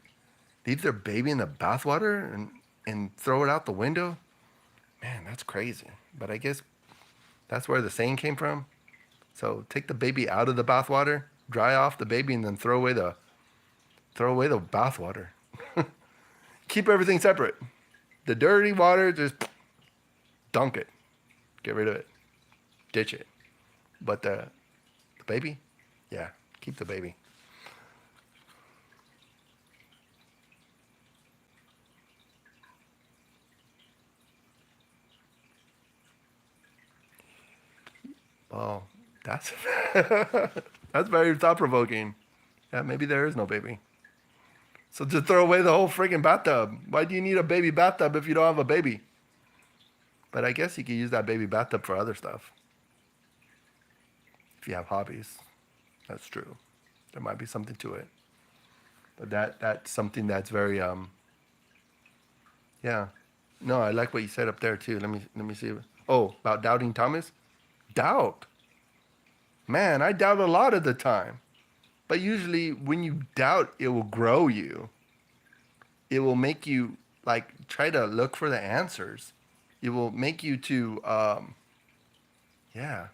leave their baby in the bathwater and throw it out the window. Man, that's crazy. But I guess that's where the saying came from. So take the baby out of the bathwater, dry off the baby, and then throw away the bathwater. Keep everything separate. The dirty water, just dunk it, get rid of it, ditch it. But the baby, yeah, keep the baby. Oh, that's that's very thought provoking. Yeah, maybe there is no baby. So just throw away the whole freaking bathtub. Why do you need a baby bathtub if you don't have a baby? But I guess you could use that baby bathtub for other stuff if you have hobbies. That's true. There might be something to it. But that's something that's very yeah. No, I like what you said up there too. Let me see. Oh, about doubting Thomas? Doubt. Man, I doubt a lot of the time. But usually when you doubt, it will grow you. It will make you like try to look for the answers. It will make you to yeah.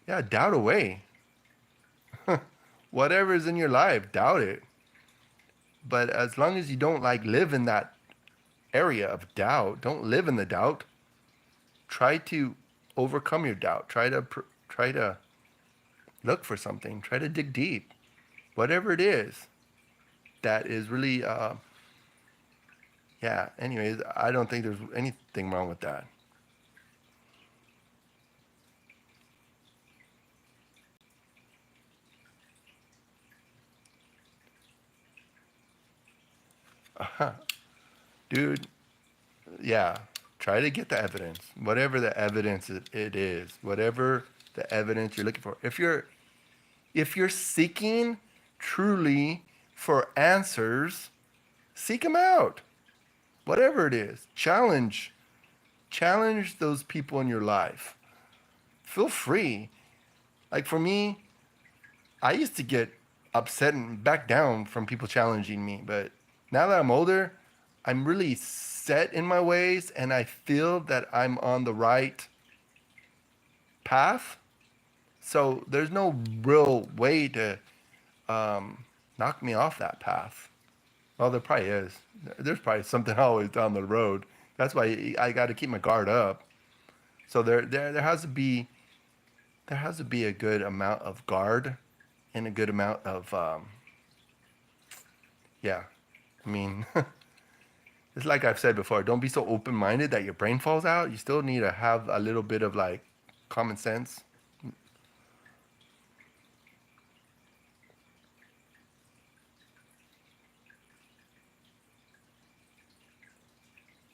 Yeah, doubt away. Whatever's in your life, doubt it. But as long as you don't like live in that area of doubt, don't live in the doubt. Try to overcome your doubt. Try to look for something. Try to dig deep. Whatever it is that is really yeah. Anyways, I don't think there's anything wrong with that. Dude, yeah. Try to get the evidence. Whatever the evidence it is. Whatever the evidence you're looking for. If you're seeking truly for answers, seek them out. Whatever it is. Challenge those people in your life. Feel free. Like for me, I used to get upset and back down from people challenging me, but now that I'm older, I'm really set in my ways and I feel that I'm on the right path. So there's no real way to knock me off that path. Well, there probably is. There's probably something always down the road. That's why I got to keep my guard up. So there has to be a good amount of guard and a good amount of yeah. I mean, it's like I've said before. Don't be so open-minded that your brain falls out. You still need to have a little bit of like common sense.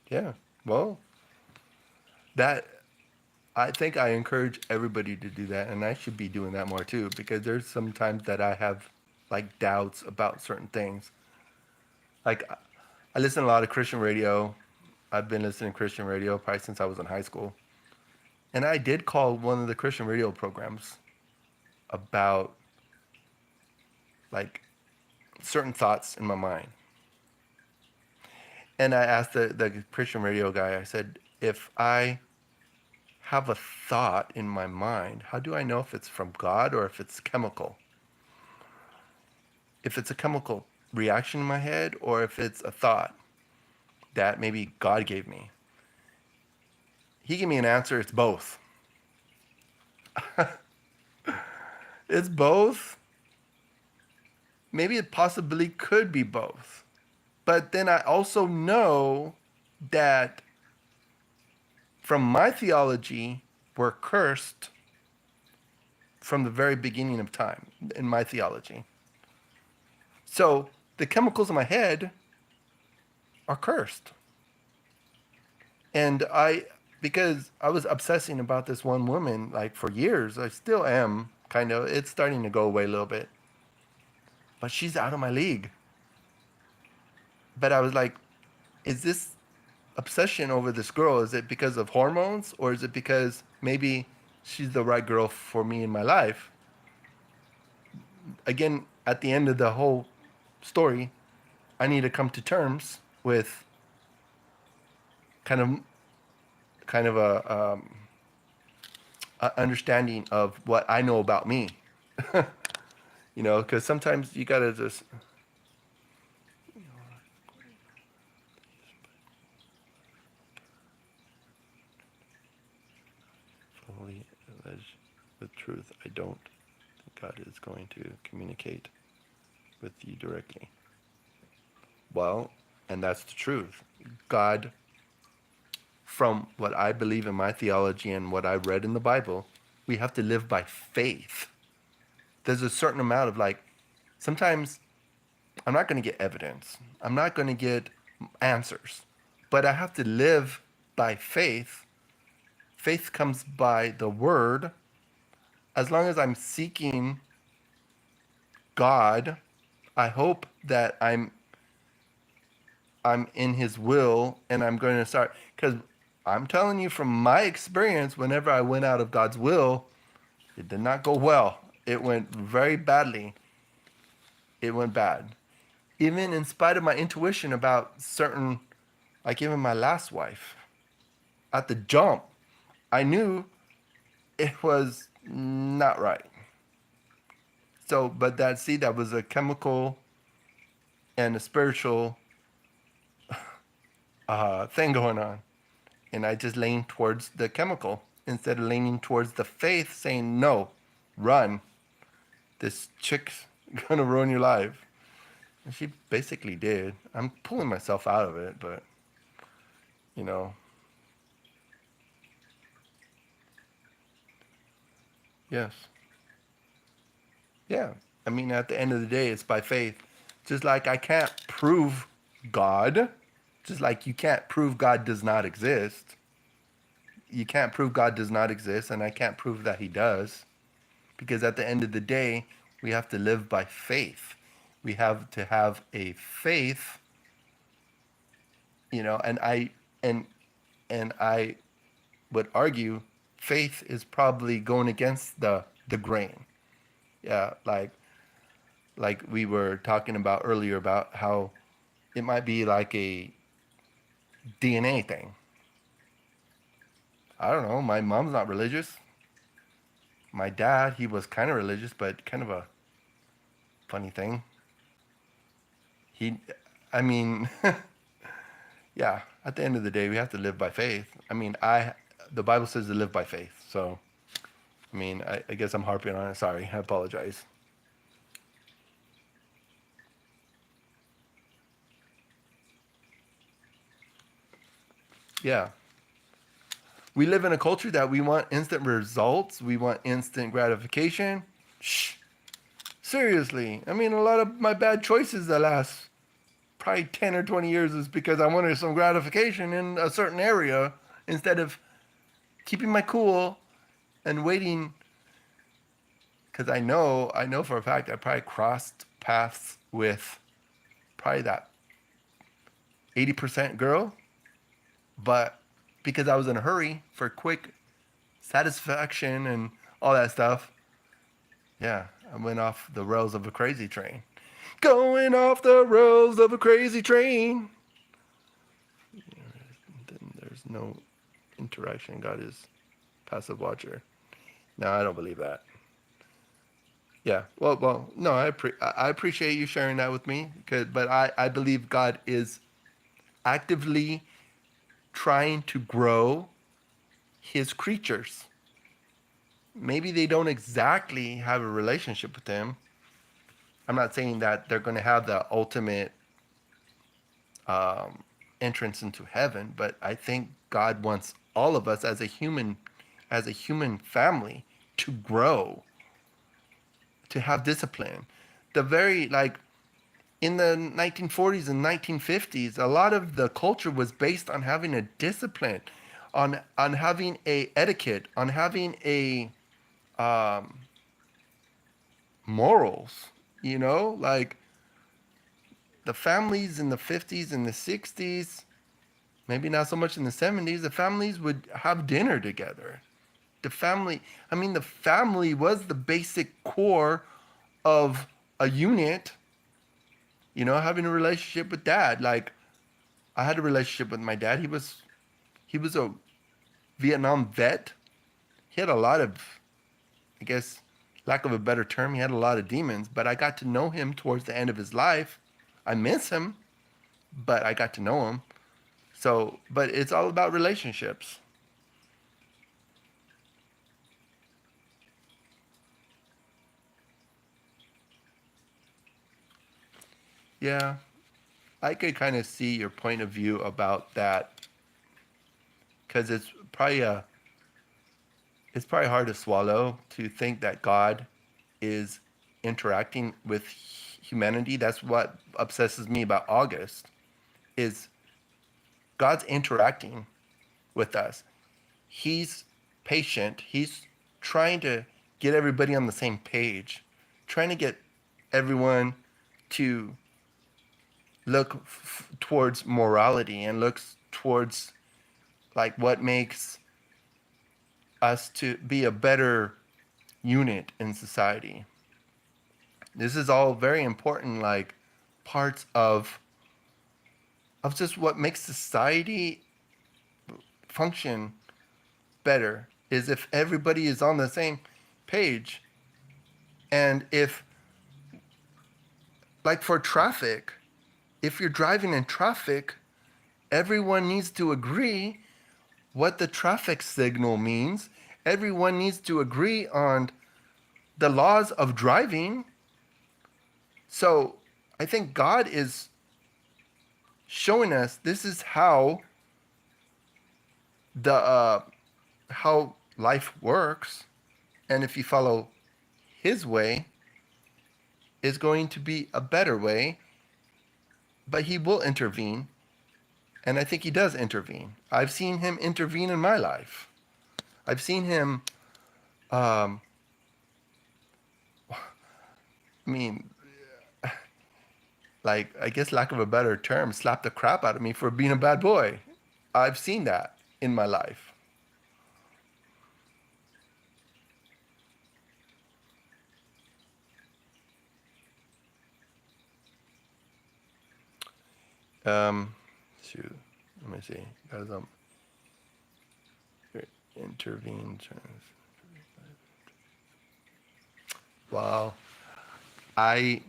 Yeah. Well, that I think I encourage everybody to do that, and I should be doing that more too, because there's some times that I have like doubts about certain things. Like I listen to a lot of Christian radio. I've been listening to Christian radio probably since I was in high school. And I did call one of the Christian radio programs about like certain thoughts in my mind. And I asked the Christian radio guy, I said, if I have a thought in my mind, how do I know if it's from God or if it's chemical? If it's a chemical reaction in my head or if it's a thought that maybe God gave me. He gave me an answer, it's both. It's both. Maybe it possibly could be both. But then I also know that from my theology, we're cursed from the very beginning of time in my theology. So the chemicals in my head are cursed. And because I was obsessing about this one woman like for years, I still am kind of, it's starting to go away a little bit. But she's out of my league. But I was like, is this obsession over this girl, is it because of hormones or is it because maybe she's the right girl for me in my life? Again, at the end of the whole story, I need to come to terms with kind of a understanding of what I know about me. Because sometimes you gotta just fully allege the truth. I don't think God is going to communicate with you directly. Well, and that's the truth. God, from what I believe in my theology and what I read in the Bible, we have to live by faith. There's a certain amount of like, sometimes I'm not going to get evidence. I'm not going to get answers. But I have to live by faith. Faith comes by the word. As long as I'm seeking God, I hope that I'm in his will and I'm going to start, because I'm telling you from my experience, whenever I went out of God's will, it did not go well. It went very badly. It went bad. Even in spite of my intuition about certain, like even my last wife, at the jump, I knew it was not right. So, but that was a chemical and a spiritual thing going on. And I just leaned towards the chemical instead of leaning towards the faith, saying, no, run. This chick's gonna ruin your life. And she basically did. I'm pulling myself out of it, but, you know, yes. Yeah. I mean, at the end of the day, it's by faith. Just like I can't prove God, just like you can't prove God does not exist. You can't prove God does not exist, and I can't prove that he does. Because at the end of the day, we have to live by faith. We have to have a faith, and and I would argue faith is probably going against the grain. Yeah, like we were talking about earlier about how it might be like a DNA thing. I don't know. My mom's not religious. My dad, he was kind of religious, but kind of a funny thing. He, I mean, yeah. At the end of the day, we have to live by faith. I mean, the Bible says to live by faith. So, I mean, I guess I'm harping on it. Sorry, I apologize. Yeah. We live in a culture that we want instant results. We want instant gratification. Shh. Seriously. I mean, a lot of my bad choices the last probably 10 or 20 years is because I wanted some gratification in a certain area instead of keeping my cool and waiting. Because I know for a fact I probably crossed paths with probably that 80% girl, but because I was in a hurry for quick satisfaction and all that stuff, yeah, I went off the rails of a crazy train. Going off the rails of a crazy train. Then there's no interaction. God is passive watcher. No, I don't believe that. Yeah. Well. No, I appreciate you sharing that with me. But I believe God is actively trying to grow His creatures. Maybe they don't exactly have a relationship with Him. I'm not saying that they're going to have the ultimate entrance into heaven, but I think God wants all of us as a human family, to grow, to have discipline. The very like in the 1940s and 1950s, a lot of the culture was based on having a discipline, on having a etiquette, on having a morals. Like the families in the 50s and the 60s, maybe not so much in the 70s, the families would have dinner together. The family was the basic core of a unit, having a relationship with dad. Like I had a relationship with my dad. He was a Vietnam vet. He had a lot of, I guess, lack of a better term, he had a lot of demons, but I got to know him towards the end of his life. I miss him, but I got to know him. So, but it's all about relationships. Yeah, I could kind of see your point of view about that because it's probably hard to swallow to think that God is interacting with humanity. That's what obsesses me about August is God's interacting with us. He's patient. He's trying to get everybody on the same page, trying to get everyone to look towards morality and looks towards like what makes us to be a better unit in society. This is all very important, like parts of just what makes society function better is if everybody is on the same page. And if, like for traffic, if you're driving in traffic, everyone needs to agree what the traffic signal means. Everyone needs to agree on the laws of driving. So I think God is showing us this is how life works, and if you follow His way, is going to be a better way. But He will intervene, and I think He does intervene. I've seen Him intervene in my life. I've seen Him. Um, I mean, like I guess lack of a better term, slap the crap out of me for being a bad boy. I've seen that in my life. Um, Shoot, let me see. Guys, intervene. Wow, I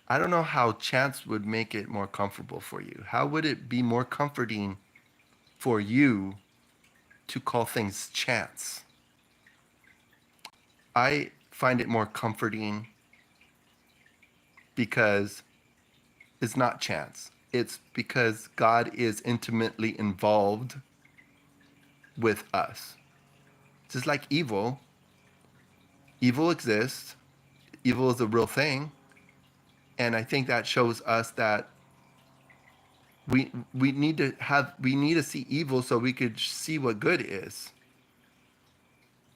I don't know how chance would make it more comfortable for you. How would it be more comforting for you to call things chance. I find it more comforting because it's not chance. It's because God is intimately involved with us. Just like evil, evil exists. Evil is a real thing. And I think that shows us that we need to see evil so we could see what good is.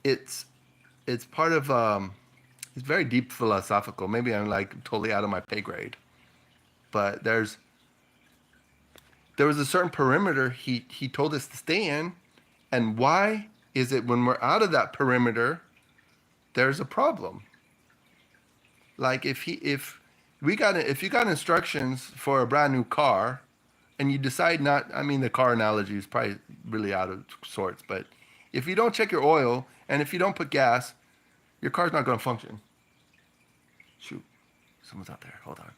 It's it's part of it's very deep philosophical. Maybe I'm like totally out of my pay grade. But there was a certain perimeter he told us to stay in, and why is it when we're out of that perimeter there's a problem? Like if you got instructions for a brand new car and you decide not, I mean the car analogy is probably really out of sorts, but if you don't check your oil and if you don't put gas, your car's not going to function. Shoot, someone's out there. Hold on.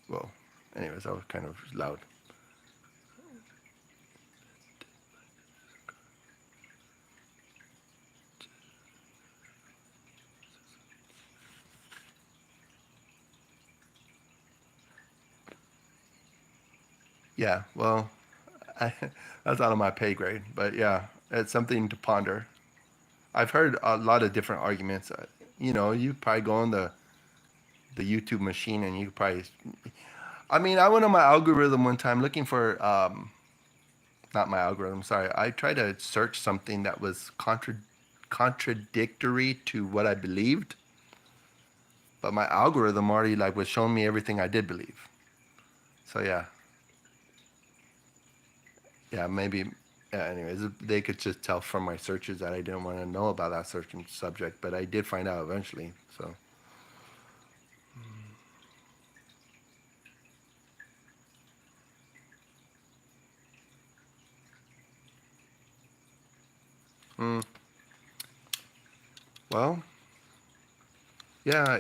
Whoa. Anyways, that was kind of loud. Yeah, well, I, that's out of my pay grade, but yeah, it's something to ponder. I've heard a lot of different arguments. You probably go on the YouTube machine and you probably. I mean, I went on my algorithm one time looking for not my algorithm. Sorry, I tried to search something that was contradictory to what I believed, but my algorithm already like was showing me everything I did believe. So yeah, maybe. Yeah, anyways, they could just tell from my searches that I didn't want to know about that certain subject, but I did find out eventually. So. Mm, well, yeah,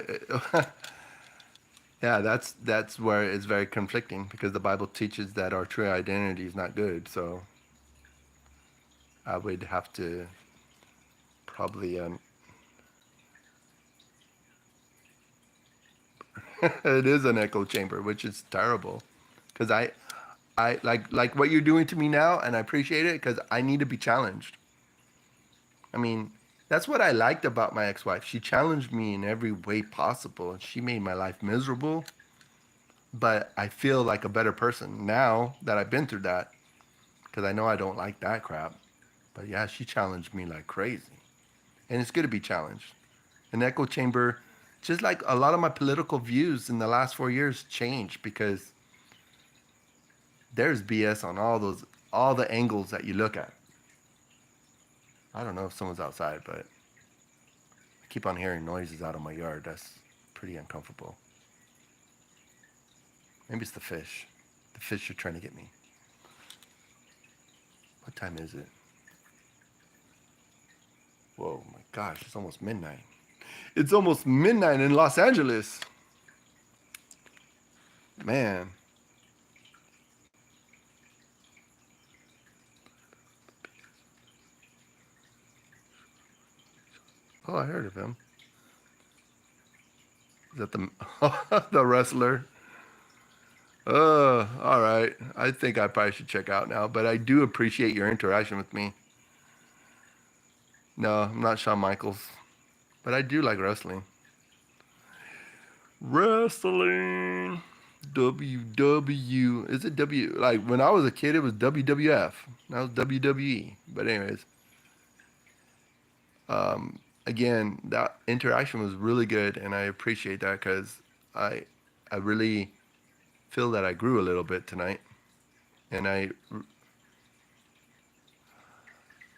yeah. That's where it's very conflicting because the Bible teaches that our true identity is not good. So I would have to probably it is an echo chamber, which is terrible, because I like what you're doing to me now, and I appreciate it because I need to be challenged. I mean, that's what I liked about my ex-wife. She challenged me in every way possible, and she made my life miserable. But I feel like a better person now that I've been through that, because I know I don't like that crap. But yeah, she challenged me like crazy, and it's good to be challenged. An echo chamber, just like a lot of my political views in the last 4 years changed because there's BS on all the angles that you look at. I don't know if someone's outside, but I keep on hearing noises out of my yard. That's pretty uncomfortable. Maybe it's the fish. The fish are trying to get me. What time is it? Whoa, my gosh, it's almost midnight. It's almost midnight in Los Angeles. Man. Oh, I heard of him. Is that the the wrestler? All right. I think I probably should check out now, but I do appreciate your interaction with me. No, I'm not Shawn Michaels, but I do like wrestling. Wrestling. WW. Is it W? Like when I was a kid, it was WWF. Now it's WWE. But anyways, again, that interaction was really good, and I appreciate that because I, I really feel that I grew a little bit tonight, and I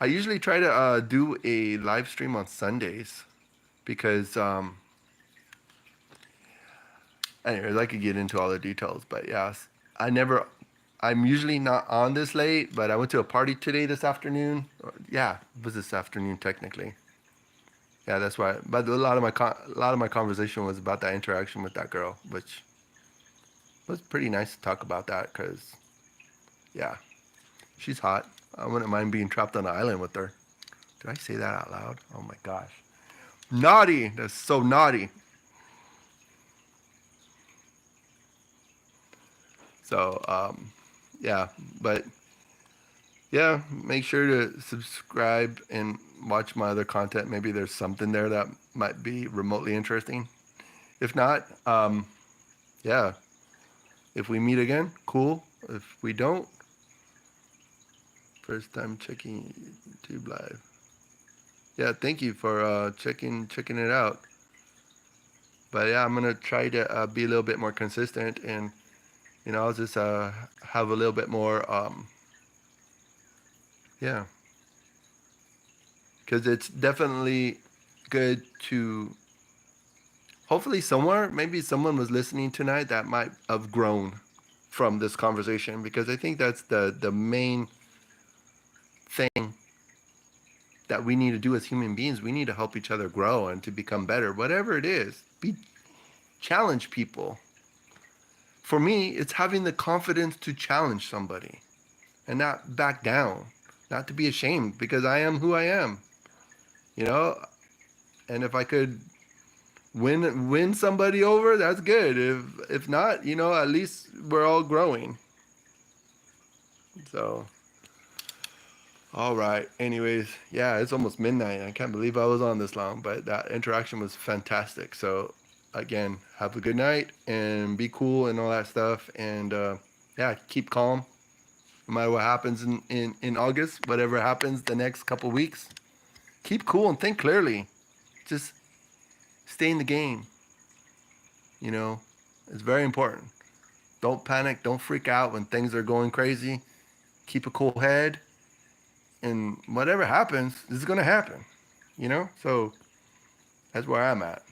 usually try to do a live stream on Sundays because anyways, I could get into all the details, but yes, I never. I'm usually not on this late, but I went to a party today this afternoon. Yeah, it was this afternoon technically. Yeah, that's why. But a lot of my conversation was about that interaction with that girl, which was pretty nice to talk about that because Yeah, she's hot. I wouldn't mind being trapped on an island with her. Did I say that out loud? Oh my gosh. Naughty. That's so naughty. So, yeah, but yeah, make sure to subscribe and watch my other content. Maybe there's something there that might be remotely interesting. If not, yeah, if we meet again, cool. If we don't, first time checking YouTube live. Yeah, thank you for checking it out. But yeah, I'm gonna try to be a little bit more consistent, and I'll just have a little bit more, yeah, because it's definitely good to. Hopefully, somewhere, maybe someone was listening tonight that might have grown from this conversation, because I think that's the main thing that we need to do as human beings. We need to help each other grow and to become better, whatever it is. Challenge people. For me, it's having the confidence to challenge somebody and not back down, not to be ashamed, because I am who I am, you know. And if I could win somebody over, that's good. If not, at least we're all growing. So, all right. Anyways, yeah, it's almost midnight. I can't believe I was on this long, but that interaction was fantastic. So, again, have a good night and be cool and all that stuff. And yeah, keep calm no matter what happens in August, whatever happens the next couple weeks. Keep cool and think clearly. Just stay in the game. It's very important. Don't panic. Don't freak out when things are going crazy. Keep a cool head. And whatever happens is going to happen. So that's where I'm at.